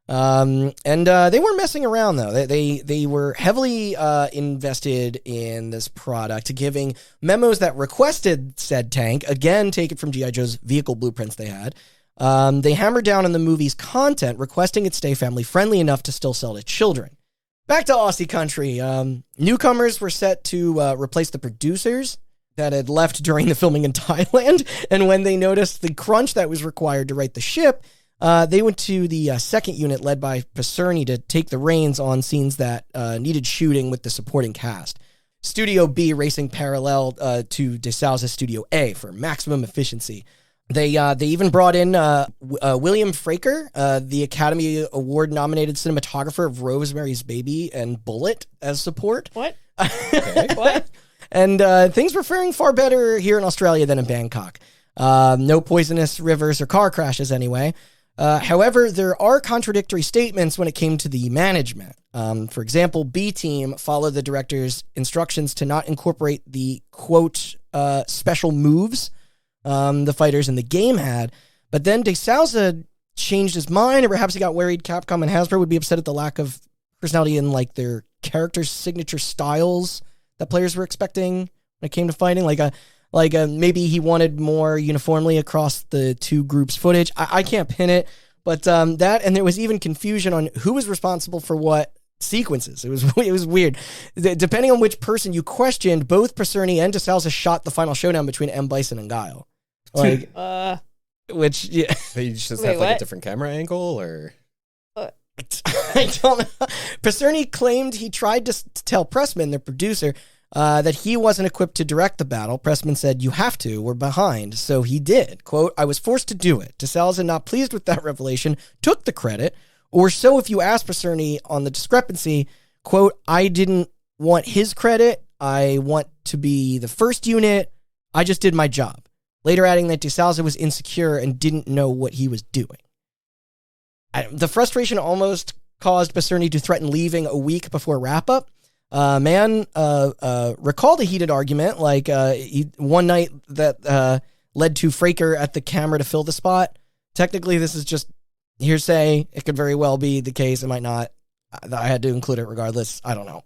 And they weren't messing around, though. They were heavily invested in this product, giving memos that requested said tank, again, take it from G.I. Joe's vehicle blueprints they had. They hammered down on the movie's content, requesting it stay family-friendly enough to still sell to children. Back to Aussie country. Newcomers were set to replace the producers that had left during the filming in Thailand, and when they noticed the crunch that was required to right the ship, they went to the second unit led by Pacerni to take the reins on scenes that needed shooting with the supporting cast. Studio B racing parallel to De Souza's Studio A for maximum efficiency. They even brought in William Fraker, the Academy Award-nominated cinematographer of Rosemary's Baby and Bullet, as support. What? Okay. What? And things were faring far better here in Australia than in Bangkok. No poisonous rivers or car crashes anyway. However, there are contradictory statements when it came to the management. For example, B Team followed the director's instructions to not incorporate the, quote, special moves the fighters in the game had. But then De Souza changed his mind, or perhaps he got worried Capcom and Hasbro would be upset at the lack of personality in like their characters' signature styles that players were expecting when it came to fighting. Maybe he wanted more uniformly across the two groups' footage. I can't pin it, but that, and there was even confusion on who was responsible for what sequences. It was weird. Depending on which person you questioned, both Pacerni and De Souza shot the final showdown between M. Bison and Guile. Which, yeah. They just have Wait, like what? a different camera angle, or? I don't know. Pacerni claimed he tried to tell Pressman, the producer, that he wasn't equipped to direct the battle. Pressman said, "You have to, we're behind." So he did. Quote, "I was forced to do it." De Souza, not pleased with that revelation, took the credit. Or so if you ask Pacerni on the discrepancy, quote, "I didn't want his credit. I want to be the first unit. I just did my job." Later adding that De Souza was insecure and didn't know what he was doing. The frustration almost caused Pacerni to threaten leaving a week before wrap-up. Mann recalled a heated argument, one night that led to Fraker at the camera to fill the spot. Technically, this is just hearsay. It could very well be the case. It might not. I had to include it regardless. I don't know.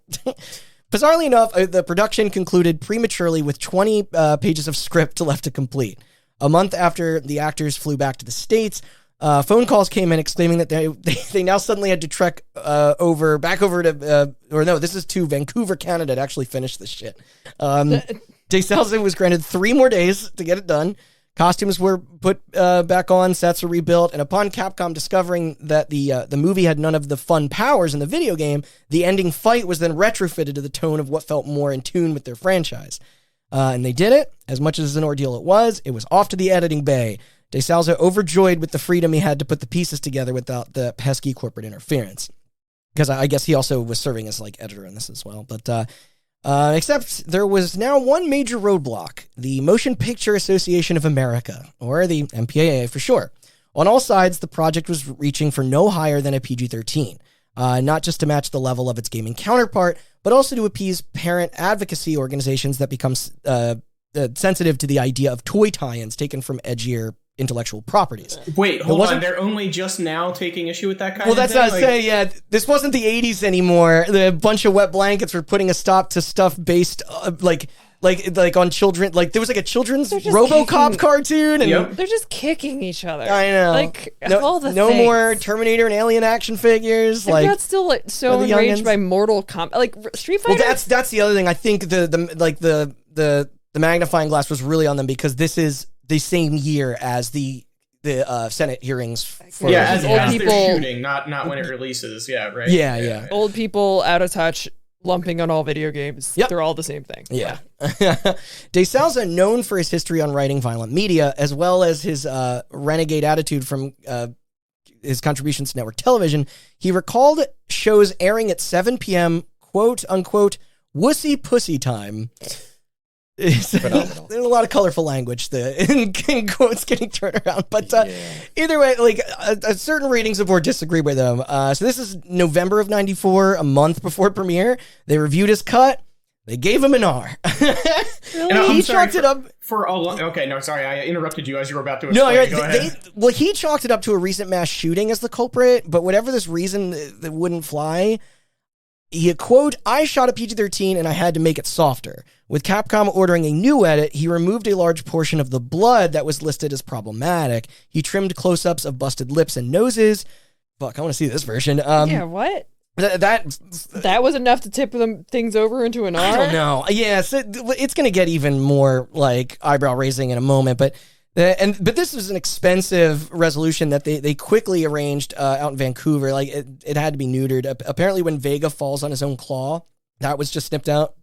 Bizarrely enough, the production concluded prematurely with 20 pages of script left to complete. A month after the actors flew back to the States, phone calls came in exclaiming that they now suddenly had to trek back over to, this is to Vancouver, Canada to actually finish this shit. De Souza was granted 3 more days to get it done. Costumes were put back on, sets were rebuilt, and upon Capcom discovering that the movie had none of the fun powers in the video game, the ending fight was then retrofitted to the tone of what felt more in tune with their franchise. And they did it. As much as an ordeal it was off to the editing bay. DeSalza overjoyed with the freedom he had to put the pieces together without the pesky corporate interference. Because I guess he also was serving as like editor in this as well. But except there was now one major roadblock: the Motion Picture Association of America, or the MPAA for short. On all sides, the project was reaching for no higher than a PG-13, not just to match the level of its gaming counterpart, but also to appease parent advocacy organizations that become sensitive to the idea of toy tie-ins taken from edgier intellectual properties. Wait, hold on. They're only just now taking issue with that kind of thing? Well, that's not saying, yeah, this wasn't the 80s anymore. The bunch of wet blankets were putting a stop to stuff based, like on children. Like, there was like a children's RoboCop cartoon. And they're just kicking each other. I know. Like, no, all the no things. more Terminator and Alien action figures. I'm like, not still like so the enraged youngins. by Mortal Kombat. Like, Street Fighter. Well, that's the other thing. I think the magnifying glass was really on them because this is the same year as the Senate hearings. For, as old they're people shooting, not when it releases. Yeah, right. Yeah. Old people out of touch, lumping on all video games. Yep. They're all the same thing. Yeah. DeSalza, known for his history on writing violent media, as well as his renegade attitude from his contributions to network television, he recalled shows airing at 7 p.m., quote unquote, wussy pussy time. Phenomenal. There's a lot of colorful language in quotes getting turned around, but either way, like certain ratings of board disagree with them. So this is November of '94, a month before premiere. They reviewed his cut. They gave him an R. Really? He chalked it up for a long. Okay, no, sorry, I interrupted you as you were about to. No, explain. Go ahead. Well, he chalked it up to a recent mass shooting as the culprit, but whatever this reason that wouldn't fly. He, quote, I shot a PG-13 and I had to make it softer. With Capcom ordering a new edit, he removed a large portion of the blood that was listed as problematic. He trimmed close-ups of busted lips and noses. Fuck, I want to see this version. Yeah, what? That was enough to tip them things over into an R? I don't know. Yeah, so it's going to get even more, like, eyebrow-raising in a moment, but this was an expensive resolution that they quickly arranged out in Vancouver. Like it had to be neutered. Apparently, when Vega falls on his own claw, that was just snipped out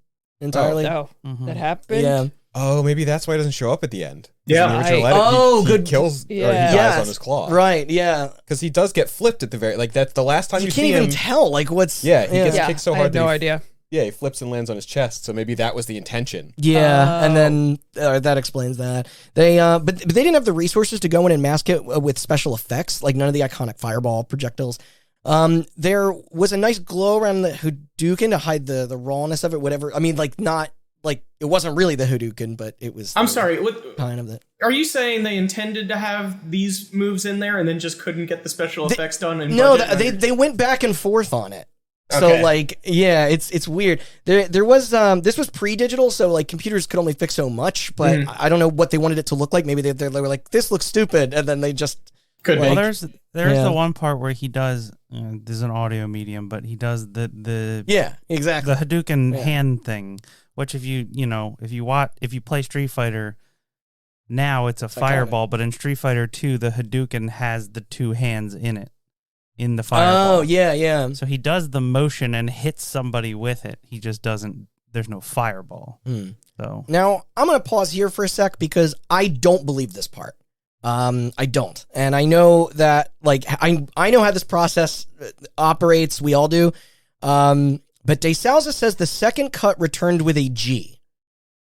entirely. Oh, that happened. Yeah. Oh, maybe that's why he doesn't show up at the end. Yeah. In the original Right. edit, he Good. kills or he Yeah. dies on his claw. Right. Yeah. Because he does get flipped at the very that's the last time You you can't see even him. tell. Like what's. Yeah, he gets Yeah, kicked so I hard. had that no he- idea. Yeah, he flips and lands on his chest. So maybe that was the intention. Yeah, and then that explains that. They but they didn't have the resources to go in and mask it with special effects, like none of the iconic fireball projectiles. There was a nice glow around the Hadouken to hide the rawness of it, whatever. I mean, like not like it wasn't really the Hadouken, but it was. I'm sorry. What kind of that. are you saying? They intended to have these moves in there and then just couldn't get the special effects done? And No, budget? they went back and forth on it. So Okay. like yeah, it's weird. There was this was pre-digital, so like computers could only fix so much. But I don't know what they wanted it to look like. Maybe they were like, this looks stupid, and then they just Could like, be. Well, there's the one part where he does. This is an audio medium, but he does the yeah, exactly. the Hadouken hand thing. Which if you play Street Fighter, now it's a fireball, but in Street Fighter 2, the Hadouken has the two hands in it. In the fireball. Oh, yeah. So he does the motion and hits somebody with it. He just doesn't. There's no fireball. So Now, I'm going to pause here for a sec because I don't believe this part. I don't. And I know that, like, I know how this process operates. We all do. But DeSalza says the second cut returned with a G.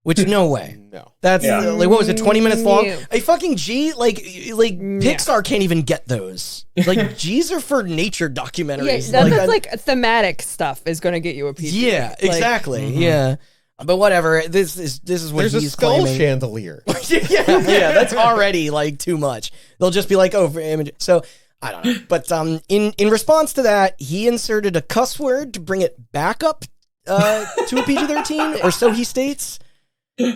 Which, no way. No. That's, like, what was it, 20 minutes long? No. A fucking G? Like Pixar can't even get those. Like, G's are for nature documentaries. Yeah, that's like thematic stuff is going to get you a piece. Yeah, Like, exactly. Yeah. But whatever. This is what There's a he's skull claiming. chandelier. yeah, that's already like too much. They'll just be like, oh, for image. So I don't know. But in response to that, he inserted a cuss word to bring it back up to a PG-13, or so he states.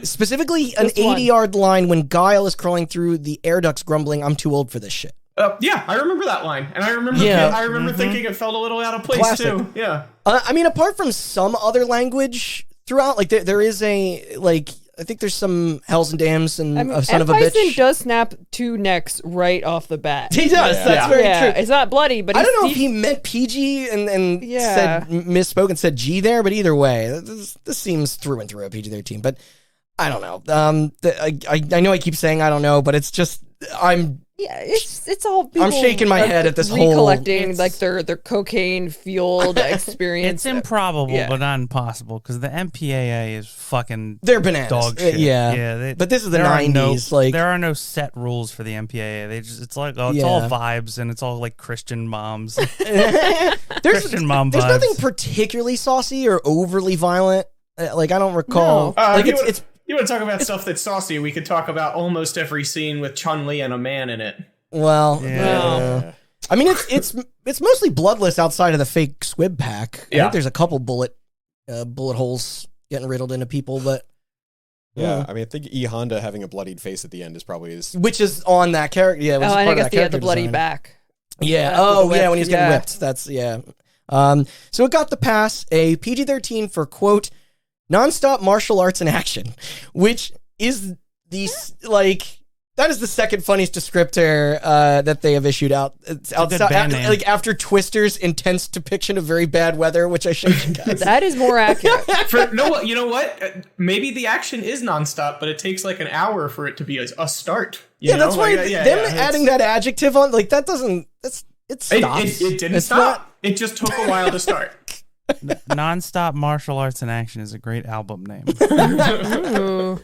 Specifically, an 80-yard line when Guile is crawling through the air ducts, grumbling, "I'm too old for this shit." Yeah, I remember that line, and I remember. Yeah. I remember thinking it felt a little out of place Classic. too. Yeah. I mean, apart from some other language throughout, like there is a like. I think there's some hells and damns and I mean, a son of a Bison bitch. does snap two necks right off the bat. He does. Yeah. That's very Yeah, true. it's not bloody, but I don't know if he meant PG and Yeah. said misspoke and said G there, but either way, this seems through and through a PG-13. But I don't know. I know I keep saying I don't know, but it's just Yeah, it's all people. I'm shaking my head at this whole- recollecting like their cocaine fueled experience. It's improbable, Yeah. but not impossible because the MPAA is fucking They're bananas. dog shit. Yeah. But this is the there are 90s, No, like- there are no set rules for the MPAA. It's like it's Yeah. all vibes and it's all like Christian moms. there's Christian mom there's vibes. nothing particularly saucy or overly violent. Like I don't recall. No. Like you it's want to talk about stuff that's saucy? We could talk about almost every scene with Chun-Li and a man in it. well. Yeah. I mean, it's mostly bloodless outside of the fake squib pack. I Yeah. think there's a couple bullet holes getting riddled into people, but Yeah, I mean, I think E Honda having a bloodied face at the end is probably his. which is on that character. Yeah, which is and I part of guess that he had the character bloody design. back. Yeah. After the Oh, yeah. whip, When he's getting yeah. whipped. That's yeah. So it got the pass, a PG-13 for quote nonstop martial arts in action, which is that is the second funniest descriptor that they have issued out. It's a good band name. like after Twister's intense depiction of very bad weather, which I showed you guys. That is more accurate. You know what? Maybe the action is nonstop, but it takes like an hour for it to be a start. You Yeah, know? that's why Like, them it's- adding that adjective on, like, that doesn't, it stops. It didn't It's stop. It just took a while to start. Nonstop martial arts in action is a great album name. Ooh.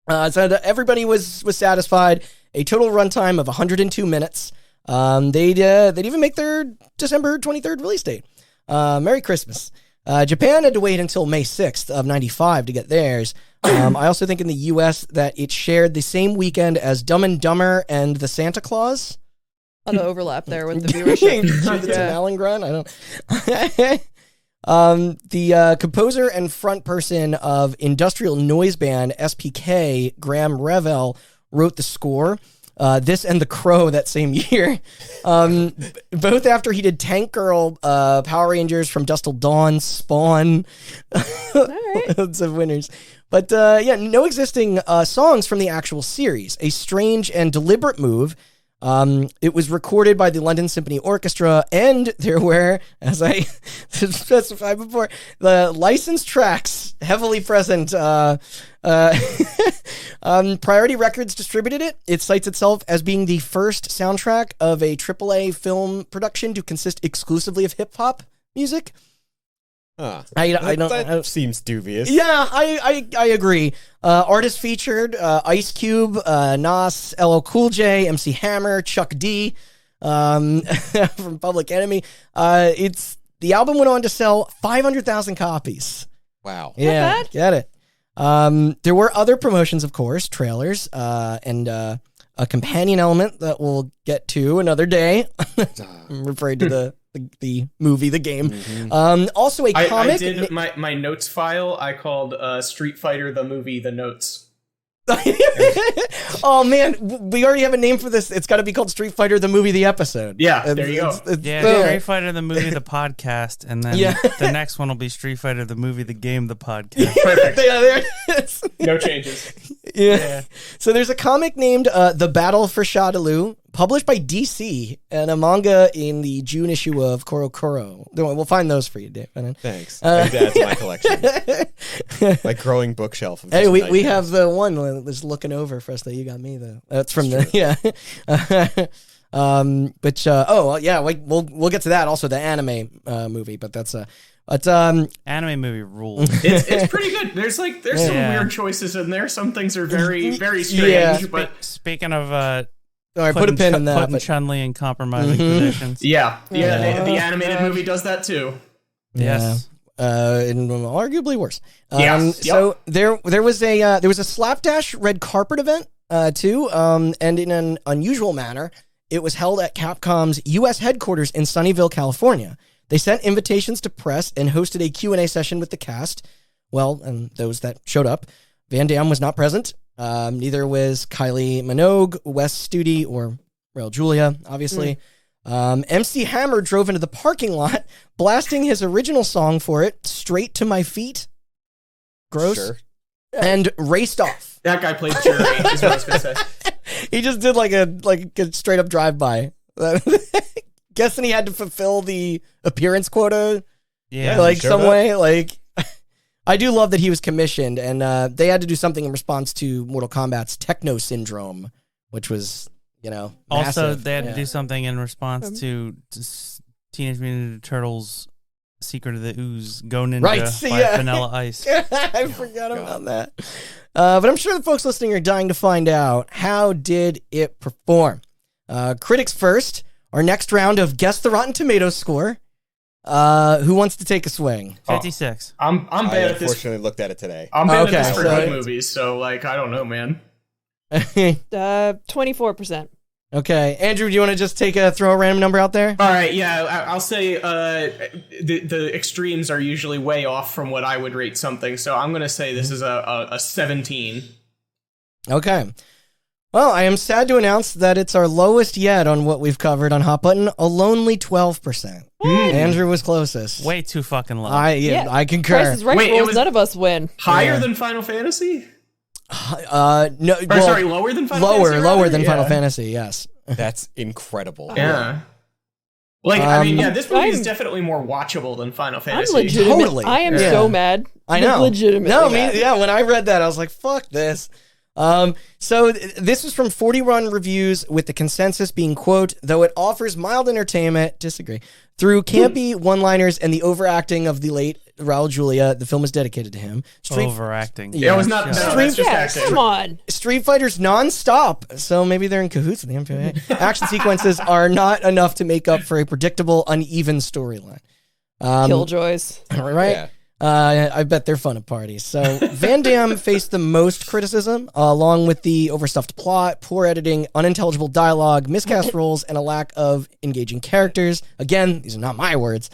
So everybody was satisfied. A total runtime of 102 minutes. They'd even make their December 23rd release date. Merry Christmas. Japan had to wait until May 6th of 95 to get theirs. I also think in the U.S. that it shared the same weekend as Dumb and Dumber and the Santa Claus. On the overlap there with the viewership. Through the Tim Yeah. Allen grunt. I don't. The composer and front person of industrial noise band SPK, Graham Revell, wrote the score. This and The Crow that same year. Both after he did Tank Girl, Power Rangers, From Dusk Till Dawn, Spawn. Loads of winners. But no existing songs from the actual series. A strange and deliberate move. It was recorded by the London Symphony Orchestra, and there were, as I specified before, the licensed tracks heavily present. Priority Records distributed it. It cites itself as being the first soundtrack of a AAA film production to consist exclusively of hip hop music. That seems dubious. Yeah, I agree. Artists featured Ice Cube, Nas, LL Cool J, MC Hammer, Chuck D from Public Enemy. The album went on to sell 500,000 copies. Wow. Yeah, bad. get it. There were other promotions, of course, trailers, and a companion element that we'll get to another day. I'm referring to the movie, the game. Also a comic. I did my notes file. I called Street Fighter the movie the notes. Oh man, we already have a name for this. It's got to be called Street Fighter the movie, the episode. Yeah, there you go. Yeah, Street Fighter the movie, the podcast, and then Yeah. the next one will be Street Fighter the movie, the game, the podcast. Perfect. Yeah, there it is. No changes. Yeah. So there's a comic named The Battle for Shadaloo, published by DC, and a manga in the June issue of Koro Koro. We'll find those for you, Dave. Thanks. I need to add to my collection. My growing bookshelf. Of Hey, just we nightmares. have the one that's looking over for us that you got me though. That's from the we'll get to that. Also, the anime movie, but that's Anime movie rules. It's pretty good. There's some Yeah. weird choices in there. Some things are very, very strange. Yeah. But Speaking of all right. Put a pin in that. putting But Chun-Li in compromising positions. yeah, the animated movie does that too. Yes. and arguably worse. Yes, So there was a slapdash red carpet event too, and in an unusual manner, it was held at Capcom's U.S. headquarters in Sunnyvale, California. They sent invitations to press and hosted a Q&A session with the cast. Well, and those that showed up. Van Damme was not present. Neither was Kylie Minogue, Wes Studi, or Raul Julia, obviously. MC Hammer drove into the parking lot, blasting his original song for it, Straight to My Feet. Gross. Sure. And raced off. That guy played Jury, is what I was going to say. He just did like a straight up drive-by. Guessing he had to fulfill the appearance quota, Yeah. like showed some up. way. Like, I do love that he was commissioned, and they had to do something in response to Mortal Kombat's Techno Syndrome, which was, Also, massive. they had to Yeah. do something in response to Teenage Mutant Ninja Turtles Secret of the Ooze, Go Ninja Right, by yeah. Vanilla Ice. I forgot about that. But I'm sure the folks listening are dying to find out, how did it perform? Critics first. Our next round of Guess the Rotten Tomatoes score. Who wants to take a swing? 56. I'm I bad at this. unfortunately looked at it today. I'm bad Okay, at this for so good it's- movies, so like I don't know, man. 24%. Okay, Andrew, do you want to just throw a random number out there? All right, yeah, I'll say the extremes are usually way off from what I would rate something, so I'm gonna say this is a 17. Okay. Well, I am sad to announce that it's our lowest yet on what we've covered on Hot Button, a lonely 12%. Andrew was closest. Way too fucking low. I concur. Price is Right Wait, it rules, was- none of us win. Higher Yeah. than Final Fantasy? No, Or sorry, lower than Final Fantasy? lower rather? than Yeah. Final Fantasy. Yes. That's incredible. Yeah. Like, I mean, yeah, this movie is I'm- definitely more watchable than Final I'm Fantasy. legitimate. Totally. I am Yeah. so mad. I know. Legitimately No, mad. yeah. When I read that, I was like, "Fuck this." This was from 41 reviews, with the consensus being, quote, "Though it offers mild entertainment," disagree, "through campy one-liners and the overacting of the late Raul Julia, the film is dedicated to him. Overacting. Yeah, it was not. No, Shut up. that's just Yeah, acting. come on. Street Fighter's non-stop, so maybe they're in cahoots with the MPAA. Action sequences are not enough to make up for a predictable, uneven storyline. Killjoys. Right? Yeah. I bet they're fun at parties. So Van Damme faced the most criticism, along with the overstuffed plot, poor editing, unintelligible dialogue, miscast roles, and a lack of engaging characters. Again, these are not my words.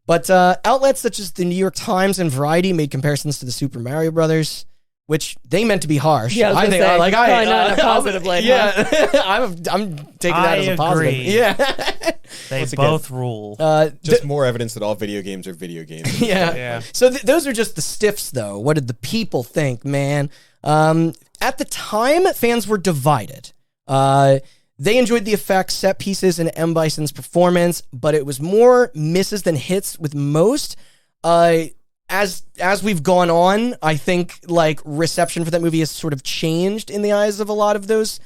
But outlets such as the New York Times and Variety made comparisons to the Super Mario Brothers, which they meant to be harsh. Yeah, I was gonna say, probably not in a positive light, Yeah, I'm taking that as a positive. agree. Yeah. They Once again, both rule. Just more evidence that all video games are video games. Yeah. Yeah. So those are just the stiffs, though. What did the people think, man? At the time, fans were divided. They enjoyed the effects, set pieces, and M. Bison's performance, but it was more misses than hits with most. As we've gone on, I think like reception for that movie has sort of changed in the eyes of a lot of those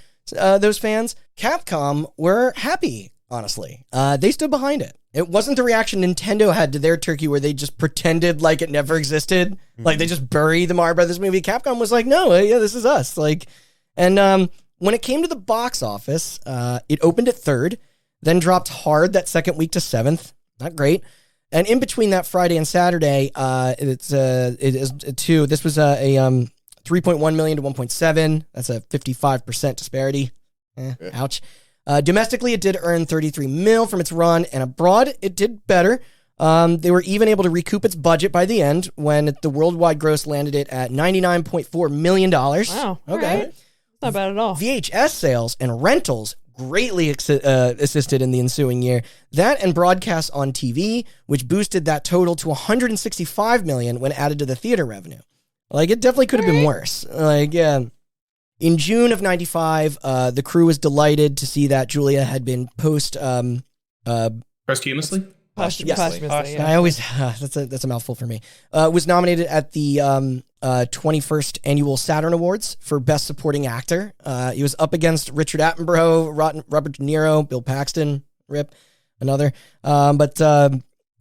fans. Capcom were happy, honestly. They stood behind it. It wasn't the reaction Nintendo had to their turkey, where they just pretended like it never existed. Like they just buried the Mario Brothers movie. Capcom was like, no, yeah, this is us. And when it came to the box office, it opened at 3rd, then dropped hard that second week to 7th. Not great. And in between that Friday and Saturday, it is 2. This was a 3.1 million to 1.7. That's a 55% disparity. Ouch. Domestically, it did earn 33 mil from its run, and abroad, it did better. They were even able to recoup its budget by the end, when the worldwide gross landed it at $99.4 million. Wow. Okay. Right. Not bad at all. VHS sales and rentals greatly assisted in the ensuing year. That and broadcasts on TV, which boosted that total to $165 million when added to the theater revenue. Like, it definitely could have been worse. Like, yeah. In June of 95, the crew was delighted to see that Julia had been Posthumously? Posthumously, yeah. I always that's a mouthful for me. Was nominated at the 21st annual Saturn Awards for Best Supporting Actor. He was up against Richard Attenborough, Robert De Niro, Bill Paxton, rip, another. But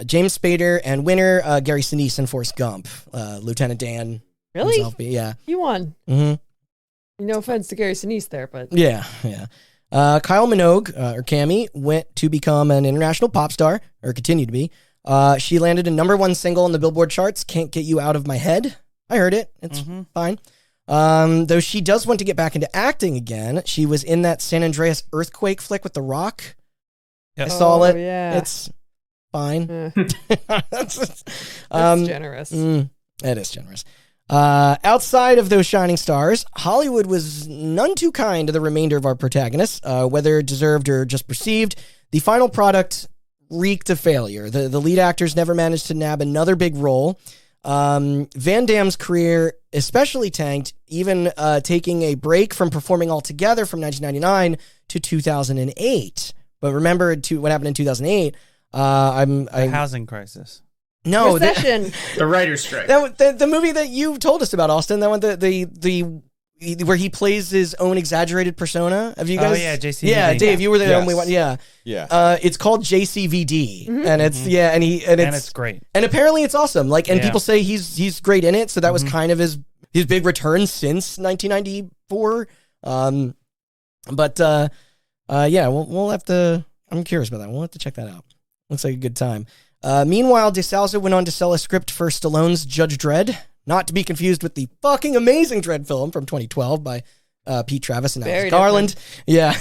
James Spader and winner Gary Sinise in Forrest Gump, Lieutenant Dan. Really? himself, yeah. You won. Mm-hmm. No offense to Gary Sinise there, but Yeah. Kyle Minogue, or Cammy, went to become an international pop star, or continued to be. She landed a #1 single on the Billboard charts, Can't Get You Out of My Head. I heard it. It's fine. Though she does want to get back into acting again. She was in that San Andreas earthquake flick with The Rock. Yep. I saw it. yeah. It's fine. That's generous. It is generous. Outside of those shining stars, Hollywood was none too kind to the remainder of our protagonists, whether deserved or just perceived. The final product reeked of failure. The lead actors never managed to nab another big role. Van Damme's career especially tanked, even taking a break from performing altogether from 1999 to 2008. But remember what happened in 2008. The housing crisis. No, Recession. The writer's strike. the movie that you told us about, Austin, that one, the where he plays his own exaggerated persona. Have you guys? Oh yeah, JCVD. Yeah, Dave, you were the Yes. only one. Yeah, Yeah. it's called JCVD, Mm-hmm. and it's and it's great. and apparently it's awesome. Like, and Yeah. people say he's great in it. So that was kind of his big return since 1994. But yeah, we'll have to. I'm curious about that. We'll have to check that out. Looks like a good time. Meanwhile, DeSalza went on to sell a script for Stallone's Judge Dredd, not to be confused with the fucking amazing Dredd film from 2012 by Pete Travis and Alex Very Garland. Yeah.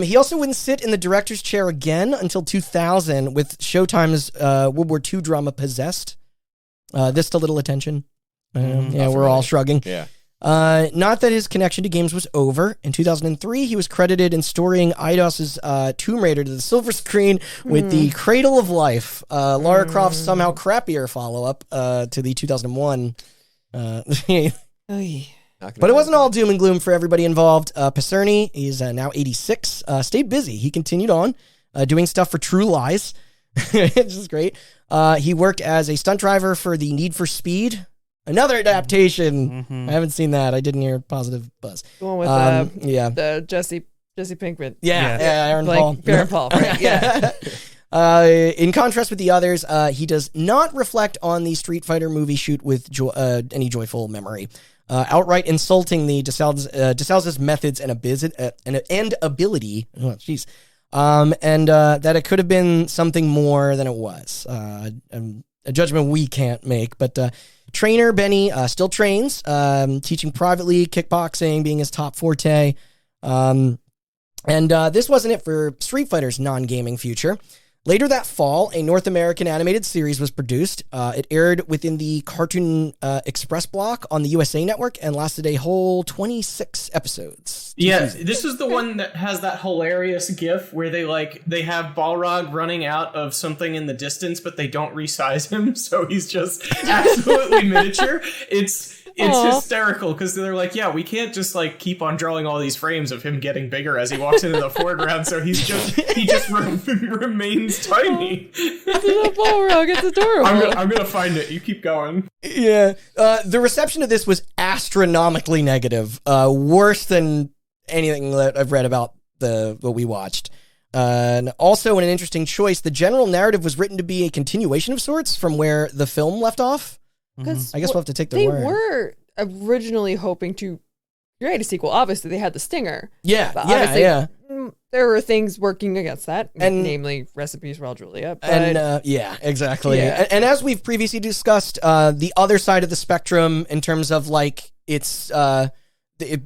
He also wouldn't sit in the director's chair again until 2000 with Showtime's World War II drama Possessed. This to little attention. Yeah, we're all shrugging. Yeah. Not that his connection to games was over. In 2003, he was credited in storying Eidos's Tomb Raider to the silver screen with the Cradle of Life, Lara Croft's somehow crappier follow-up to the 2001. But it wasn't all doom and gloom for everybody involved. Pacerni, he's now 86, stayed busy. He continued on doing stuff for True Lies, which is great. He worked as a stunt driver for the Need for Speed. Another adaptation. I haven't seen that. I didn't hear positive buzz. The one with the Jesse Pinkman. Yeah, Aaron like, Paul. Aaron Paul, right? Yeah. In contrast with the others, he does not reflect on the Street Fighter movie shoot with any joyful memory. Outright insulting the DeSalza's methods and ability. Oh, jeez. And that it could have been something more than it was. A judgment we can't make, but trainer Benny still trains, teaching privately, kickboxing being his top forte. And this wasn't it for Street Fighter's non-gaming future. Later that fall, a North American animated series was produced. It aired within the Cartoon Express block on the USA Network and lasted a whole 26 episodes. Yeah, this is the one that has that hilarious gif where they have Balrog running out of something in the distance, but they don't resize him, so he's just absolutely miniature. It's hysterical because they're like, yeah, we can't just like keep on drawing all these frames of him getting bigger as he walks into the foreground, so he just remains tiny. It's a Balrog. It's adorable. I'm gonna find it. You keep going. Yeah, the reception of this was astronomically negative, worse than anything that I've read about what we watched. And also, in an interesting choice, the general narrative was written to be a continuation of sorts from where the film left off. Because I guess we'll have to take the they word. were originally hoping to create a sequel. Obviously, they had the stinger. Yeah, But yeah. There were things working against that, And- namely recipes Raul Julia. But And yeah, exactly. Yeah. And as we've previously discussed, the other side of the spectrum in terms of like it's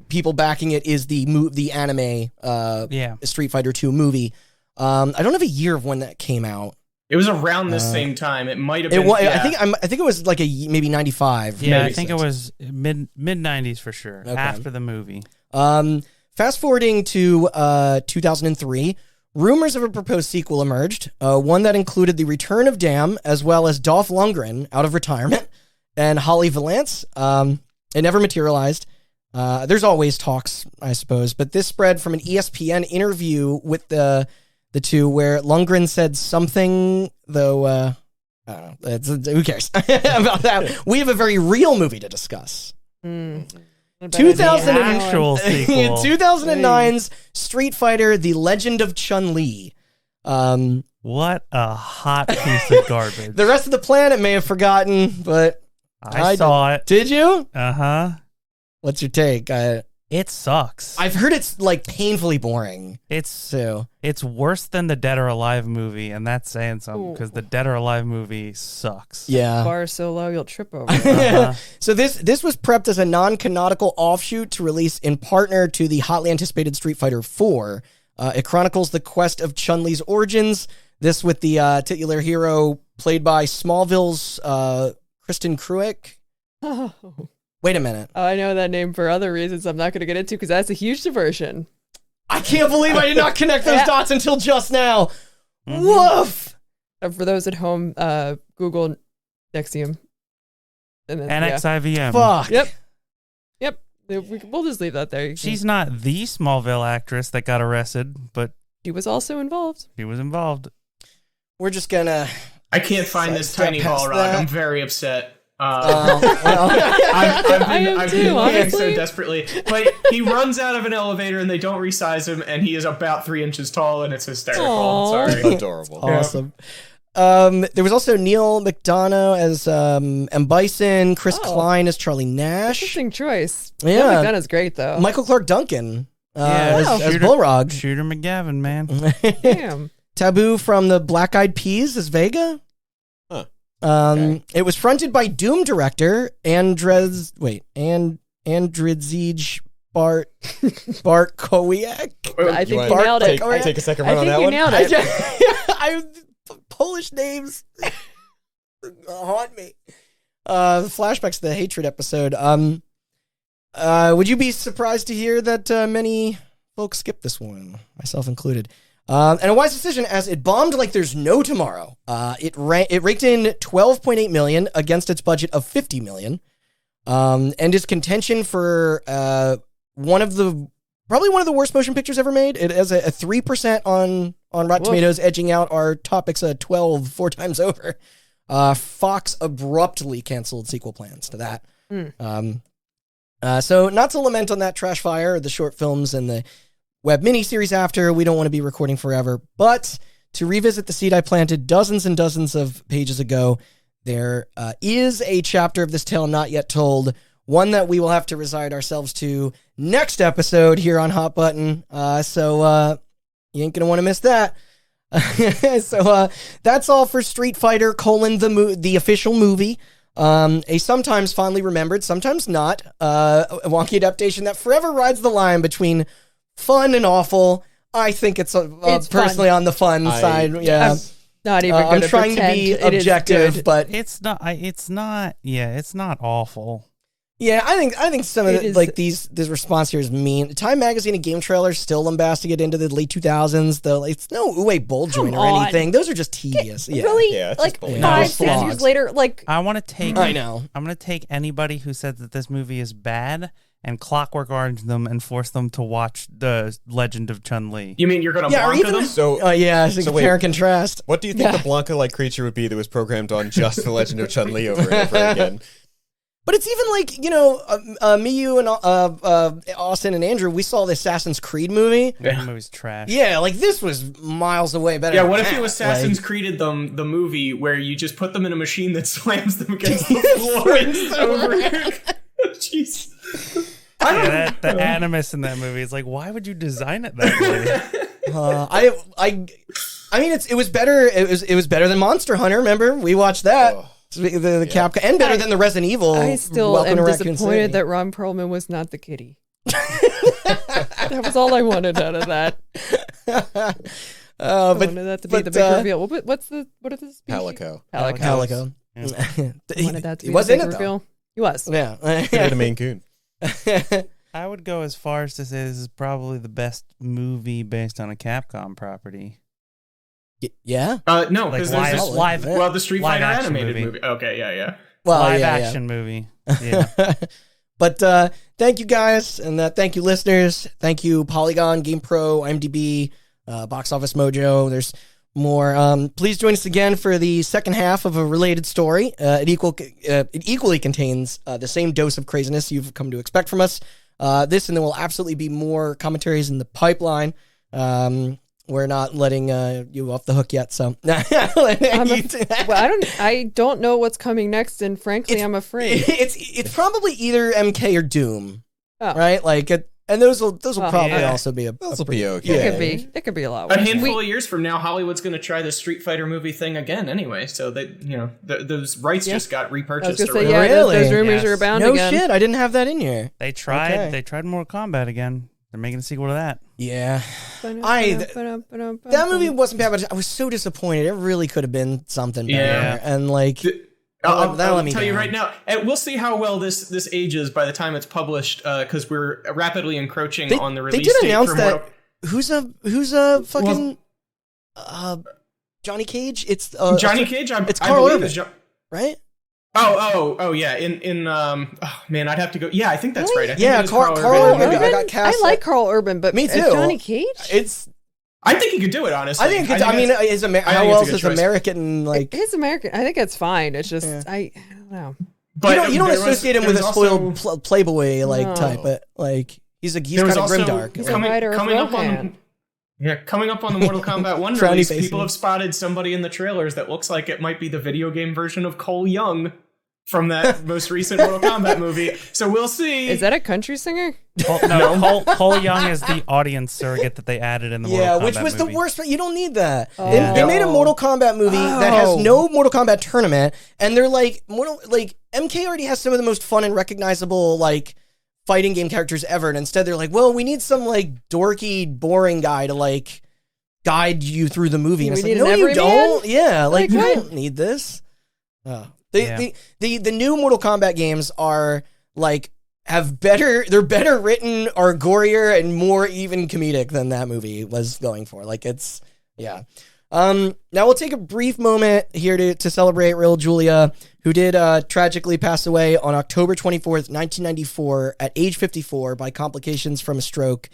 people backing it is the anime Street Fighter 2 movie. I don't have a year of when that came out. It was around the same time. It might have been. I think it was like maybe 95. Yeah, maybe I think it was mid 90s for sure. Okay. After the movie. Fast forwarding to 2003, rumors of a proposed sequel emerged. One that included the return of Dam as well as Dolph Lundgren out of retirement and Holly Valance. It never materialized. There's always talks, I suppose, but this spread from an ESPN interview with the two where Lundgren said something, though, I don't know, who cares about that? We have a very real movie to discuss. 2000 The actual sequel. 2009's Street Fighter: The Legend of Chun-Li. What a hot piece of garbage. The rest of the planet may have forgotten, but I saw it. Did you? Uh-huh. What's your take? It sucks. I've heard it's like painfully boring. It's too. It's worse than the Dead or Alive movie, and that's saying something because the Dead or Alive movie sucks. Yeah. bar is so low you'll trip over. So this was prepped as a non-canonical offshoot to release in partner to the hotly anticipated Street Fighter 4. It chronicles the quest of Chun-Li's origins. This with the titular hero played by Smallville's Kristen Cruick. Wait a minute. Oh, I know that name for other reasons I'm not going to get into because that's a huge diversion. I can't believe I did not connect those dots until just now. Woof! For those at home, Google Nexium. And then, NXIVM. Fuck. Yep. We'll just leave that there. She's not the Smallville actress that got arrested, but She was also involved. she was involved. We're just gonna... I can't find this Step tiny past Balrog. that. I'm very upset. I've too, been looking so honestly. desperately. But he runs out of an elevator and they don't resize him, and he is about 3 inches tall, and it's hysterical. Aw. Sorry. Adorable. Awesome. There was also Neil McDonough as M. Bison, Chris Klein as Charlie Nash, Interesting choice. Yeah. Neil McDonough's great though. Michael Clark Duncan Yeah, as Bullrog, Shooter McGavin, man. Damn. Taboo from the Black Eyed Peas as Vega. Huh. It was fronted by Doom director Andrzej Bart Kowiak. I think you wanna nailed it. Take a second I run on think that you one. nailed it. Polish names haunt me. Flashbacks to the Hatred episode. Would you be surprised to hear that many folks skipped this one, myself included? And a wise decision, as it bombed like there's no tomorrow. It raked in $12.8 million against its budget of $50 million, and is contention for probably one of the worst motion pictures ever made. It has a 3% on Rotten Tomatoes, edging out our topics 4 times over. Fox abruptly canceled sequel plans to that. So not to lament on that trash fire, the short films and the web miniseries after. We don't want to be recording forever, but to revisit the seed I planted dozens and dozens of pages ago, there is a chapter of this tale not yet told, one that we will have to resign ourselves to next episode here on Hot Button. So you ain't gonna want to miss that. So that's all for Street Fighter: the official movie. A sometimes fondly remembered, sometimes not, wonky adaptation that forever rides the line between fun and awful. I think it's personally fun. on the fun side. Yeah, I'm not even I'm gonna trying to pretend be it is objective, good. but It's not. Yeah, it's not awful. yeah, I think some of It the, is- like this response here is mean. Time Magazine and Game Trailer still lambasting it into the late 2000s, though. It's no Uwe Boll joint or on. anything. Those are just tedious. Yeah. Really? Yeah, it's like just bullshit. 5, No, 6 years slogs. later, like I want to take. I know. I'm gonna take anybody who said that this movie is bad and Clockwork Orange them and force them to watch the Legend of Chun-Li. You mean you're going to Yeah, or Blanca even them? So, Yeah, I think So wait. compare and contrast. what do you think the Blanca-like creature would be that was programmed on just the Legend of Chun-Li over and over again? But it's even like, me, you, and Austin and Andrew, we saw the Assassin's Creed movie. That movie's trash. Yeah, like this was miles away better. Yeah, than what if that. you Assassin's Like, Creeded them the movie where you just put them in a machine that slams them against the floor and over? Jeez. Yeah, the animus in that movie is like, why would you design it that way? I mean, it was better. It was better than Monster Hunter. Remember, we watched that. Oh. The Capcom, and better than the Resident Evil. I still Welcome am to Raccoon City. disappointed that Ron Perlman was not the kitty. That was all I wanted out of that. I wanted that to be the big reveal. What are the species? Palico. Calico. Yeah. I wanted that to be He was the in big it though. reveal. He was. Yeah. Considered a Maine Coon. I would go as far as to say this is probably the best movie based on a Capcom property. Yeah. No, Like because live, there's this, live, well, the Street live Fighter action animated movie. movie. Okay, yeah. Well, live yeah, action movie. Yeah. But thank you guys, and thank you listeners. Thank you Polygon, GamePro, IMDb, Box Office Mojo. There's more. Please join us again for the second half of a related story. It equally contains the same dose of craziness you've come to expect from us. This, and there will absolutely be more commentaries in the pipeline. We're not letting you off the hook yet, so I don't know what's coming next, and frankly, I'm afraid. it's probably either MK or Doom, Oh. right? Like, and those will probably yeah. also be Those will be okay. Yeah. It could be a lot A worse. handful of years from now, Hollywood's going to try the Street Fighter movie thing again anyway. So that those rights just got I was repurchased. gonna or say, whatever. yeah, Really? those rumors Yes. are abound No again. shit, I didn't have that in here. They tried. Okay. They tried Mortal Kombat again. They're making a sequel to that. Yeah, that movie wasn't bad, but I was so disappointed. It really could have been something better. Yeah. And like, I'll that let me tell you down. right now, and we'll see how well this ages by the time it's published, because we're rapidly encroaching on the they release did date announce for that. Mortal- Who's a fucking Johnny Cage? It's Johnny Cage. it's I Carl believe Urban. is right? Oh yeah. Oh man, I'd have to go. Yeah, I think that's right. I think Yeah, it is Carl Urban. Urban. I got cast. I like Carl Urban, but Me as too. Johnny Cage? It's. I think he could do it. Honestly, I think. It's, I mean, that's- his I how think it's a else good is choice. American like? His American. I think it's fine. It's just Yeah. I don't know. But you don't there was- associate him there with a was spoiled also- playboy like No. type, but like he's there kind was of also grimdark. He's a writer of coming up Rohan. on. Yeah, coming up on the Mortal Kombat 1 Frowny release, face, people yeah. have spotted somebody in the trailers that looks like it might be the video game version of Cole Young from that most recent Mortal Kombat movie. So we'll see. Is that a country singer? Cole Young is the audience surrogate that they added in the Mortal Kombat which was movie. the worst. You don't need that. Yeah. They made a Mortal Kombat movie that has no Mortal Kombat tournament, and they're like MK already has some of the most fun and recognizable like fighting game characters ever, and instead they're like, well, we need some like dorky, boring guy to like guide you through the movie, and We it's like, need an no, you everyman? don't. Yeah, like you Like, don't need this. Yeah. The new Mortal Kombat games are like they're better written, are gorier and more even comedic than that movie was going for. Like it's now we'll take a brief moment here to celebrate Raul Julia, who did tragically pass away on October 24th, 1994 at age 54 by complications from a stroke,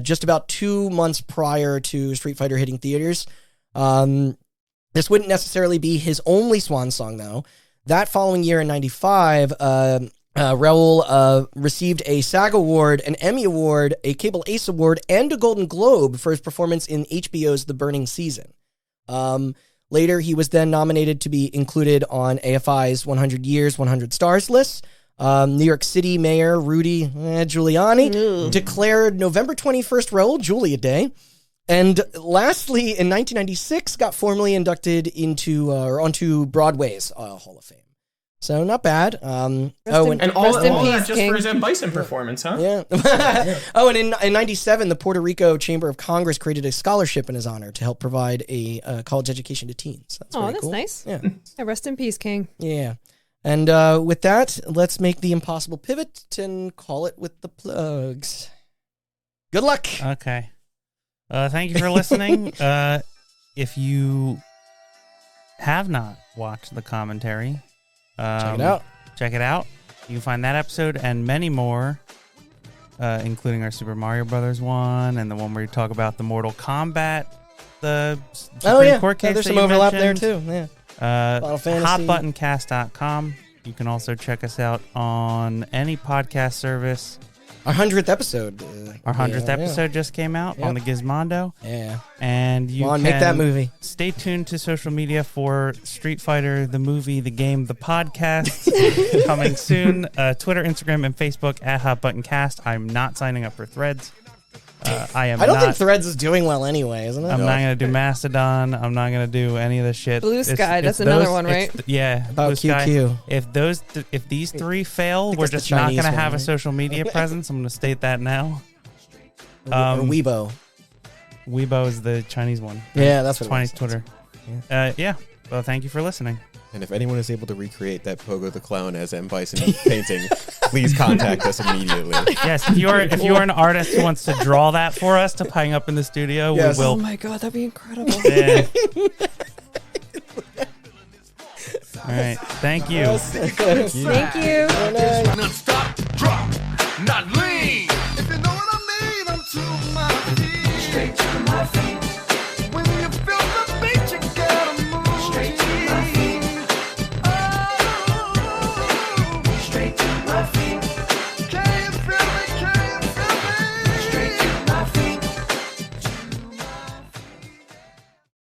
just about 2 months prior to Street Fighter hitting theaters. This wouldn't necessarily be his only swan song, though. That following year in 95, Raul received a SAG Award, an Emmy Award, a Cable Ace Award, and a Golden Globe for his performance in HBO's The Burning Season. Later, he was then nominated to be included on AFI's 100 Years, 100 Stars list. New York City Mayor Rudy Giuliani declared November 21st Raul Julia Day. And lastly, in 1996, got formally inducted onto Broadway's Hall of Fame. So not bad. And all Rest in that peace, just King. for his M. Bison performance, huh? Yeah. And in 97, the Puerto Rico Chamber of Congress created a scholarship in his honor to help provide a college education to teens. That's Oh, very that's cool. nice. Yeah. Yeah, rest in peace, King. Yeah. And with that, let's make the impossible pivot and call it with the plugs. Good luck. Okay. Thank you for listening. If you have not watched the commentary, Check it out. Check it out. You can find that episode and many more, including our Super Mario Brothers one and the one where you talk about the Mortal Kombat, the Supreme Court case. There's that some you overlap mentioned. there too. Yeah. Final Fantasy. Hotbuttoncast.com. You can also check us out on any podcast service. Our 100th episode. Our 100th episode just came out on the Gizmondo. Yeah. And you Come on, can make that movie. Stay tuned to social media for Street Fighter, the movie, the game, the podcast coming soon. Twitter, Instagram, and Facebook at HotButtonCast. I'm not signing up for Threads. I don't think Threads is doing well anyway, isn't it? I'm not going to do Mastodon. I'm not going to do any of this shit. Blue Sky, that's another one, right? Yeah. About Blue Sky. QQ. If these three fail, we're that's the just not Chinese going to one, have a right? social media presence. I'm going to state that now. Or Weibo. Weibo is the Chinese one. Yeah, that's what it Chinese was. Twitter. Yeah. Well, thank you for listening. And if anyone is able to recreate that Pogo the Clown as M. Bison painting, please contact us immediately. Yes, if you're an artist who wants to draw that for us to hang up in the studio, Yes. we Oh will. my god, that'd be incredible. Yeah. All right. Thank you. Thank you. Non-stop, drop, not lean. If you know what I mean, I'm to my feet. Straight to my feet.